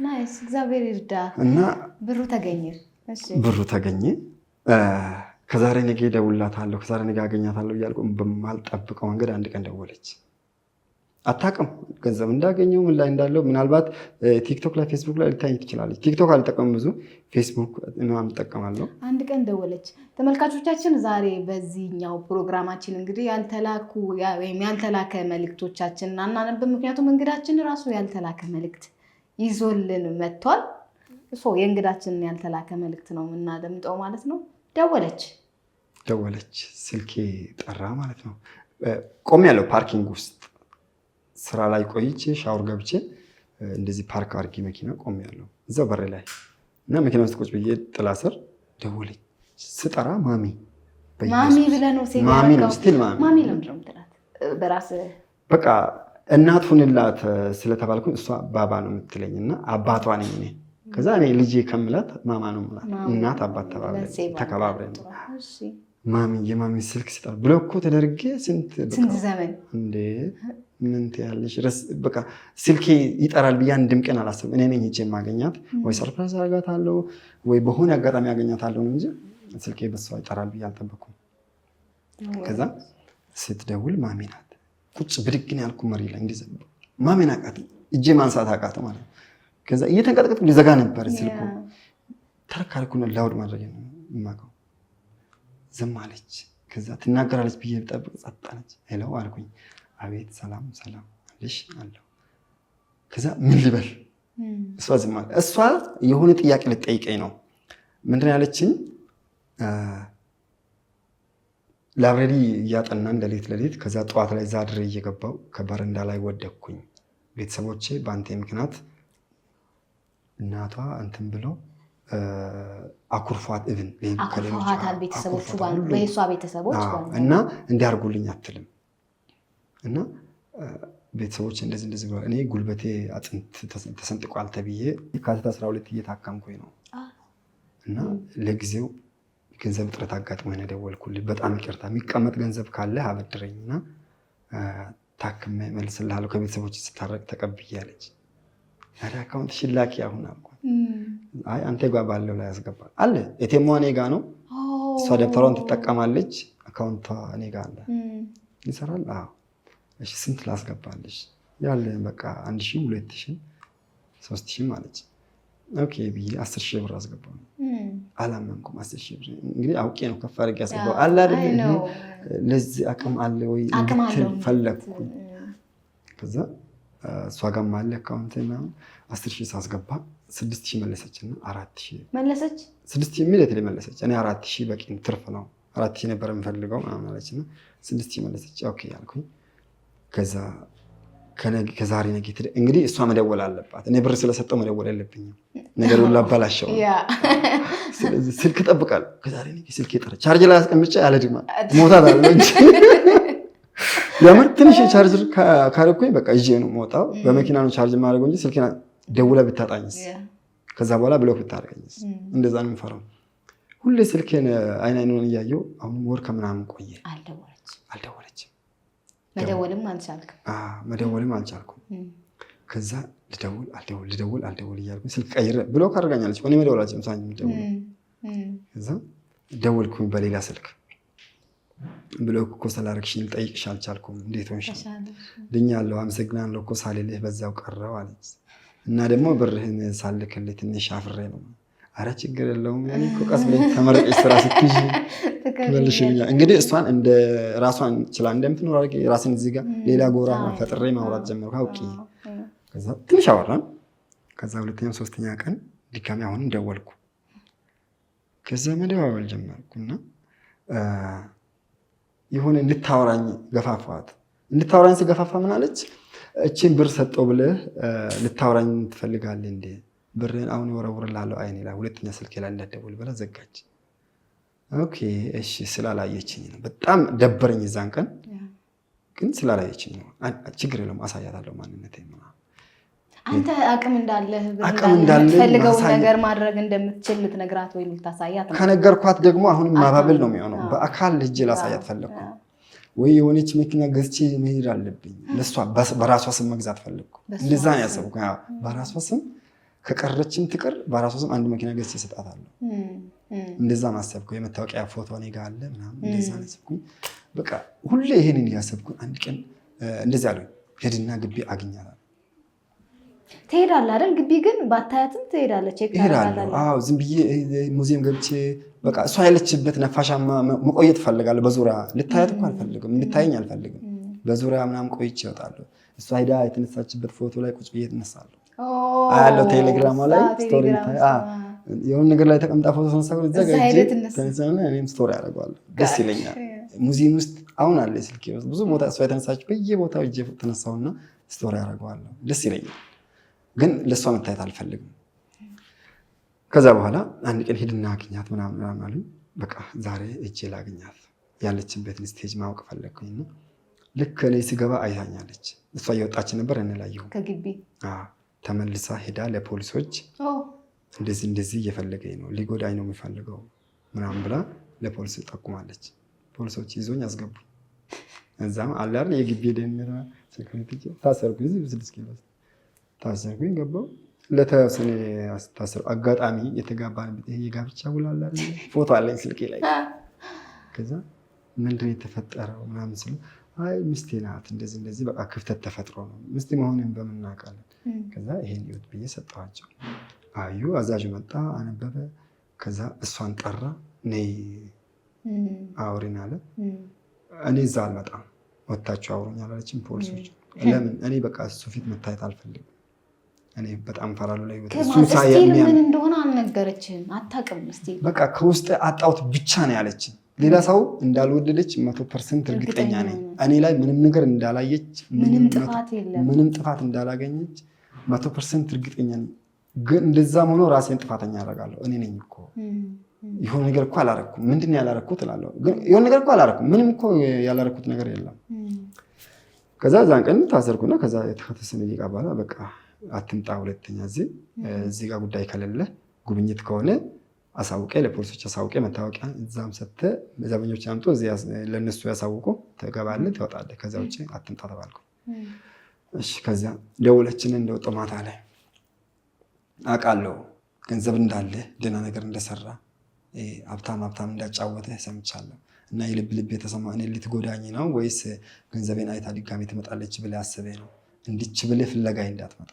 ናይስ እግዚአብሔር ይርዳ። እና ብሩ ተገኘ። ብሩ ተገኘ። ከዛሬ ነገ እደውልላታለሁ፣ ከዛሬ ነገ አገኛታለሁ እያልኩ በማልጠብቀው መንገድ አንድ ቀን ደወለች። አታውቅም ገንዘብ እንዳገኘው ምን ላይ እንዳለው። ምናልባት ቲክቶክ ላይ ፌስቡክ ላይ ልታይ ትችላለች። ቲክቶክ አልጠቀምም ብዙ፣ ፌስቡክ ምናምን እጠቀማለሁ። አንድ ቀን ደወለች። ተመልካቾቻችን ዛሬ በዚህኛው ፕሮግራማችን እንግዲህ ያልተላኩ ወይም ያልተላከ መልእክቶቻችንን አናነብም። ምክንያቱም እንግዳችን ራሱ ያልተላከ መልእክት ይዞልን መጥቷል። የእንግዳችንን ያልተላከ መልእክት ነው የምናደምጠው ማለት ነው። ደወለች፣ ስልኬ ጠራ ማለት ነው። ቆሜያለሁ ፓርኪንግ ውስጥ ስራ ላይ ቆይቼ ሻወር ገብቼ እንደዚህ ፓርክ አድርጌ መኪና ቆሜያለሁ እዛው በር ላይ እና መኪና ውስጥ ቁጭ ብዬ ጥላ ስር ደወለች። ስጠራ ማሚ ብለህ ነው ማሚ ነው ስቲል ማሚ ለምንድን ነው የምትላት? በራስህ በቃ እናት ሁንላት ስለተባልኩኝ እሷ ባባ ነው የምትለኝ እና አባቷ ነኝ እኔ። ከዛ እኔ ልጄ ከምላት ማማ ነው የምላት። እናት አባት ተከባብረን የማሚ ስልክ ሲጠራ ብሎ እኮ ተደርጌ ስንት ዘመን እንዴ ምን ትያለሽ? በቃ ስልኬ ይጠራል ብዬ አንድም ቀን አላሰብም። እኔ ነኝ ሂጅ የማገኛት ወይ ሰርፕራይዝ አደርጋታለሁ ወይ በሆነ አጋጣሚ ያገኛታለሁ እንጂ ስልኬ በሷ ይጠራል ብዬ አልጠበኩም። ከዛ ስትደውል ማሚ ናት። ቁጭ ብድግ ነው ያልኩ መሪ ላይ እንደዚህ ማሚን አቃት፣ እጄ ማንሳት አቃተ ማለት ነው። ከዛ እየተንቀጠቀጥኩ ሊዘጋ ነበር ስልኩ። ተረካልኩና ላውድ ማድረግ ነው የማውቀው። ዝም አለች። ከዛ ትናገራለች ብዬ ብጠብቅ ጸጥ አለች። ሄሎ አልኩኝ። አቤት ሰላም አለሽ አለው። ከዛ ምን ልበል? እሷ ዝም አለ። እሷ የሆነ ጥያቄ ልትጠይቀኝ ነው። ምንድን ያለችኝ? ላይብረሪ እያጠናን ሌሊት ከዛ ጠዋት ላይ እዛ ድሬ እየገባው ከበረንዳ ላይ ወደኩኝ። ቤተሰቦቼ በአንተ ምክንያት እናቷ እንትን ብለው አኩርፏት እብን አኩርፏታል። ቤተሰቦቹ በየሷ ቤተሰቦች እና እንዲያርጉልኝ አትልም እና ቤተሰቦች እንደዚህ ብለው እኔ ጉልበቴ አጥንት ተሰንጥቋል ተብዬ የካቲት 12 እየታከምኩኝ ነው እና ለጊዜው ገንዘብ እጥረት አጋጥሞኝ ነው የደወልኩልህ። በጣም ይቅርታ፣ የሚቀመጥ ገንዘብ ካለ አበድረኝና ታክሜ እመልስልሃለሁ ከቤተሰቦች ስታረቅ ተቀብዬ አለች። ታዲያ አካውንት ሽላኪ አሁን አልኳት። አይ አንተ ጋር ባለው ላይ ያስገባል አለ። ኤቲኤም እኔ ጋር ነው፣ እሷ ደብተሯን ትጠቀማለች፣ አካውንቷ እኔ ጋር አለ። ይሰራል? አዎ። እሺ ስንት ላስገባልሽ? ያለ በቃ 1000 2000 3000 ማለች። ኦኬ ብዬ 10000 ብር አስገባው። አላመንኩም። 10000 ብር እንግዲህ አውቄ ነው ከፍ አድርጌ ያስገባው። አለ አይደል ለዚህ አቅም አለ ወይ ፈለግኩ። ከዛ እሷ ጋር ማለ አካውንት እና 10000 ሳስገባ 6000 መለሰችና 4000 መለሰች። 6000 ኢሚዲየትሊ መለሰች። እኔ 4000 በቂ ትርፍ ነው 4000 ነበር የምፈልገው ማለችና 6000 መለሰች። ኦኬ ያልኩኝ። ከዛ ከዛሬ ነገ እንግዲህ እሷ መደወል አለባት። እኔ ብር ስለሰጠው መደወል የለብኝም፣ ነገሩን ላበላሸው። ስለዚህ ስልክ እጠብቃለሁ። ከዛሬ ነገ ስልክ ይጠራ ቻርጅ ላይ አስቀምጬ አለድማ ሞታት አለ እንጂ የምር ትንሽ ቻርጅ ካረኩኝ በቃ ይዤ ነው የምወጣው። በመኪና ነው ቻርጅ ማድረገው እንጂ ስልኬና ደውላ ብታጣኝስ፣ ከዛ በኋላ ብሎክ ብታደርገኝስ? እንደዛ ነው የምፈራው። ሁሌ ስልኬን አይኑን እያየሁ አሁን ወር ከምናምን ቆየ። አልደወለችም። መደወልም አልቻልኩም። ከዛ ልደውል እያልኩኝ ስልክ ቀይረ ብሎክ አድርጋኛለች። እኔ መደወል አልችልም። ሳኝ ደውል ከዛ ደወልኩኝ በሌላ ስልክ ብሎክ እኮ ስላደረግሽኝ ልጠይቅሽ አልቻልኩም። እንዴት ሆንሽ? ድኛለሁ አመሰግናለሁ እኮ ሳልልህ በዛው ቀረው አለች። እና ደግሞ ብርህን ሳልክልህ ትንሽ አፍሬ ነው። አረ ችግር የለውም ያኔ እኮ ቀስ ብለሽ ተመረቀሽ ስራ ስትይዥ ትመልሽልኛል። እንግዲህ እሷን እንደ ራሷን ችላ እንደምትኖር አድርጌ ራስን እዚህ ጋር ሌላ ጎራ ፈጥሬ ማውራት ጀመርኩ አውቄ። ከዛ ትንሽ አወራን። ከዛ ሁለተኛ ሶስተኛ ቀን ድጋሚ አሁንም ደወልኩ። ከዛ መደዋወል ጀመርኩና የሆነ እንድታወራኝ ገፋፋት። እንድታወራኝ ስገፋፋ ምን አለች? እቺን ብር ሰጠው ብለህ ልታወራኝ ትፈልጋለህ እንዴ? ብርን አሁን ወረውርልሃለሁ አይኔ ላይ ሁለተኛ ስልኬ ላይ እንዳትደውል ብላ ዘጋች። ኦኬ እሺ ስላላየችኝ ነው። በጣም ደበረኝ እዛን ቀን ግን ስላላየችኝ ነው። ችግር የለውም አሳያታለሁ ማንነቴን ምናምን። አንተ አቅም እንዳለህ የምትፈልገውን ነገር ማድረግ እንደምትችል ልትነግራት ወይ ልታሳያት ነው። ከነገርኳት ደግሞ አሁንም ማባበል ነው የሚሆነው። በአካል ሂጅ ላሳያት ፈለግኩ። ወይ የሆነች መኪና ገዝቼ መሄድ አለብኝ። ለሷ በራሷ ስም መግዛት ፈለግኩ። እንደዛ ነው ያሰብኩ። በራሷ ስም ከቀረችም ትቅር በራሷ ስም አንድ መኪና ገዝቼ እሰጣታለሁ። እንደዛ ማሰብኩ። የመታወቂያ ፎቶ እኔ ጋር አለ ምናምን እንደዛ ነው ያሰብኩኝ። በቃ ሁሌ ይሄንን እያሰብኩ አንድ ቀን እንደዛ አለኝ። ሄድና ግቢ አግኛታለሁ። ትሄዳለህ አይደል? ግቢ ግን ባታያትም ትሄዳለች። እሄዳለሁ። አዎ ዝም ብዬ ሙዚየም ገብቼ በቃ እሷ ያለችበት ነፋሻማ መቆየት እፈልጋለሁ። በዙሪያ ልታያት እኮ አልፈልግም፣ እንድታየኝ አልፈልግም። በዙሪያ ምናምን ቆይቼ እወጣለሁ። እሷ ሄዳ የተነሳችበት ፎቶ ላይ ቁጭ ብዬ እነሳለሁ። አያለው ቴሌግራማ ላይ ስቶሪ የሆነ ነገር ላይ ተቀምጣ ፎቶ ተነሳሁ። እዛ ጋር ተነሳና እኔም ስቶሪ አደርገዋለሁ። ደስ ይለኛል። ሙዚየም ውስጥ አሁን አለ ስልኬ ውስጥ ብዙ ቦታ እሷ የተነሳች በየቦታው እጄ ተነሳውና ስቶሪ አደርገዋለሁ። ደስ ይለኛል። ግን ለሷ መታየት አልፈልግም። ከዛ በኋላ አንድ ቀን ሄድና አግኛት ምናምን አሉኝ። በቃ ዛሬ እጄ ላግኛት ያለችበትን ስቴጅ ማወቅ ፈለግኩኝና ልክ እኔ ስገባ አይታኛለች። እሷ እየወጣች ነበር እንላየሁ ከግቢ ተመልሳ ሄዳ ለፖሊሶች እንደዚህ እየፈለገኝ ነው ሊጎዳኝ ነው የሚፈልገው ምናምን ብላ ለፖሊስ ጠቁማለች። ፖሊሶች ይዞኝ አስገቡኝ። እዛም አለ አይደል የግቢ ደምራ ሴኩሪቲ ታሰርኩኝ። እዚህ 6 ኪሎ ታሰርኩኝ። ገባሁ ለተወሰነ ታሰር አጋጣሚ የተጋባንበት ይሄ የጋብቻ ውል አለ አይደል ፎቶ አለኝ ስልኬ ላይ። ከዛ ምንድን ነው የተፈጠረው ምናምን ስለ አይ ሚስቴ ናት እንደዚህ በቃ ክፍተት ተፈጥሮ ነው ሚስቴ መሆንን በምን እናውቃለን። ከዛ ይሄን ይወት ብዬ ሰጠኋቸው። አዩ አዛዥ መጣ አነበበ። ከዛ እሷን ጠራ ነይ አውሪን አለ። እኔ እዛ አልመጣም ወጣችሁ አውሩኝ አላለችም ፖሊሶች። ለምን እኔ በቃ እሱ ፊት መታየት አልፈልግም። እኔ በጣም ፈራለሁ ላይ እሱን ሳይል ምን እንደሆነ አልነገረችም። አታውቅም እስቲ በቃ ከውስጥ አጣውት ብቻ ነው ያለችኝ። ሌላ ሰው እንዳልወደደች 100% እርግጠኛ ነኝ። እኔ ላይ ምንም ነገር እንዳላየች ምንም ጥፋት እንዳላገኘች 100% እርግጠኛ ነኝ። ግን እንደዛም ሆኖ ራሴን ጥፋተኛ አደርጋለሁ። እኔ ነኝ እኮ የሆነ ነገር እኮ አላረኩም። ምንድን ነው ያላረኩት እላለሁ። ግን የሆነ ነገር እኮ አላረኩም። ምንም እኮ ያላረኩት ነገር የለም። ከዛ ዛን ቀን ታሰርኩና ከዛ የተከተሰነ ይቃባላ በቃ አትምጣ ሁለተኛ እዚህ ጋር ጉዳይ ከሌለ ጉብኝት ከሆነ አሳውቄ ለፖሊሶች አሳውቄ መታወቂያ እዛም ሰጥተ ዘበኞች ያምጡ እዚህ ለነሱ ያሳውቁ ትገባለህ ትወጣለህ። ከዛ ውጪ አትምጣ ተባልኩ። እሺ ከዛ ደውለችን እንደወጣ ማታ ላይ አውቃለሁ ገንዘብ እንዳለ ደህና ነገር እንደሰራ ሀብታም እንዳጫወተ ሰምቻለሁ። እና የልብ የተሰማ እኔ ልትጎዳኝ ነው ወይስ ገንዘቤን አይታ ድጋሚ ትመጣለች ብለህ አስበህ ነው እንድች ብለህ ፍለጋይ እንዳትመጣ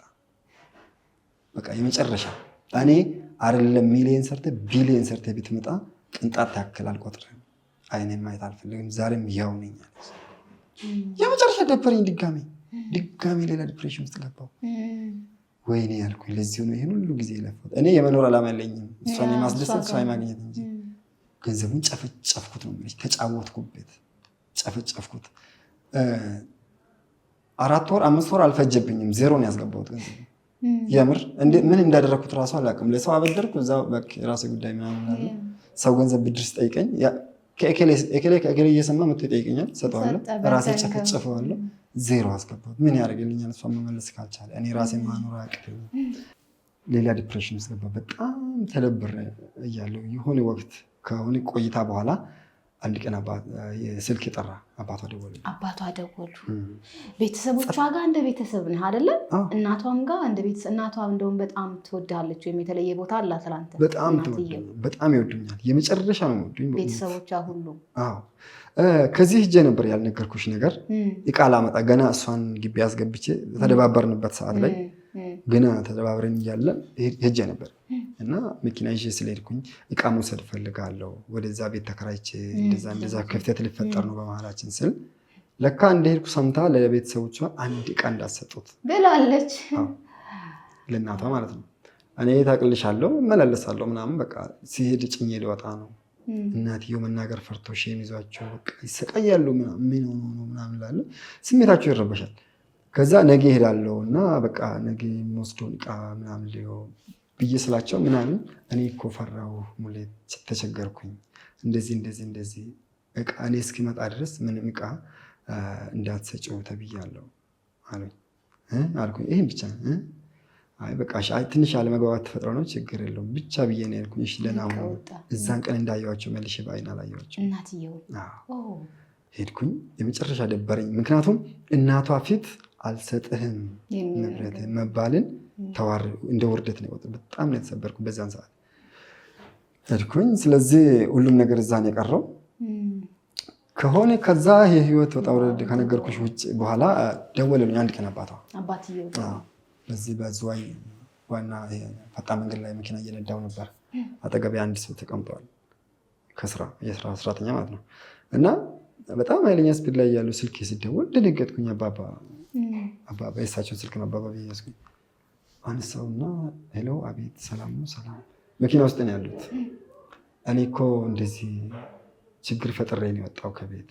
በቃ የመጨረሻ እኔ አይደለም ሚሊየን ሰርተ ቢሊየን ሰርተ ብትመጣ ቅንጣት ታክል አልቆጥርም። አይኔን ማየት አልፈልግም። ዛሬም ያው ነኝ አለች። የመጨረሻ ደበረኝ። ድጋሚ ሌላ ዲፕሬሽን ውስጥ ገባሁ። ወይኔ ያልኩኝ ለዚህ ነው ይሄን ሁሉ ጊዜ የለፋሁት። እኔ የመኖር ዓላማ የለኝም እሷን የማስደሰት እሷን የማግኘት እንጂ ገንዘቡን ጨፈጨፍኩት ነው ማለት ተጫወትኩበት። ጨፈጨፍኩት። 4 ወር 5 ወር አልፈጀብኝም። ዜሮ ነው ያስገባሁት ገንዘቡ። የምር ምን እንዳደረኩት ራሱ አላውቅም። ለሰው አበደርኩ እዛው በቃ የራሴ ጉዳይ ምናምን አለ። ሰው ገንዘብ ብድር ሲጠይቀኝ ከእከሌ እየሰማ መጥቶ ይጠይቀኛል፣ ሰጠዋለሁ፣ ራሴ ጨፈጨፈዋለሁ። ዜሮ አስገባሁት። ምን ያደርግልኛል እሷ መመለስ ካልቻለ? እኔ ራሴ ማኖር አያቅተኝም። ሌላ ዲፕሬሽን ውስጥ ገባ። በጣም ተደብሬ እያለሁ የሆነ ወቅት ከሆነ ቆይታ በኋላ አንድ ቀን ስልክ የጠራ አባቷ ደወሉ። ቤተሰቦቿ ጋር እንደ ቤተሰብ ነህ አይደለ? እናቷም ጋር እንደ ቤተሰብ። እናቷ እንደውም በጣም ትወዳለች ወይም የተለየ ቦታ አላት ላንተ? በጣም ይወዱኛል። የመጨረሻ ነው የሚወዱኝ ቤተሰቦቿ ሁሉ። ከዚህ ሂጄ ነበር ያልነገርኩሽ ነገር እቃ ላመጣ ገና እሷን ግቢ አስገብቼ ተደባበርንበት ሰዓት ላይ ገና ተደባብረን እያለን ሄጄ ነበር እና መኪና ይዤ ስለሄድኩኝ እቃ መውሰድ ፈልጋለሁ ወደዛ ቤት ተከራይቼ እንደዛ ክፍተት ሊፈጠር ነው በመሀላችን ስል ለካ እንደሄድኩ ሰምታ ለቤተሰቦቿ አንድ እቃ እንዳሰጡት ብላለች። ለእናቷ ማለት ነው። እኔ ታቅልሻለሁ እመላለሳለሁ ምናምን በቃ ሲሄድ ጭኜ ሊወጣ ነው። እናትየው መናገር ፈርቶ ሼም ይዟቸው በቃ ይሰቃያሉ። ምን ሆኖ ነው ምናምን ላለ ስሜታቸው ይረበሻል። ከዛ ነገ እሄዳለሁ እና በቃ ነገ የምወስደውን እቃ ምናምን ብዬ ስላቸው ምናምን እኔ እኮ ፈራሁ ሙሌት ተቸገርኩኝ፣ እንደዚህ እቃ እኔ እስኪመጣ ድረስ ምንም እቃ እንዳትሰጪው ተብያለሁ አልኩኝ። ይህም ብቻ አይ በቃ ትንሽ አለመግባባት ተፈጥሮ ነው ችግር የለውም ብቻ ብዬ ነው ያልኩኝ። እሺ ደህና ሁኑ። እዛን ቀን እንዳየኋቸው መልሼ በአይን አላየኋቸው። እናትየው ሄድኩኝ። የመጨረሻ ደበረኝ። ምክንያቱም እናቷ ፊት አልሰጥህም ንብረት መባልን እንደ ውርደት ነው የወጣው። በጣም ነው የተሰበርኩ በዛን ሰዓት ሄድኩኝ። ስለዚህ ሁሉም ነገር እዛ ነው የቀረው ከሆነ ከዛ የህይወት ወጣ ውረድ ከነገርኩሽ ውጭ በኋላ ደወለልኝ አንድ ቀን አባትየው በዚህ በዝዋይ ዋና ፈጣን መንገድ ላይ መኪና እየነዳው ነበር። አጠገቤ አንድ ሰው ተቀምጠዋል የስራ ሰራተኛ ማለት ነው። እና በጣም ኃይለኛ ስፒድ ላይ ያለው ስልክ ሲደወል ደነገጥኩኝ። አባባ የእሳቸውን ስልክ ነው አባባ ብዬ ያዝኩኝ። አነሳውና ሄሎ፣ አቤት፣ ሰላም ነው? ሰላም። መኪና ውስጥ ነው ያሉት። እኔ እኮ እንደዚህ ችግር ፈጥሬ ነው የወጣው ከቤት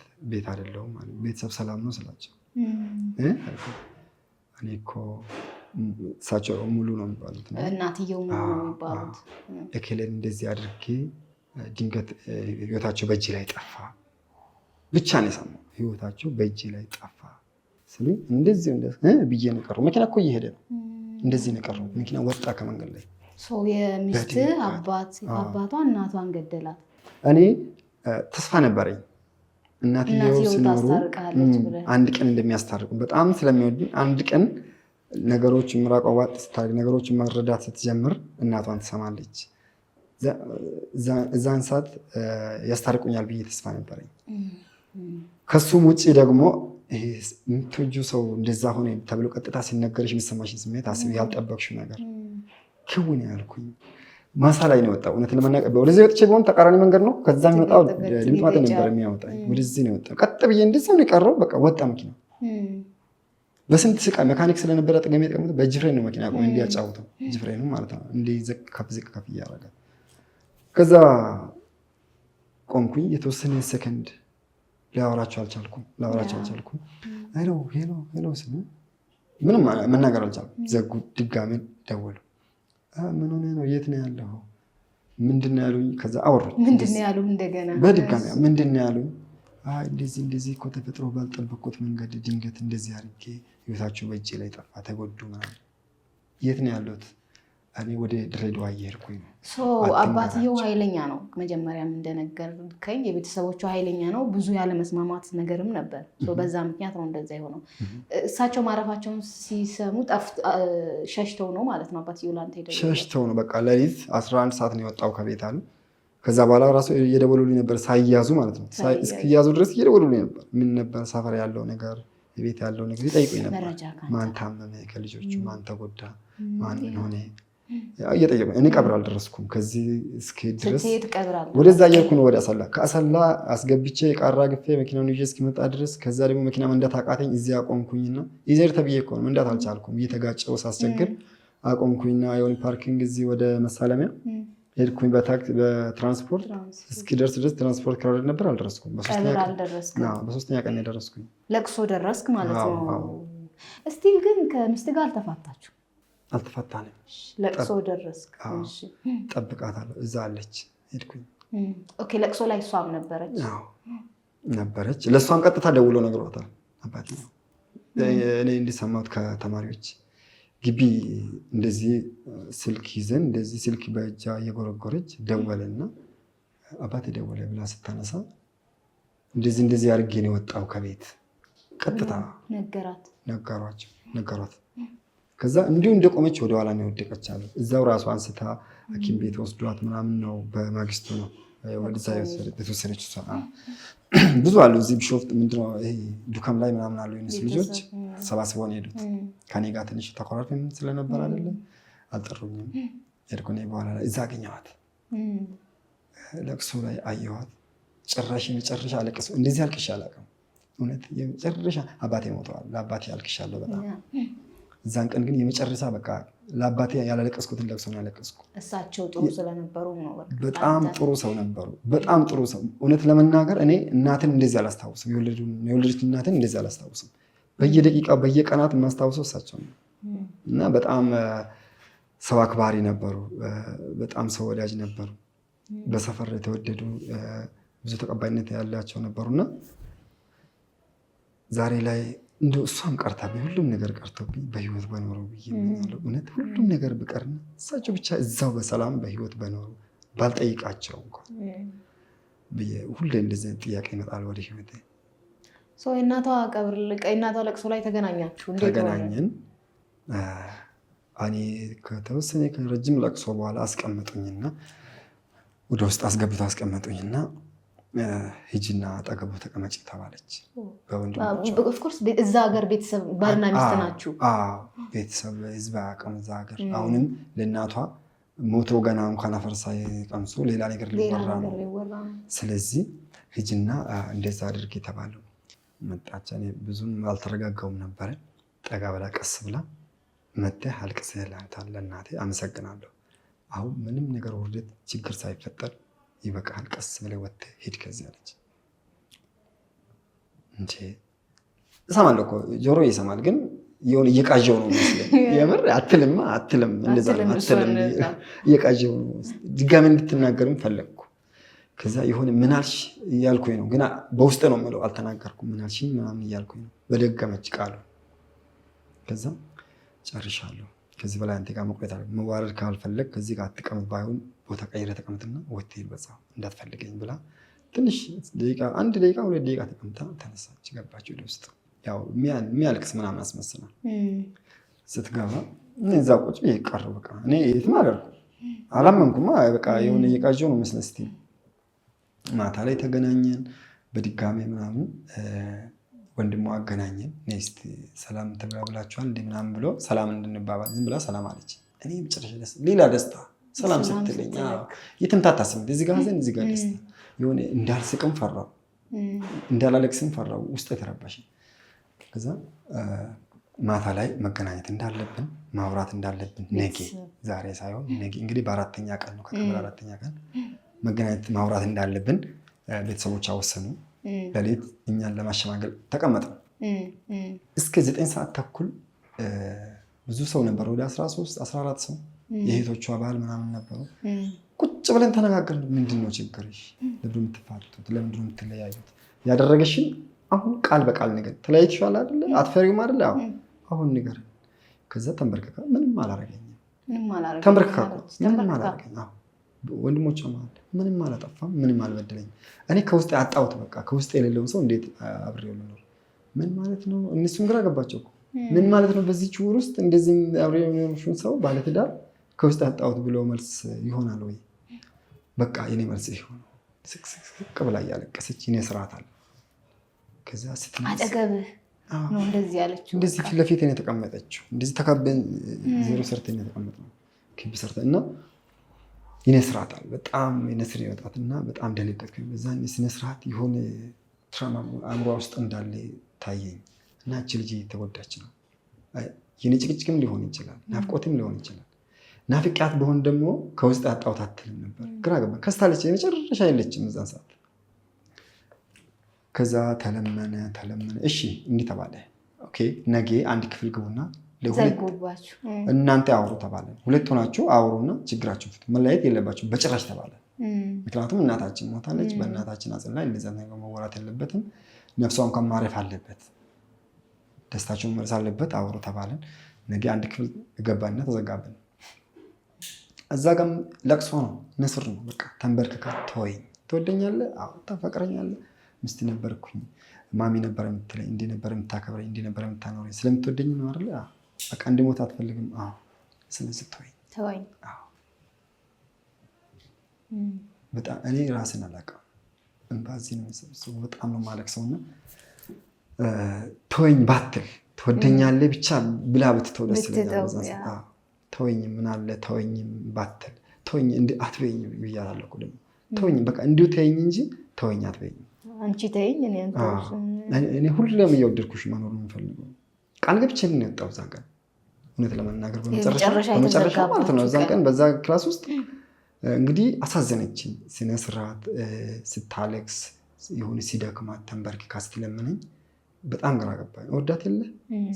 አይደለሁም። ቤተሰብ ሰላም ነው ስላቸው እኔ እኮ እሳቸው ሙሉ ነው የሚባሉት እናትየው ሙሉ ነው የሚባሉት እክልን እንደዚህ አድርጌ ድንገት ህይወታቸው በእጅ ላይ ጠፋ ብቻ ነው የሰማው። ህይወታቸው በእጅ ላይ ጠፋ ስሉ እንደዚህ ብዬ ነው የቀረው። መኪና እኮ እየሄደ ነው። እንደዚህ ነው የቀረው። መኪና ወጣ ከመንገድ ላይ። የሚስት አባቷ እናቷን ገደላት። እኔ ተስፋ ነበረኝ እናትየው ሲኖሩ አንድ ቀን እንደሚያስታርቁ በጣም ስለሚወዱኝ አንድ ቀን ነገሮችን ምራቋ ዋጥ ስታደርግ ነገሮችን መረዳት ስትጀምር እናቷን ትሰማለች። እዛን ሰዓት ያስታርቁኛል ብዬ ተስፋ ነበረኝ። ከሱም ውጭ ደግሞ የምትወጂው ሰው እንደዛ ሆነ ተብሎ ቀጥታ ሲነገርሽ የሚሰማሽን ስሜት አስቢ። ያልጠበቅሽው ነገር ክውን ያልኩኝ ማሳ ላይ ነው የወጣው። እውነት ለመናገር ወደዚህ ወጥቼ ቢሆን ተቃራኒ መንገድ ነው። ከዛ የሚወጣው ድምፅ ማጠን ነበር የሚያወጣኝ። ወደዚህ ነው የወጣው። ቀጥ ብዬ እንደዚያው ነው የቀረው። በቃ ወጣ መኪና። በስንት ስቃይ መካኒክ ስለነበረ ጥገም የተቀመጠ በእጅ ፍሬን ነው መኪና ቆሞ እንዲያጫውተው እጅ ፍሬኑ ማለት ነው። እንዲህ ዝቅ ከፍ እያደረገ ከዛ ቆምኩኝ። የተወሰነ ሰከንድ ላወራቸው አልቻልኩም። ሄሎ ስል ምንም መናገር አልቻልኩም። ዘጉ። ድጋሜ ደወሉ። ምን ሆነ ነው? የት ነው ያለው? ምንድን ነው ያሉኝ? ከዛ አወሩኝ። ምንድን ነው ያሉኝ? እንደገና በድጋሚ ምንድን ነው ያሉኝ? እንደዚህ እኮ ተፈጥሮ ባልጠበቅኩት መንገድ ድንገት እንደዚህ አድርጌ ህይወታቸው በእጄ ላይ ጠፋ፣ ተጎዱ ምናምን። የት ነው ያሉት? እኔ ወደ ድሬዳዋ እየሄድኩኝ ነው። አባትየው ኃይለኛ ነው። መጀመሪያም እንደነገርከኝ የቤተሰቦቹ ኃይለኛ ነው። ብዙ ያለመስማማት ነገርም ነበር። በዛ ምክንያት ነው እንደዛ የሆነው። እሳቸው ማረፋቸውን ሲሰሙ ሸሽተው ነው ማለት ነው። አባትየው ላንተ ሄደው ሸሽተው ነው። በቃ ሌሊት 11 ሰዓት ነው የወጣው ከቤት አሉ። ከዛ በኋላ ራሱ እየደወሉልኝ ነበር፣ ሳይያዙ ማለት ነው። እስኪያዙ ድረስ እየደወሉልኝ ነበር። ምን ነበር ሰፈር ያለው ነገር፣ የቤት ያለው ነገር ይጠይቁኝ ነበር። ማን ታመመ ከልጆቹ፣ ማን ተጎዳ፣ ማን ምን ሆነ እየጠየቁ። እኔ ቀብር አልደረስኩም። ከዚህ እስክሄድ ድረስ ወደዛ እየሄድኩ ነው፣ ወደ አሰላ። ከአሰላ አስገብቼ ቃራ ግፌ መኪናውን ይዤ እስኪመጣ ድረስ። ከዛ ደግሞ መኪና መንዳት አቃተኝ። እዚህ አቆምኩኝና ይዘር ተብዬ እኮ ነው መንዳት አልቻልኩም። እየተጋጨው ሳስቸግር አቆምኩኝና የሆነ ፓርኪንግ እዚህ ወደ መሳለሚያ ሄድኩኝ በትራንስፖርት እስኪደርስ ድረስ ትራንስፖርት ክራውድድ ነበር። አልደረስኩም። በሶስተኛ ቀን የደረስኩኝ። ለቅሶ ደረስክ ማለት ነው። እስቲል ግን ከሚስት ጋር አልተፋታችሁ? አልተፋታንም። ለቅሶ ደረስክ? ጠብቃታለሁ፣ እዛ አለች። ሄድኩኝ። ኦኬ። ለቅሶ ላይ እሷም ነበረች። ለእሷም ቀጥታ ደውሎ ነግሯታል አባትየው። እኔ እንዲሰማሁት ከተማሪዎች ግቢ እንደዚህ ስልክ ይዘን እንደዚህ ስልክ በእጃ እየጎረጎረች ደወለና አባቴ ደወለ ብላ ስታነሳ እንደዚህ አድርጌ ነው የወጣው ከቤት ቀጥታ ነገሯት። ከዛ እንዲሁ እንደቆመች ወደኋላ ነው የወደቀች አሉ። እዛው ራሱ አንስታ ሐኪም ቤት ወስዷት ምናምን ነው በማግስቱ ነው ወደዛ የተወሰደች። ብዙ አሉ እዚህ ቢሾፍት ምንድነው ይሄ ዱካም ላይ ምናምን አሉ የነሱ ልጆች ተሰባስበው ነው የሄዱት። ከኔ ጋር ትንሽ ተኮራርፈን ስለነበር አይደለም አልጠሩኝም። ሄድኩኝ በኋላ ላይ እዛ አገኘኋት። ለቅሶ ላይ አየኋት። ጭራሽ የመጨረሻ ለቅሶ እንደዚህ አልቅሼ አላውቅም። እውነት የመጨረሻ አባቴ ሞተዋል። ለአባቴ አልቅሻለሁ በጣም። እዛን ቀን ግን የመጨረሻ በቃ ለአባቴ ያላለቀስኩትን ለቅሶ ነው ያለቀስኩ። እሳቸው ጥሩ ስለነበሩ ነው። በጣም ጥሩ ሰው ነበሩ። በጣም ጥሩ ሰው። እውነት ለመናገር እኔ እናትን እንደዚህ አላስታውስም። የወለደች እናትን እንደዚህ አላስታውስም። በየደቂቃው በየቀናት የማስታውሰው እሳቸው ነው እና በጣም ሰው አክባሪ ነበሩ። በጣም ሰው ወዳጅ ነበሩ። በሰፈር የተወደዱ ብዙ ተቀባይነት ያላቸው ነበሩና ዛሬ ላይ እንደው እሷም ቀርታ ሁሉም ነገር ቀርቶብኝ በህይወት በኖሩ ብዬ እመኛለሁ። እውነት ሁሉም ነገር ብቀርና እሳቸው ብቻ እዛው በሰላም በህይወት በኖሩ ባልጠይቃቸው እንኳን ብዬ ሁሌ እንደዚህ ጥያቄ ይመጣል ወደ ህይወቴ። የእናቷ ቀብር የእናቷ ለቅሶ ላይ ተገናኛችሁ? ተገናኘን። እኔ ከተወሰነ ከረጅም ለቅሶ በኋላ አስቀመጡኝና ወደ ውስጥ አስገብተው አስቀመጡኝና ሂጂና አጠገቡ ተቀመጪ ተባለች። ኦፍኮርስ እዛ ሀገር ቤተሰብ ባልና ሚስት ናችሁ? ቤተሰብ ህዝብ አያውቅም እዛ ሀገር። አሁንም ለእናቷ ሞቶ ገና እንኳን አፈር ሳይቀምሱ ሌላ ነገር ሊወራ ነው። ስለዚህ ሂጂና እንደዛ አድርግ የተባለው መጣች። እኔ ብዙም አልተረጋጋውም ነበረ። ጠጋ ብላ ቀስ ብላ መጥተህ አልቅሰህላታል ለእናቴ አመሰግናለሁ። አሁን ምንም ነገር ውርደት ችግር ሳይፈጠር ይበቃል፣ ቀስ ብለህ ወጥተህ ሂድ ከዚህ አለች። እንዴ እሰማለሁ እኮ ጆሮ ይሰማል፣ ግን የሆነ እየቃዠው ነው መስለኝ። የምር አትልም እንደዛ ነው አትልም፣ እየቃዠው ነው። ድጋሚ እንድትናገርም ፈለግኩ። ከዛ የሆነ ምን አልሽ እያልኩኝ ነው፣ ግን በውስጥ ነው የምለው፣ አልተናገርኩም። ምን አልሽኝ ምናምን እያልኩኝ ነው በደገመች ቃሉ። ከዛ ጨርሻለሁ፣ ከዚህ በላይ አንተ ጋር መቆየት አለ መዋረድ ካልፈለግ ከዚህ ጋር አትቀመጥ፣ ባይሆን ቦታ ቀይረህ ተቀመጥና ወጥተህ በዛ እንዳትፈልገኝ ብላ ትንሽ ደቂቃ 1 ደቂቃ 2 ደቂቃ ተቀምጣ ተነሳች፣ ገባች ወደ ውስጥ። ያው የሚያልቅስ ምናምን አስመስላል። ስትገባ እዛ ቁጭ ብዬ ቀረሁ። በቃ እኔ የትም አላመንኩማ። በቃ የሆነ እየቃዠሁ ነው መስለኝ። እስኪ ማታ ላይ ተገናኘን በድጋሜ ምናምን። ወንድሟ አገናኘን። እስኪ ሰላም ተባብላችኋል እንደ ምናምን ብሎ ሰላም እንድንባባል ዝም ብላ ሰላም አለች። እኔ መጨረሻ ሌላ ደስታ ሰላም ስትለኝ የተምታታ ስሜት፣ እዚህ ጋር ሀዘን እዚህ ጋር ደስታ። የሆነ እንዳልስቅም ፈራው፣ እንዳላለቅስም ፈራው፣ ውስጥ የተረባሽ። ከዛ ማታ ላይ መገናኘት እንዳለብን ማውራት እንዳለብን ነገ፣ ዛሬ ሳይሆን ነገ እንግዲህ በ4ኛ ቀን ነው ከቀብር 4ኛ ቀን መገናኘት ማውራት እንዳለብን ቤተሰቦች አወሰኑ። ለሌት እኛን ለማሸማገል ተቀመጥን። እስከ 9 ሰዓት ተኩል ብዙ ሰው ነበር፣ ወደ 13 14 ሰው የእህቶቿ ባል ምናምን ነበሩ። ቁጭ ብለን ተነጋገርን። ምንድነው ችግርሽ? ለምንድን ነው የምትፋቱት? ለምንድን ነው የምትለያዩት? ያደረገሽን አሁን ቃል በቃል ነገር ተለያይተሻል አይደለ? አትፈሪውም አይደለ? አሁን ነገር። ከዛ ተንበርከካ ምንም አላረገኝም። ተንበርከካ ምንም አላረገኝ። ወንድሞቿ ማለት ምንም አላጠፋም፣ ምንም አልበደለኝም። እኔ ከውስጥ ያጣሁት በቃ ከውስጥ የሌለውን ሰው እንዴት አብሬው ልኖር? ምን ማለት ነው? እነሱም ግራ ገባቸው እኮ ምን ማለት ነው? በዚህ ችውር ውስጥ እንደዚህ አብሬው የሚኖርሽን ሰው ባለትዳር ከውስጥ ያጣሁት ብሎ መልስ ይሆናል ወይ? በቃ የኔ መልስ ይሆናል። ስቅስቅ ብላ እያለቀሰች እኔ ስርዓት አለ። ከዛ አጠገብህ ነው እንደዚህ ያለችው። እንደዚህ ፊት ለፊት ነው የተቀመጠችው። እንደዚህ ተካበን ዜሮ ሰርተን የተቀመጥነው ክብ ሰርተን እና የኔ ስርዓት አለ። በጣም የነስር ይወጣትና በጣም ደነገጥኩኝ። በዛ የስነ ስርዓት የሆነ ትራማ አእምሯ ውስጥ እንዳለ ታየኝ እና እቺ ልጅ ተጎዳች ነው። የኔ ጭቅጭቅም ሊሆን ይችላል፣ ናፍቆትም ሊሆን ይችላል። ናፍቂያት በሆን ደግሞ ከውስጥ ያጣሁት አትልም ነበር። ግራ ገባ። ከስታለች፣ የመጨረሻ የለችም እዛን ሰዓት። ከዛ ተለመነ። እሺ እንዲህ ተባለ። ኦኬ ነገ አንድ ክፍል ግቡና እናንተ አውሩ ተባለ። 2 ሆናችሁ አውሩና ችግራችሁ ፍቱ፣ መለያየት የለባችሁ በጭራሽ ተባለ። ምክንያቱም እናታችን ሞታለች። በእናታችን አጽም ላይ እንደዛ ነገር መወራት የለበትም። ነፍሷ እንኳን ማረፍ አለበት፣ ደስታችሁን መርስ አለበት። አውሩ ተባለን። ነገ አንድ ክፍል ገባና ተዘጋብን። እዛ ጋም ለቅሶ ነው፣ ነስር ነው። በቃ ተንበርክካ ተወኝ፣ ትወደኛለህ? አዎ። ታፈቅረኛለህ? ሚስት ነበርኩኝ፣ ማሚ ነበር የምትለኝ፣ እንዲህ ነበር የምታከብረኝ፣ እንዲህ ነበር የምታኖረኝ። ስለምትወደኝ ነው አይደል? በቃ እንድሞት አትፈልግም። ስለዚህ ተወኝ። በጣም እኔ ራስን አላውቅም። እንባዚህ ነው የሚሰብሰው። በጣም ነው የማለቅሰው እና ተወኝ ባትል ትወደኛለህ ብቻ ብላ ብትተው ደስ ይለኛል። ተወኝ ምን አለ ተወኝም ባትል ተወኝ አትበይኝ ብያለሁ እኮ ደግሞ ተወኝ በቃ እንዲሁ ተይኝ እንጂ ተወኝ አትበይኝ። አንቺ ተይኝ እኔ ሁሌም እየወደድኩሽ መኖር ነው የምፈልገው። ቃል ገብቼልኝ ነው የወጣሁት እዛን ቀን እውነት ለመናገር በመጨረሻ ማለት ነው። እዛን ቀን በዛ ክላስ ውስጥ እንግዲህ አሳዘነችኝ። ስነ ስርዓት ስታለቅስ የሆነ ሲደክማት ተንበርክካ ስትለምነኝ በጣም ግራ ገባኝ። እወዳት የለ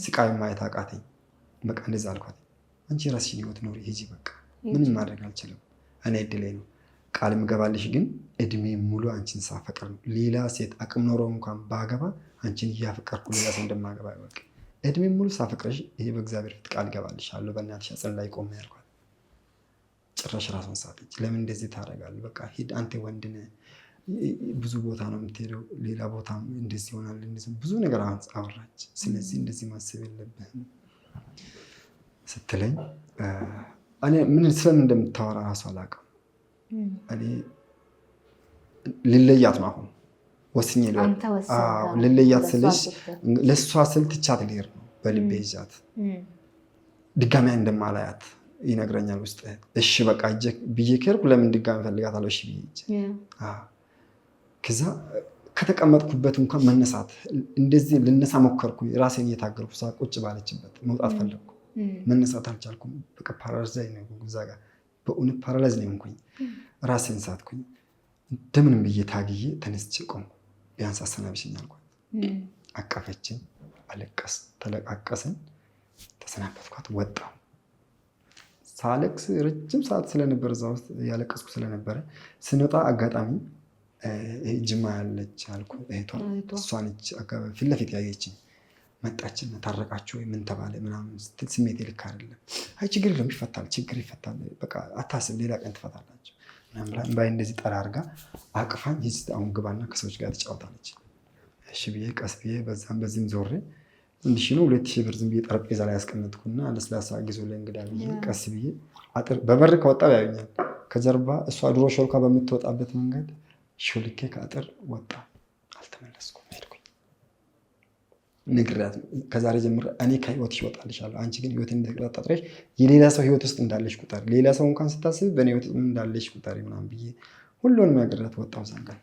ስቃይ ማየት አቃተኝ። በቃ እንደዛ አልኳት፣ አንቺ የራስሽን ህይወት ኖሪ ሂጂ፣ በቃ ምንም ማድረግ አልችልም፣ እኔ እድሌ ነው። ቃል ምገባልሽ ግን እድሜ ሙሉ አንቺን ሳፈቅር ነው። ሌላ ሴት አቅም ኖረው እንኳን ባገባ አንቺን እያፈቀርኩ ሌላ ሰው እንደማገባ ይወቅ። እድሜ ሙሉ ሳፈቅርሽ ይሄ በእግዚአብሔር ፊት ቃል ገባልሻለሁ፣ በእናትሽ አጽን ላይ ቆሜ ያልኳት። ጭራሽ ራሷን ሳተች። ለምን እንደዚህ ታደርጋለህ? በቃ ሂድ አንተ ወንድ ነህ፣ ብዙ ቦታ ነው የምትሄደው፣ ሌላ ቦታ እንደዚህ ይሆናል፣ እንደዚህ ብዙ ነገር አወራች። ስለዚህ እንደዚህ ማሰብ የለብህም ስትለኝ እኔ ምን ስለምን እንደምታወራ ራሱ አላውቅም። እኔ ልለያት ነው አሁን ወስኜ ልለያት ስልሽ ለእሷ ስል ትቻት ልሄድ ነው በልቤ ይዣት ድጋሚ እንደማላያት ይነግረኛል ውስጥ። እሺ በቃ ብዬ ከሄድኩ ለምን ድጋሚ ፈልጋታለሁ? እሺ ብዬ ከዛ ከተቀመጥኩበት እንኳን መነሳት እንደዚህ ልነሳ ሞከርኩ። ራሴን እየታገልኩ ቁጭ ባለችበት መውጣት ፈለግኩ፣ መነሳት አልቻልኩም። በቃ ፓራላይዝ ነው እዛ ጋር በእውነት ፓራላይዝ ነው ሆንኩኝ። ራሴን ሳትኩኝ። እንደምንም ብዬ ታግዬ ተነስቼ ቆምኩ። ቢያንስ አሰናብሽኝ አልኳት። አቀፈችን፣ ተለቃቀስን፣ ተሰናበትኳት፣ ወጣሁ። ሳለቅስ ረጅም ሰዓት ስለነበረ እዛ ውስጥ ያለቀስኩ ስለነበረ ስንወጣ አጋጣሚ ጅማ ያለች አልኩ እህቷ፣ እሷ ነች ፊት ለፊት ያየችኝ። መጣችን። ታረቃችሁ ወይ ምን ተባለ ምናምን ስትል ስሜት ልክ አይደለም። አይ ችግር የለም ይፈታል፣ ችግር ይፈታል፣ በቃ አታስብ፣ ሌላ ቀን ትፈታላችሁ ምናምን ባይ እንደዚህ ጠራ አድርጋ አቅፋኝ ሂድ አሁን ግባና ከሰዎች ጋር ትጫወታለች። እሺ ብዬ ቀስ ብዬ በዛም በዚህም ዞሬ 2000 ብር ዝም ብዬ ጠረጴዛ ላይ ያስቀመጥኩና ለስላሳ ጊዜ ለእንግዳ ብዬ ቀስ ብዬ አጥር በበር ከወጣው ያዩኛል። ከጀርባ እሷ ድሮ ሾልካ በምትወጣበት መንገድ ሾልኬ ከአጥር ወጣ። አልተመለስኩም፣ ሄድኩኝ። ንግራት ከዛሬ ጀምሮ እኔ ከህይወትሽ እወጣልሻለሁ፣ አንቺ ግን ህይወትን እንደተቆጣጠረሽ የሌላ ሰው ህይወት ውስጥ እንዳለሽ ቁጠሪ፣ ሌላ ሰው እንኳን ስታስብ በእኔ ህይወት እንዳለሽ ቁጠሪ ምናምን ብዬ ሁሉንም ነግሬያት ወጣሁ። ዘንጋል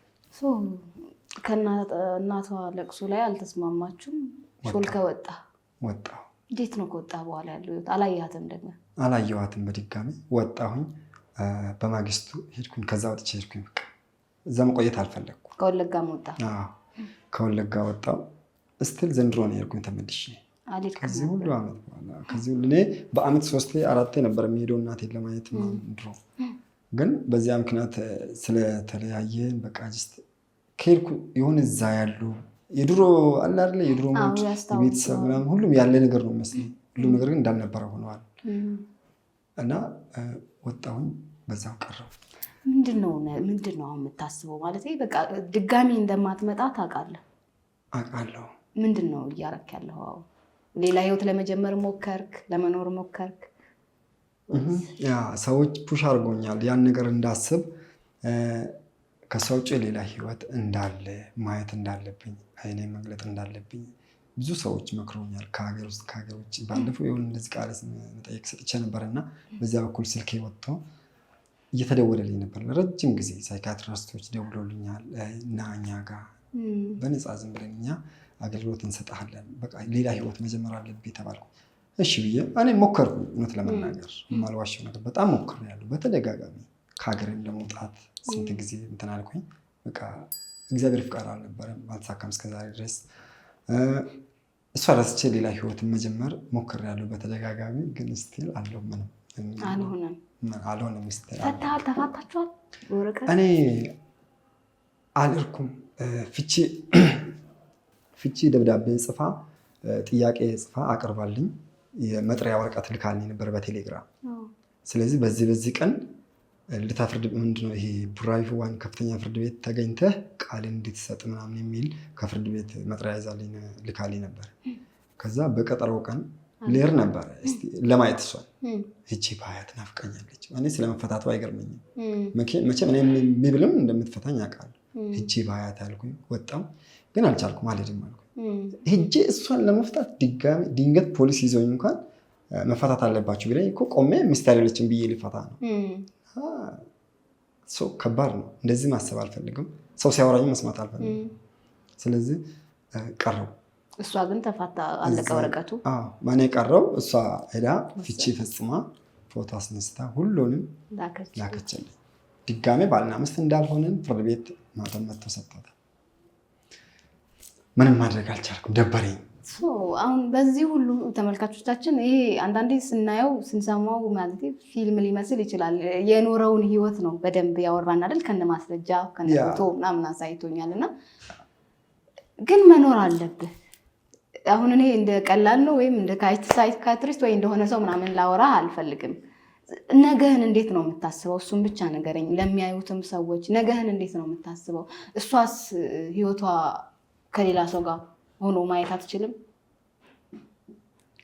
ከእናቷ ለቅሶ ላይ አልተስማማችሁም? ሾልከ ወጣሁ። እንዴት ነው ከወጣ በኋላ ያለው? አላየሃትም? ደግሞ አላየኋትም። በድጋሚ ወጣሁኝ። በማግስቱ ሄድኩኝ። ከዛ ወጥቼ ሄድኩኝ። በቃ እዛ መቆየት አልፈለግኩም። ከወለጋ ወጣ? ከወለጋ ወጣሁ። እስቲል ዘንድሮ ነው የሄድኩኝ ተመልሼ። ከዚህ ሁሉ ዓመት በኋላ ከዚህ ሁሉ እኔ በአመት 3-4 ነበር የሚሄደው እናቴን ለማየት ድሮ። ግን በዚያ ምክንያት ስለተለያየን በቃ ጅስት ከሄድኩ የሆነ እዛ ያሉ የድሮ አለ አይደለ የድሮ ሞት ቤተሰብ ምናምን ሁሉም ያለ ነገር ነው መስሎኝ፣ ሁሉም ነገር ግን እንዳልነበረ ሆነዋል። እና ወጣሁኝ፣ በዛው ቀረሁ። ምንድነው አሁን የምታስበው? ማለት በቃ ድጋሚ እንደማትመጣ ታውቃለህ? አውቃለሁ። ምንድነው እያደረክ ያለው? ሌላ ህይወት ለመጀመር ሞከርክ? ለመኖር ሞከርክ? ያ ሰዎች ፑሽ አድርጎኛል ያን ነገር እንዳስብ፣ ከሷ ውጭ ሌላ ህይወት እንዳለ ማየት እንዳለብኝ፣ አይኔ መግለጥ እንዳለብኝ ብዙ ሰዎች መክረውኛል። ከሀገር ውስጥ ከሀገር ውጭ። ባለፈው የሆነ እንደዚህ ቃል መጠየቅ ሰጥቼ ነበርና በዚያ በኩል ስልኬ ወጥቶ እየተደወለልኝ ነበር ለረጅም ጊዜ። ሳይካትሪስቶች ደውሎልኛል እና እኛ ጋር በነፃ ዝም ብለን እኛ አገልግሎት እንሰጥሃለን፣ በቃ ሌላ ህይወት መጀመር አለብኝ ተባልኩ። እሺ ብዬ እኔ ሞከርኩ። እውነት ለመናገር የማልዋሸው ነገር በጣም ሞክሬያለሁ በተደጋጋሚ ከሀገሬም ለመውጣት ስንት ጊዜ እንትን አልኩኝ። በቃ እግዚአብሔር ፍቃድ አልነበረም፣ አልተሳካም እስከዛሬ ድረስ። እሷ ረስቼ ሌላ ህይወትን መጀመር ሞክሬያለሁ በተደጋጋሚ፣ ግን ስቲል አልሆነም። ተፋታችኋል? እኔ አልርኩም። ፍቺ ደብዳቤ ጽፋ ጥያቄ ጽፋ አቅርባልኝ የመጥሪያ ወረቀት ልካልኝ ነበር በቴሌግራም። ስለዚህ በዚህ ቀን ልደታ ፍርድ ምንድነው ይሄ ቡራዩ ዋን ከፍተኛ ፍርድ ቤት ተገኝተህ ቃል እንድትሰጥ ምናምን የሚል ከፍርድ ቤት መጥሪያ ይዛልኝ ልካልኝ ነበር። ከዛ በቀጠሮው ቀን ሌር ነበር እስቲ ለማየት እሷን እቺ ባያት ናፍቀኛለች። እኔ ስለመፈታቱ አይገርመኝም መቼም እኔ የሚብልም እንደምትፈታኝ አውቃለሁ። እቺ ባያት አልኩኝ። ወጣም ግን አልቻልኩም አልሄድም አልኩኝ። ሄጄ እሷን ለመፍታት ድንገት ፖሊስ ይዘውኝ እንኳን መፈታት አለባችሁ ቢለኝ እኮ ቆሜ ሚስት አይደለችም ብዬ ሊፈታ ነው። ከባድ ነው። እንደዚህ ማሰብ አልፈልግም። ሰው ሲያወራኝ መስማት አልፈልግም። ስለዚህ ቀረው። እሷ ግን ተፋታ፣ አለቀ ወረቀቱ። ማን የቀረው? እሷ ሄዳ ፍቺ ፈጽማ ፎቶ አስነስታ ሁሉንም ላከችልኝ። ድጋሜ ባልና ሚስት እንዳልሆንን ፍርድ ቤት ማተም መጥቶ ሰጥቷታል። ምንም ማድረግ አልቻልኩም፣ ደበረኝ። አሁን በዚህ ሁሉ ተመልካቾቻችን ይሄ አንዳንዴ ስናየው ስንሰማው ማለት ፊልም ሊመስል ይችላል። የኖረውን ህይወት ነው በደንብ ያወራን አይደል? ከነ ማስረጃ ከነ ፎቶ ምናምን አሳይቶኛል። እና ግን መኖር አለብህ። አሁን እኔ እንደ ቀላል ነው ወይም እንደ ሳይካትሪስት ወይ እንደሆነ ሰው ምናምን ላወራ አልፈልግም። ነገህን እንዴት ነው የምታስበው? እሱም ብቻ ነገረኝ። ለሚያዩትም ሰዎች ነገህን እንዴት ነው የምታስበው? እሷስ ህይወቷ ከሌላ ሰው ጋር ሆኖ ማየት አትችልም?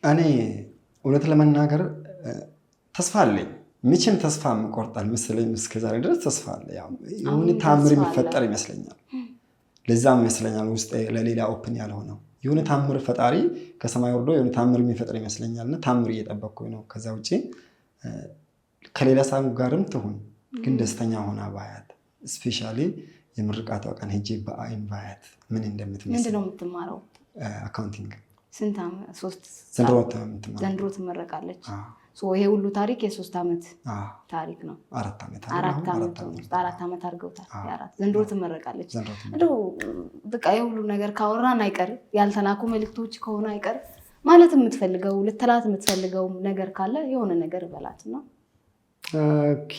እኔ እውነት ለመናገር ተስፋ አለኝ። መቼም ተስፋ የምቆርጣል መሰለኝ። እስከዛሬ ድረስ ተስፋ አለ። የሆነ ታምር የሚፈጠር ይመስለኛል። ለዛም ይመስለኛል ውስጥ ለሌላ ኦፕን ያልሆነው የሆነ ታምር ፈጣሪ ከሰማይ ወርዶ የሆነ ታምር የሚፈጥር ይመስለኛልና ታምር እየጠበቅኩኝ ነው። ከዛ ውጭ ከሌላ ሰው ጋርም ትሁን ግን ደስተኛ ሆና ባያት፣ ስፔሻሊ የምርቃቷ ቀን ሄጄ በአይን ባያት ምን እንደምትመስል። ምንድን ነው የምትማረው? አካውንቲንግ። ስንት ዓመት? 3 ዘንድሮ ትመረቃለች። ይሄ ሁሉ ታሪክ የ3 ዓመት ታሪክ ነው። 4 ዓመት 4 ዓመት አድርገውታል። ዘንድሮ ትመረቃለች። እንደው በቃ የሁሉ ነገር ካወራን አይቀር ያልተላኩ መልዕክቶች ከሆነ አይቀር ማለት የምትፈልገው ልትላት የምትፈልገው ነገር ካለ የሆነ ነገር በላት ነው። ኦኬ፣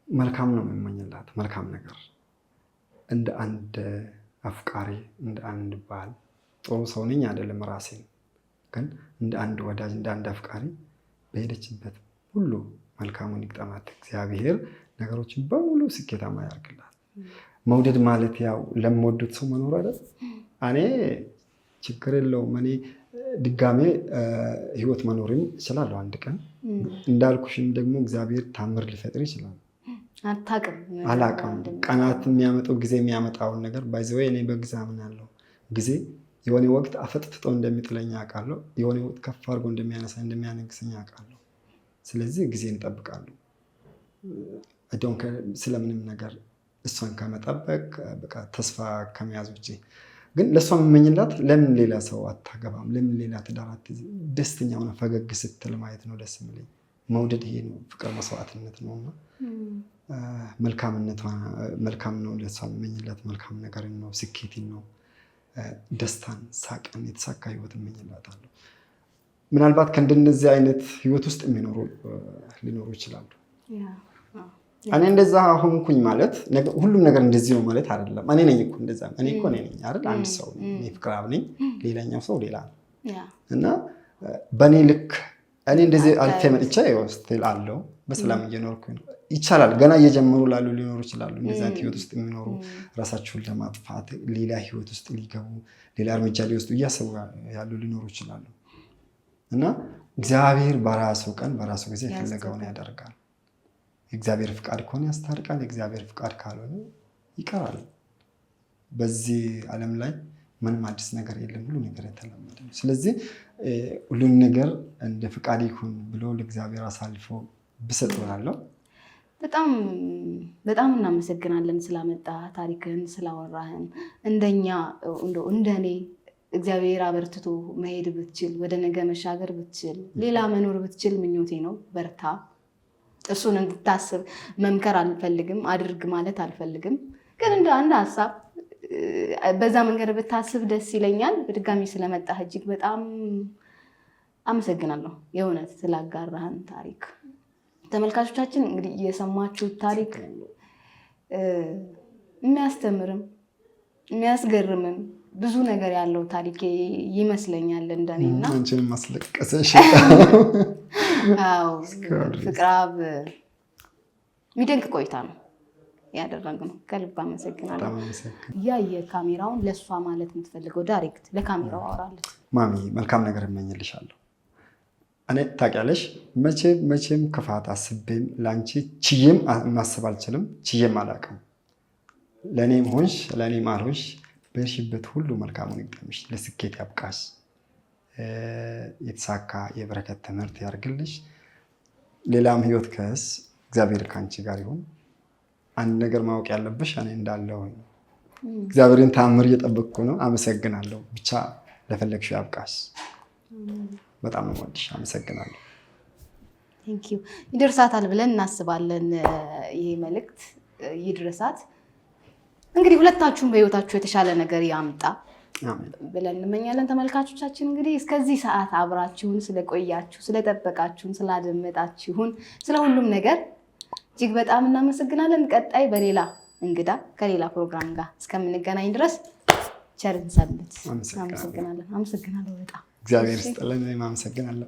መልካም ነው የምመኝላት። መልካም ነገር እንደ አንድ አፍቃሪ እንደ አንድ ባል ጥሩ ሰው ነኝ አይደለም ራሴን ግን እንደ አንድ ወዳጅ እንደ አንድ አፍቃሪ በሄደችበት ሁሉ መልካሙን ይግጠማት። እግዚአብሔር ነገሮችን በሙሉ ስኬታማ ያደርግላት። መውደድ ማለት ያው ለምወዱት ሰው መኖር አይደል? እኔ ችግር የለውም። እኔ ድጋሜ ህይወት መኖርም እችላለሁ አንድ ቀን። እንዳልኩሽም ደግሞ እግዚአብሔር ታምር ሊፈጥር ይችላል። አላውቅም። ቀናት የሚያመጣው ጊዜ የሚያመጣውን ነገር ባይዘው እኔ በጊዜ አምናለሁ። ጊዜ የሆነ ወቅት አፈጥፍጦ እንደሚጥለኝ አውቃለሁ። የሆነ ወቅት ከፍ አድርጎ እንደሚያነሳኝ እንደሚያነግሰኝ አውቃለሁ። ስለዚህ ጊዜ እንጠብቃለሁ። ስለምንም ነገር እሷን ከመጠበቅ በቃ ተስፋ ከመያዝ ውጭ ግን ለእሷ የምመኝላት ለምን ሌላ ሰው አታገባም? ለምን ሌላ ትዳር አትይዝም? ደስተኛ ሆነ ፈገግ ስትል ማየት ነው ደስ የሚለኝ። መውደድ ይሄ ነው። ፍቅር መስዋዕትነት ነውና መልካምነቷ መልካም ነው። ለእሷ የምመኝላት መልካም ነገርን ነው፣ ስኬትን ነው፣ ደስታን፣ ሳቅን፣ የተሳካ ህይወት እመኝላታለሁ። ምናልባት ከእንደነዚህ አይነት ህይወት ውስጥ የሚኖሩ ሊኖሩ ይችላሉ። እኔ እንደዛ ሆንኩኝ ማለት ሁሉም ነገር እንደዚህ ነው ማለት አይደለም። እኔ ነኝ እኮ እንደዛ። እኔ እኮ ነኝ አይደል? አንድ ሰው ነኝ። እኔ ፍቅር አብ ነኝ፣ ሌላኛው ሰው ሌላ ነው። እና በእኔ ልክ እኔ እንደዚህ አልፌ መጥቼ ስቲል አለው በሰላም እየኖርኩኝ ነው። ይቻላል። ገና እየጀመሩ ላሉ ሊኖሩ ይችላሉ። እንደዚህ አይነት ህይወት ውስጥ የሚኖሩ ራሳቸውን ለማጥፋት ሌላ ህይወት ውስጥ ሊገቡ ሌላ እርምጃ ሊወስዱ እያሰቡ ያሉ ሊኖሩ ይችላሉ። እና እግዚአብሔር በራሱ ቀን በራሱ ጊዜ የፈለገውን ያደርጋል። የእግዚአብሔር ፍቃድ ከሆነ ያስታርቃል። የእግዚአብሔር ፍቃድ ካልሆነ ይቀራል። በዚህ ዓለም ላይ ምንም አዲስ ነገር የለም። ሁሉ ነገር የተለመደ ነው። ስለዚህ ሁሉን ነገር እንደ ፍቃድ ይሁን ብሎ ለእግዚአብሔር አሳልፎ ብሰጥ እላለሁ። በጣም እናመሰግናለን ስላመጣ ታሪክህን ስላወራህን። እንደኔ እግዚአብሔር አበርትቶ መሄድ ብትችል፣ ወደ ነገ መሻገር ብትችል፣ ሌላ መኖር ብትችል ምኞቴ ነው። በርታ። እሱን እንድታስብ መምከር አልፈልግም፣ አድርግ ማለት አልፈልግም። ግን እንደ አንድ ሀሳብ በዛ መንገድ ብታስብ ደስ ይለኛል። በድጋሚ ስለመጣህ እጅግ በጣም አመሰግናለሁ፣ የእውነት ስላጋራህን ታሪክ። ተመልካቾቻችን እንግዲህ የሰማችሁት ታሪክ የሚያስተምርም የሚያስገርምም ብዙ ነገር ያለው ታሪክ ይመስለኛል እንደኔና አንቺን ማስለቀሰሽ። ፍቅር አብ የሚደንቅ ቆይታ ነው ያደረግነው። ከልብ አመሰግናለሁ። የካሜራውን ለእሷ ማለት የምትፈልገው ዳይሬክት ለካሜራው አወራለች። ማሚ መልካም ነገር እመኝልሻለሁ። እኔ ታውቂያለሽ መቼም ክፋት አስቤም ለአንቺ ችዬም ማሰብ አልችልም፣ ችዬም አላውቅም። ለእኔም ሆንሽ ለእኔም አልሆንሽ በሽበት ሁሉ መልካሙን ይግጠምሽ፣ ለስኬት ያብቃሽ፣ የተሳካ የበረከት ትምህርት ያርግልሽ። ሌላም ህይወት ከስ እግዚአብሔር ከአንቺ ጋር ይሁን። አንድ ነገር ማወቅ ያለብሽ እኔ እንዳለው እግዚአብሔርን ተአምር እየጠበቅኩ ነው። አመሰግናለሁ። ብቻ ለፈለግሽው ያብቃሽ። በጣም ነው የምወድሽ። አመሰግናለሁ። ቴንኪው። ይደርሳታል ብለን እናስባለን። ይሄ መልእክት ይድረሳት። እንግዲህ ሁለታችሁም በህይወታችሁ የተሻለ ነገር ያምጣ ብለን እንመኛለን። ተመልካቾቻችን እንግዲህ እስከዚህ ሰዓት አብራችሁን ስለቆያችሁ፣ ስለጠበቃችሁን፣ ስላደመጣችሁን ስለ ሁሉም ነገር እጅግ በጣም እናመሰግናለን። ቀጣይ በሌላ እንግዳ ከሌላ ፕሮግራም ጋር እስከምንገናኝ ድረስ ቸርን ሰንብት። አመሰግናለሁ። በጣም እግዚአብሔር ይስጥልን። አመሰግናለሁ።